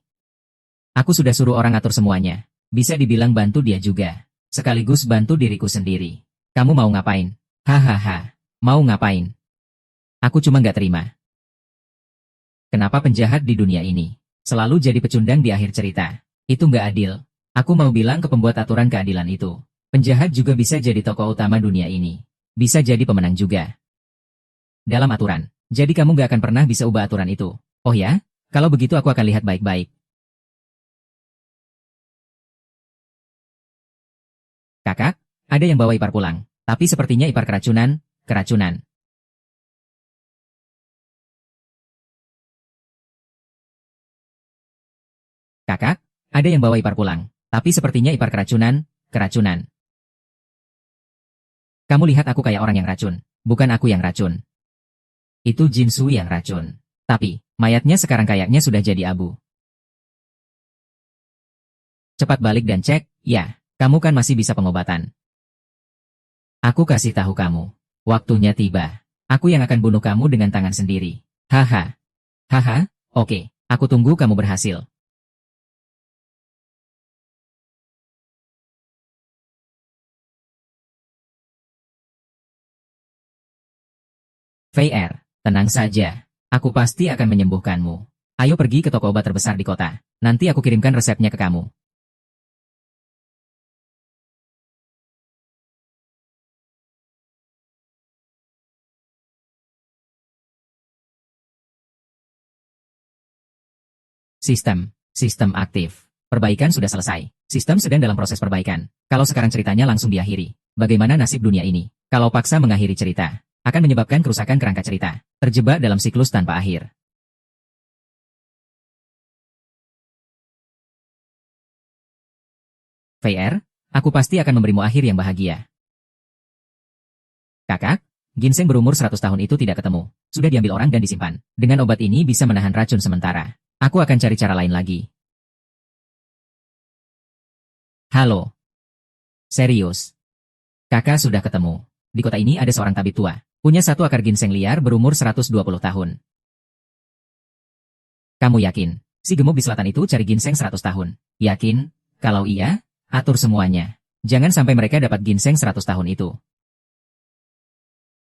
S2: Aku sudah suruh orang atur semuanya. Bisa dibilang bantu dia juga. Sekaligus bantu diriku sendiri. Kamu mau ngapain? Hahaha. Mau ngapain? Aku cuma nggak terima. Kenapa penjahat di dunia ini selalu jadi pecundang di akhir cerita? Itu nggak adil. Aku mau bilang ke pembuat aturan keadilan itu. Penjahat juga bisa jadi tokoh utama dunia ini. Bisa jadi pemenang juga. Dalam aturan. Jadi kamu nggak akan pernah bisa ubah aturan itu. Oh ya? Kalau begitu aku akan lihat baik-baik. Kakak, ada yang bawa ipar pulang. Tapi sepertinya ipar keracunan, keracunan. Kakak, ada yang bawa ipar pulang. Tapi sepertinya ipar keracunan, keracunan. Kamu lihat aku kayak orang yang racun. Bukan aku yang racun. Itu Jinsu yang racun. Tapi, mayatnya sekarang kayaknya sudah jadi abu. Cepat balik dan cek, ya, kamu kan masih bisa pengobatan. Aku kasih tahu kamu. Waktunya tiba. Aku yang akan bunuh kamu dengan tangan sendiri. Haha. Haha, oke, aku tunggu kamu berhasil. VR, tenang saja. Aku pasti akan menyembuhkanmu. Ayo pergi ke toko obat terbesar di kota. Nanti aku kirimkan resepnya ke kamu. Sistem aktif. Perbaikan sudah selesai. Sistem sedang dalam proses perbaikan. Kalau sekarang ceritanya langsung diakhiri. Bagaimana nasib dunia ini? Kalau paksa mengakhiri cerita, akan menyebabkan kerusakan kerangka cerita. Terjebak dalam siklus tanpa akhir. VR, aku pasti akan memberimu akhir yang bahagia. Kakak, ginseng berumur 100 tahun itu tidak ketemu. Sudah diambil orang dan disimpan. Dengan obat ini bisa menahan racun sementara. Aku akan cari cara lain lagi. Halo. Serius. Kakak sudah ketemu. Di kota ini ada seorang tabib tua. Punya satu akar ginseng liar berumur 120 tahun. Kamu yakin? Si gemuk di selatan itu cari ginseng 100 tahun. Yakin? Kalau iya, atur semuanya. Jangan sampai mereka dapat ginseng 100 tahun itu.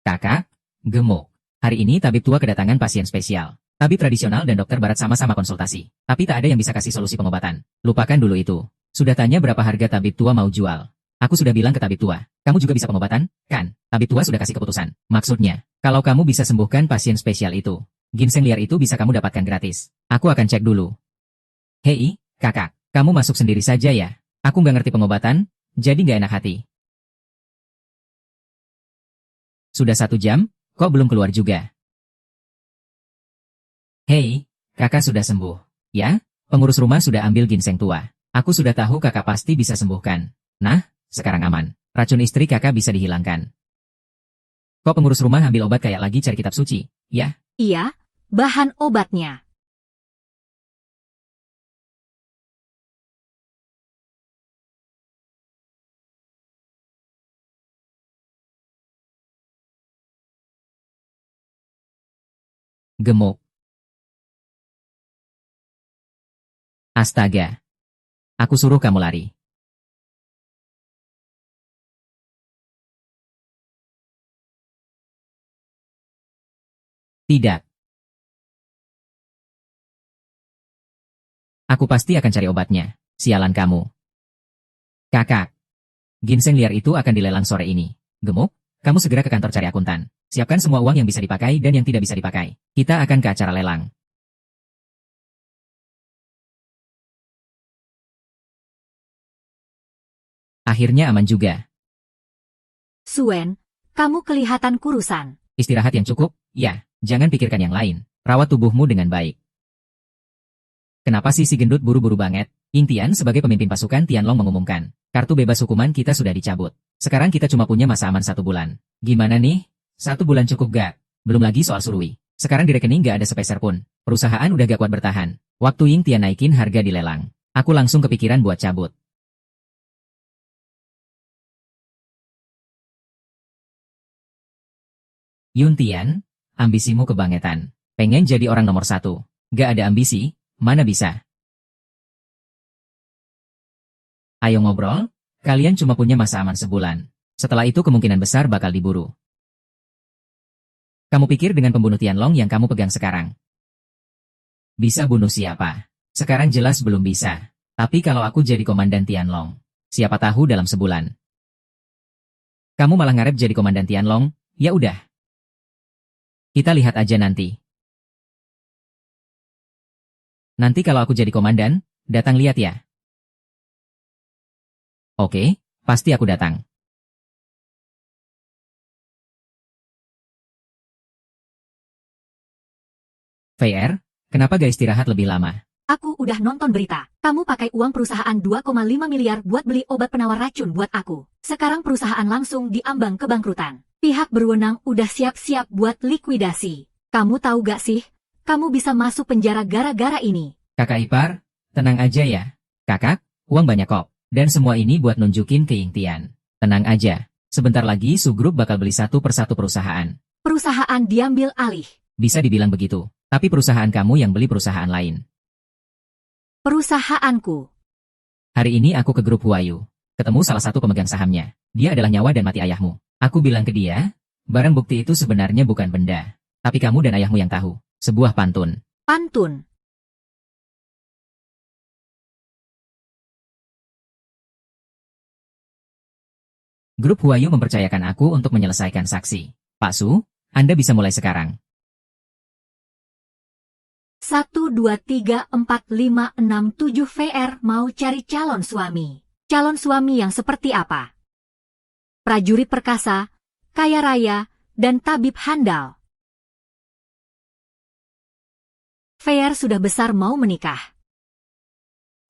S2: Kakak, gemuk. Hari ini tabib tua kedatangan pasien spesial. Tabib tradisional dan dokter barat sama-sama konsultasi. Tapi tak ada yang bisa kasih solusi pengobatan. Lupakan dulu itu. Sudah tanya berapa harga tabib tua mau jual. Aku sudah bilang ke tabib tua, kamu juga bisa pengobatan, kan? Tabib tua sudah kasih keputusan. Maksudnya, kalau kamu bisa sembuhkan pasien spesial itu, ginseng liar itu bisa kamu dapatkan gratis. Aku akan cek dulu. Hei, kakak, kamu masuk sendiri saja ya. Aku nggak ngerti pengobatan, jadi nggak enak hati. Sudah 1 jam, kok belum keluar juga? Hei, kakak sudah sembuh. Ya, pengurus rumah sudah ambil ginseng tua. Aku sudah tahu kakak pasti bisa sembuhkan. Nah, sekarang aman. Racun istri kakak bisa dihilangkan. Kok pengurus rumah ambil obat kayak lagi cari kitab suci, ya?
S1: Iya, bahan obatnya.
S2: Gemuk. Astaga. Aku suruh kamu lari. Tidak. Aku pasti akan cari obatnya. Sialan kamu. Kakak. Ginseng liar itu akan dilelang sore ini. Gemuk, kamu segera ke kantor cari akuntan. Siapkan semua uang yang bisa dipakai dan yang tidak bisa dipakai. Kita akan ke acara lelang. Akhirnya aman juga.
S1: Suen, kamu kelihatan kurusan.
S2: Istirahat yang cukup? Ya, jangan pikirkan yang lain. Rawat tubuhmu dengan baik. Kenapa sih si gendut buru-buru banget? Ying Tian sebagai pemimpin pasukan Tianlong mengumumkan, kartu bebas hukuman kita sudah dicabut. Sekarang kita cuma punya masa aman 1 bulan. Gimana nih? 1 bulan cukup gak? Belum lagi soal Surui. Sekarang di rekening gak ada sepeser pun. Perusahaan udah gak kuat bertahan. Waktu Ying Tian naikin harga di lelang, aku langsung kepikiran buat cabut. Yun Tian, ambisimu kebangetan. Pengen jadi orang nomor 1. Gak ada ambisi, mana bisa? Ayo ngobrol, kalian cuma punya masa aman sebulan. Setelah itu kemungkinan besar bakal diburu. Kamu pikir dengan pembunuh Tianlong yang kamu pegang sekarang? Bisa bunuh siapa? Sekarang jelas belum bisa. Tapi kalau aku jadi komandan Tianlong, siapa tahu dalam sebulan. Kamu malah ngarep jadi komandan Tianlong, ya udah. Kita lihat aja nanti. Nanti kalau aku jadi komandan, datang lihat ya. Oke, pasti aku datang. VR, kenapa gak istirahat lebih lama?
S1: Aku udah nonton berita. Kamu pakai uang perusahaan 2,5 miliar buat beli obat penawar racun buat aku. Sekarang perusahaan langsung diambang kebangkrutan. Pihak berwenang udah siap-siap buat likuidasi. Kamu tahu gak sih? Kamu bisa masuk penjara gara-gara ini.
S2: Kakak ipar, tenang aja ya. Kakak, uang banyak kok. Dan semua ini buat nunjukin ke Ying Tian. Tenang aja. Sebentar lagi Su Group bakal beli satu persatu perusahaan.
S1: Perusahaan diambil alih.
S2: Bisa dibilang begitu. Tapi perusahaan kamu yang beli perusahaan lain.
S1: Perusahaanku.
S2: Hari ini aku ke grup Huayu. Ketemu salah satu pemegang sahamnya. Dia adalah nyawa dan mati ayahmu. Aku bilang ke dia, barang bukti itu sebenarnya bukan benda. Tapi kamu dan ayahmu yang tahu. Sebuah pantun.
S1: Pantun.
S2: Grup Huayu mempercayakan aku untuk menyelesaikan saksi. Pak Su, Anda bisa mulai sekarang.
S1: 1, 2, 3, 4, 5, 6, 7 VR mau cari calon suami. Calon suami yang seperti apa? Prajurit perkasa, kaya raya, dan tabib handal. VR sudah besar mau menikah.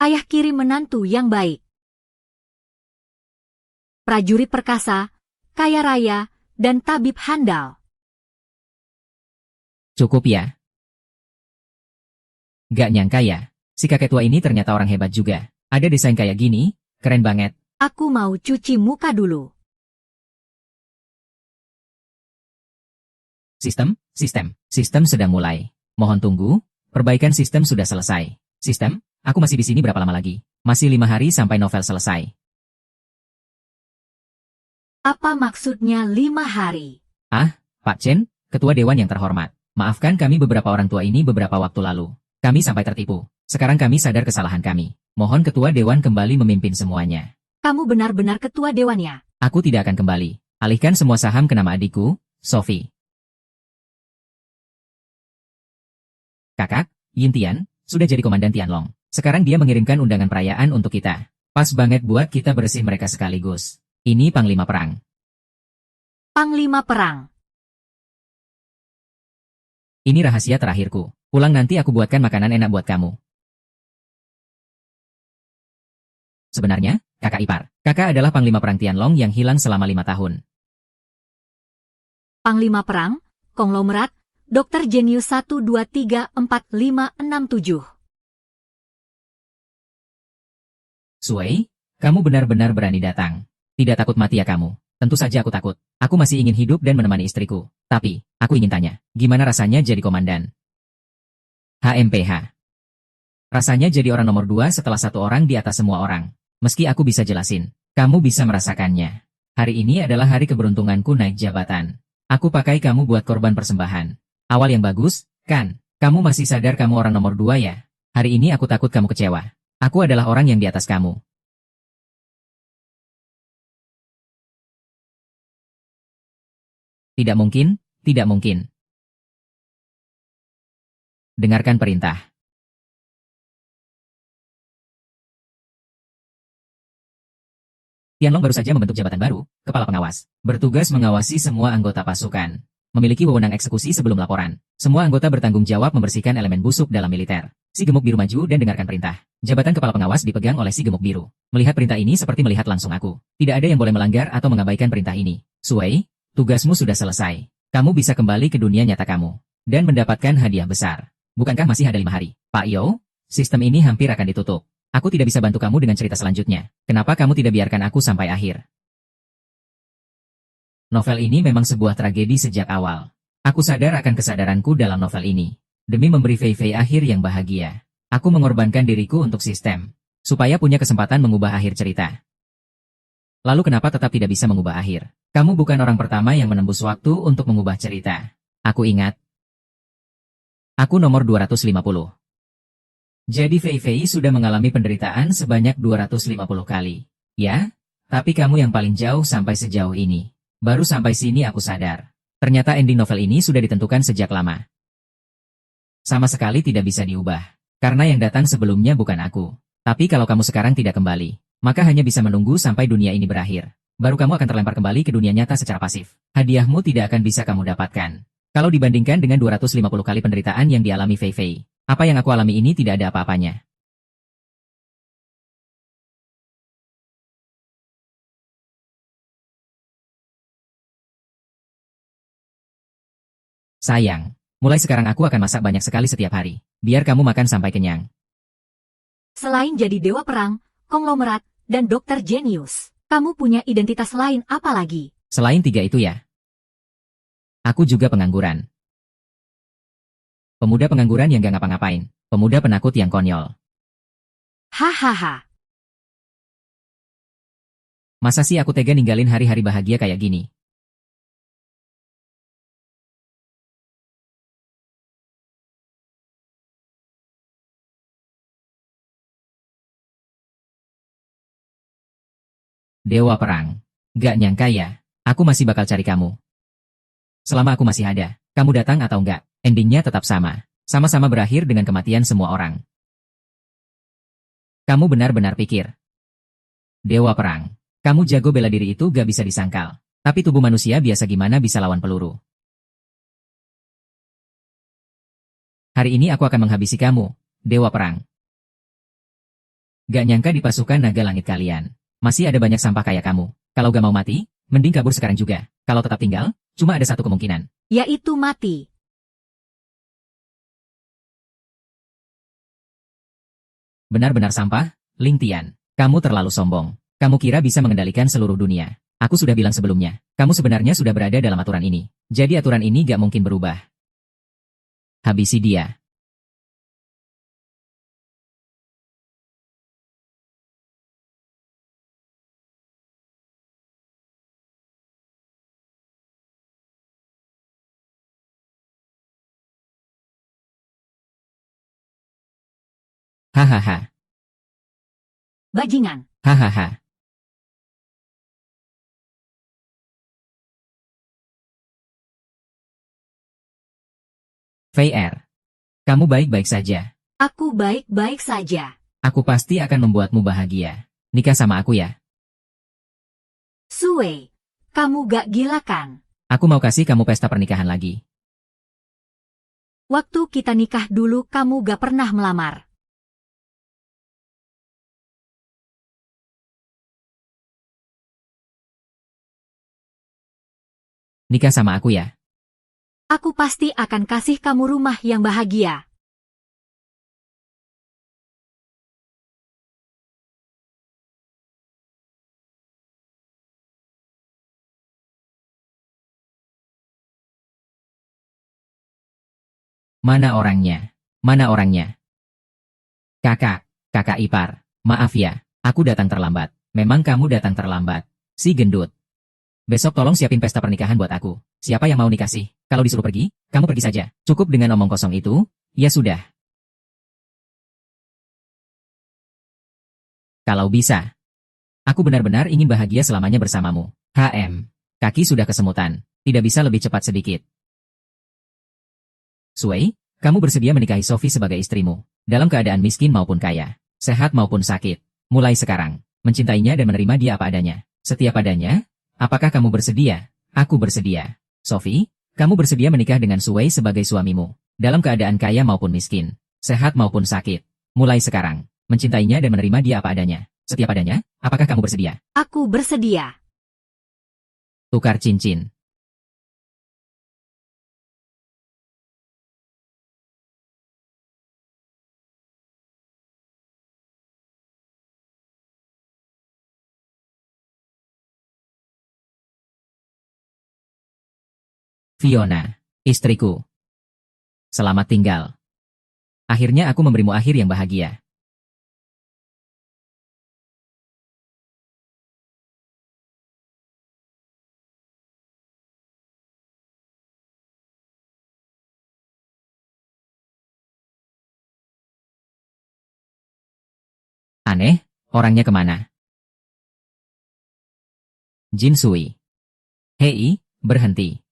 S1: Ayah kirim menantu yang baik. Prajurit perkasa, kaya raya, dan tabib handal.
S2: Cukup ya. Gak nyangka ya, si kakek tua ini ternyata orang hebat juga. Ada desain kayak gini, keren banget.
S1: Aku mau cuci muka dulu.
S2: Sistem sedang mulai. Mohon tunggu, perbaikan sistem sudah selesai. Sistem, aku masih di sini berapa lama lagi? Masih 5 hari sampai novel selesai.
S1: Apa maksudnya 5 hari?
S2: Pak Chen, ketua dewan yang terhormat. Maafkan kami beberapa orang tua ini beberapa waktu lalu. Kami sampai tertipu. Sekarang kami sadar kesalahan kami. Mohon ketua dewan kembali memimpin semuanya.
S1: Kamu benar-benar ketua dewannya.
S2: Aku tidak akan kembali. Alihkan semua saham ke nama adikku, Sophie. Kakak, Yin Tian, sudah jadi komandan Tianlong. Sekarang dia mengirimkan undangan perayaan untuk kita. Pas banget buat kita bersih mereka sekaligus. Ini Panglima Perang.
S1: Panglima Perang.
S2: Ini rahasia terakhirku. Pulang nanti aku buatkan makanan enak buat kamu. Sebenarnya, kakak ipar. Kakak adalah Panglima Perang Tianlong yang hilang selama 5 tahun.
S1: Panglima Perang, konglomerat, Dr. Jenius 1, 2, 3, 4, 5, 6, 7.
S2: Sui, kamu benar-benar berani datang. Tidak takut mati ya kamu? Tentu saja aku takut. Aku masih ingin hidup dan menemani istriku. Tapi, aku ingin tanya, gimana rasanya jadi komandan? HMPH. Rasanya jadi orang nomor 2 setelah satu orang di atas semua orang. Meski aku bisa jelasin, kamu bisa merasakannya. Hari ini adalah hari keberuntunganku naik jabatan. Aku pakai kamu buat korban persembahan. Awal yang bagus, kan? Kamu masih sadar kamu orang nomor 2 ya? Hari ini aku takut kamu kecewa. Aku adalah orang yang di atas kamu. Tidak mungkin, tidak mungkin. Dengarkan perintah. Tianlong baru saja membentuk jabatan baru, Kepala Pengawas. Bertugas mengawasi semua anggota pasukan. Memiliki wewenang eksekusi sebelum laporan. Semua anggota bertanggung jawab membersihkan elemen busuk dalam militer. Si Gemuk Biru maju dan dengarkan perintah. Jabatan Kepala Pengawas dipegang oleh si Gemuk Biru. Melihat perintah ini seperti melihat langsung aku. Tidak ada yang boleh melanggar atau mengabaikan perintah ini. Sui, tugasmu sudah selesai. Kamu bisa kembali ke dunia nyata kamu. Dan mendapatkan hadiah besar. Bukankah masih ada 5 hari? Pak Yo, sistem ini hampir akan ditutup. Aku tidak bisa bantu kamu dengan cerita selanjutnya. Kenapa kamu tidak biarkan aku sampai akhir? Novel ini memang sebuah tragedi sejak awal. Aku sadar akan kesadaranku dalam novel ini. Demi memberi Fei Fei akhir yang bahagia. Aku mengorbankan diriku untuk sistem. Supaya punya kesempatan mengubah akhir cerita. Lalu kenapa tetap tidak bisa mengubah akhir? Kamu bukan orang pertama yang menembus waktu untuk mengubah cerita. Aku ingat. Aku nomor 250. Jadi Fei Fei sudah mengalami penderitaan sebanyak 250 kali. Ya, tapi kamu yang paling jauh sampai sejauh ini. Baru sampai sini aku sadar. Ternyata ending novel ini sudah ditentukan sejak lama. Sama sekali tidak bisa diubah. Karena yang datang sebelumnya bukan aku. Tapi kalau kamu sekarang tidak kembali, maka hanya bisa menunggu sampai dunia ini berakhir. Baru kamu akan terlempar kembali ke dunia nyata secara pasif. Hadiahmu tidak akan bisa kamu dapatkan. Kalau dibandingkan dengan 250 kali penderitaan yang dialami Fei Fei, Apa yang aku alami ini tidak ada apa-apanya. Sayang, mulai sekarang aku akan masak banyak sekali setiap hari. Biar kamu makan sampai kenyang.
S1: Selain jadi dewa perang, konglomerat, dan dokter jenius, kamu punya identitas lain apa lagi?
S2: Selain 3 itu ya. Aku juga pengangguran. Pemuda pengangguran yang gak ngapa-ngapain. Pemuda penakut yang konyol.
S1: Hahaha.
S2: Masa sih aku tega ninggalin hari-hari bahagia kayak gini? Dewa Perang. Gak nyangka ya, aku masih bakal cari kamu. Selama aku masih ada, kamu datang atau enggak, endingnya tetap sama. Sama-sama berakhir dengan kematian semua orang. Kamu benar-benar pikir. Dewa Perang. Kamu jago bela diri itu gak bisa disangkal. Tapi tubuh manusia biasa gimana bisa lawan peluru. Hari ini aku akan menghabisi kamu, Dewa Perang. Gak nyangka di pasukan naga langit kalian. Masih ada banyak sampah kayak kamu. Kalau gak mau mati, mending kabur sekarang juga. Kalau tetap tinggal, cuma ada satu kemungkinan.
S1: Yaitu mati.
S2: Benar-benar sampah, Ling Tian. Kamu terlalu sombong. Kamu kira bisa mengendalikan seluruh dunia. Aku sudah bilang sebelumnya, kamu sebenarnya sudah berada dalam aturan ini. Jadi aturan ini gak mungkin berubah. Habisi dia. Hahaha.
S1: Bajingan.
S2: Hahaha. VR. Kamu baik-baik saja.
S1: Aku baik-baik saja.
S2: Aku pasti akan membuatmu bahagia. Nikah sama aku ya.
S1: Sue, kamu gak gila kan?
S2: Aku mau kasih kamu pesta pernikahan lagi.
S1: Waktu kita nikah dulu kamu gak pernah melamar.
S2: Nikah sama aku ya.
S1: Aku pasti akan kasih kamu rumah yang bahagia.
S2: Mana orangnya? Mana orangnya? Kakak ipar. Maaf ya, aku datang terlambat. Memang kamu datang terlambat. Si gendut. Besok tolong siapin pesta pernikahan buat aku. Siapa yang mau nikah sih? Kalau disuruh pergi, kamu pergi saja. Cukup dengan omong kosong itu, ya sudah. Kalau bisa. Aku benar-benar ingin bahagia selamanya bersamamu. Kaki sudah kesemutan. Tidak bisa lebih cepat sedikit. Sui, kamu bersedia menikahi Sophie sebagai istrimu. Dalam keadaan miskin maupun kaya. Sehat maupun sakit. Mulai sekarang. Mencintainya dan menerima dia apa adanya. Setiap adanya. Apakah kamu bersedia? Aku bersedia. Sophie, kamu bersedia menikah dengan Sui sebagai suamimu. Dalam keadaan kaya maupun miskin. Sehat maupun sakit. Mulai sekarang. Mencintainya dan menerima dia apa adanya. Setiap adanya. Apakah kamu bersedia?
S1: Aku bersedia.
S2: Tukar cincin. Fiona, istriku. Selamat tinggal. Akhirnya aku memberimu akhir yang bahagia. Aneh, orangnya kemana? Jin Sui. Hei, berhenti.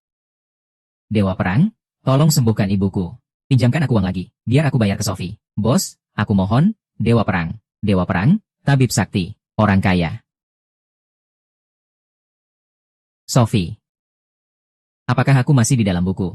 S2: Dewa Perang, tolong sembuhkan ibuku. Pinjamkan aku uang lagi, biar aku bayar ke Sophie. Bos, aku mohon, Dewa Perang. Dewa Perang, tabib sakti, orang kaya. Sophie. Apakah aku masih di dalam buku?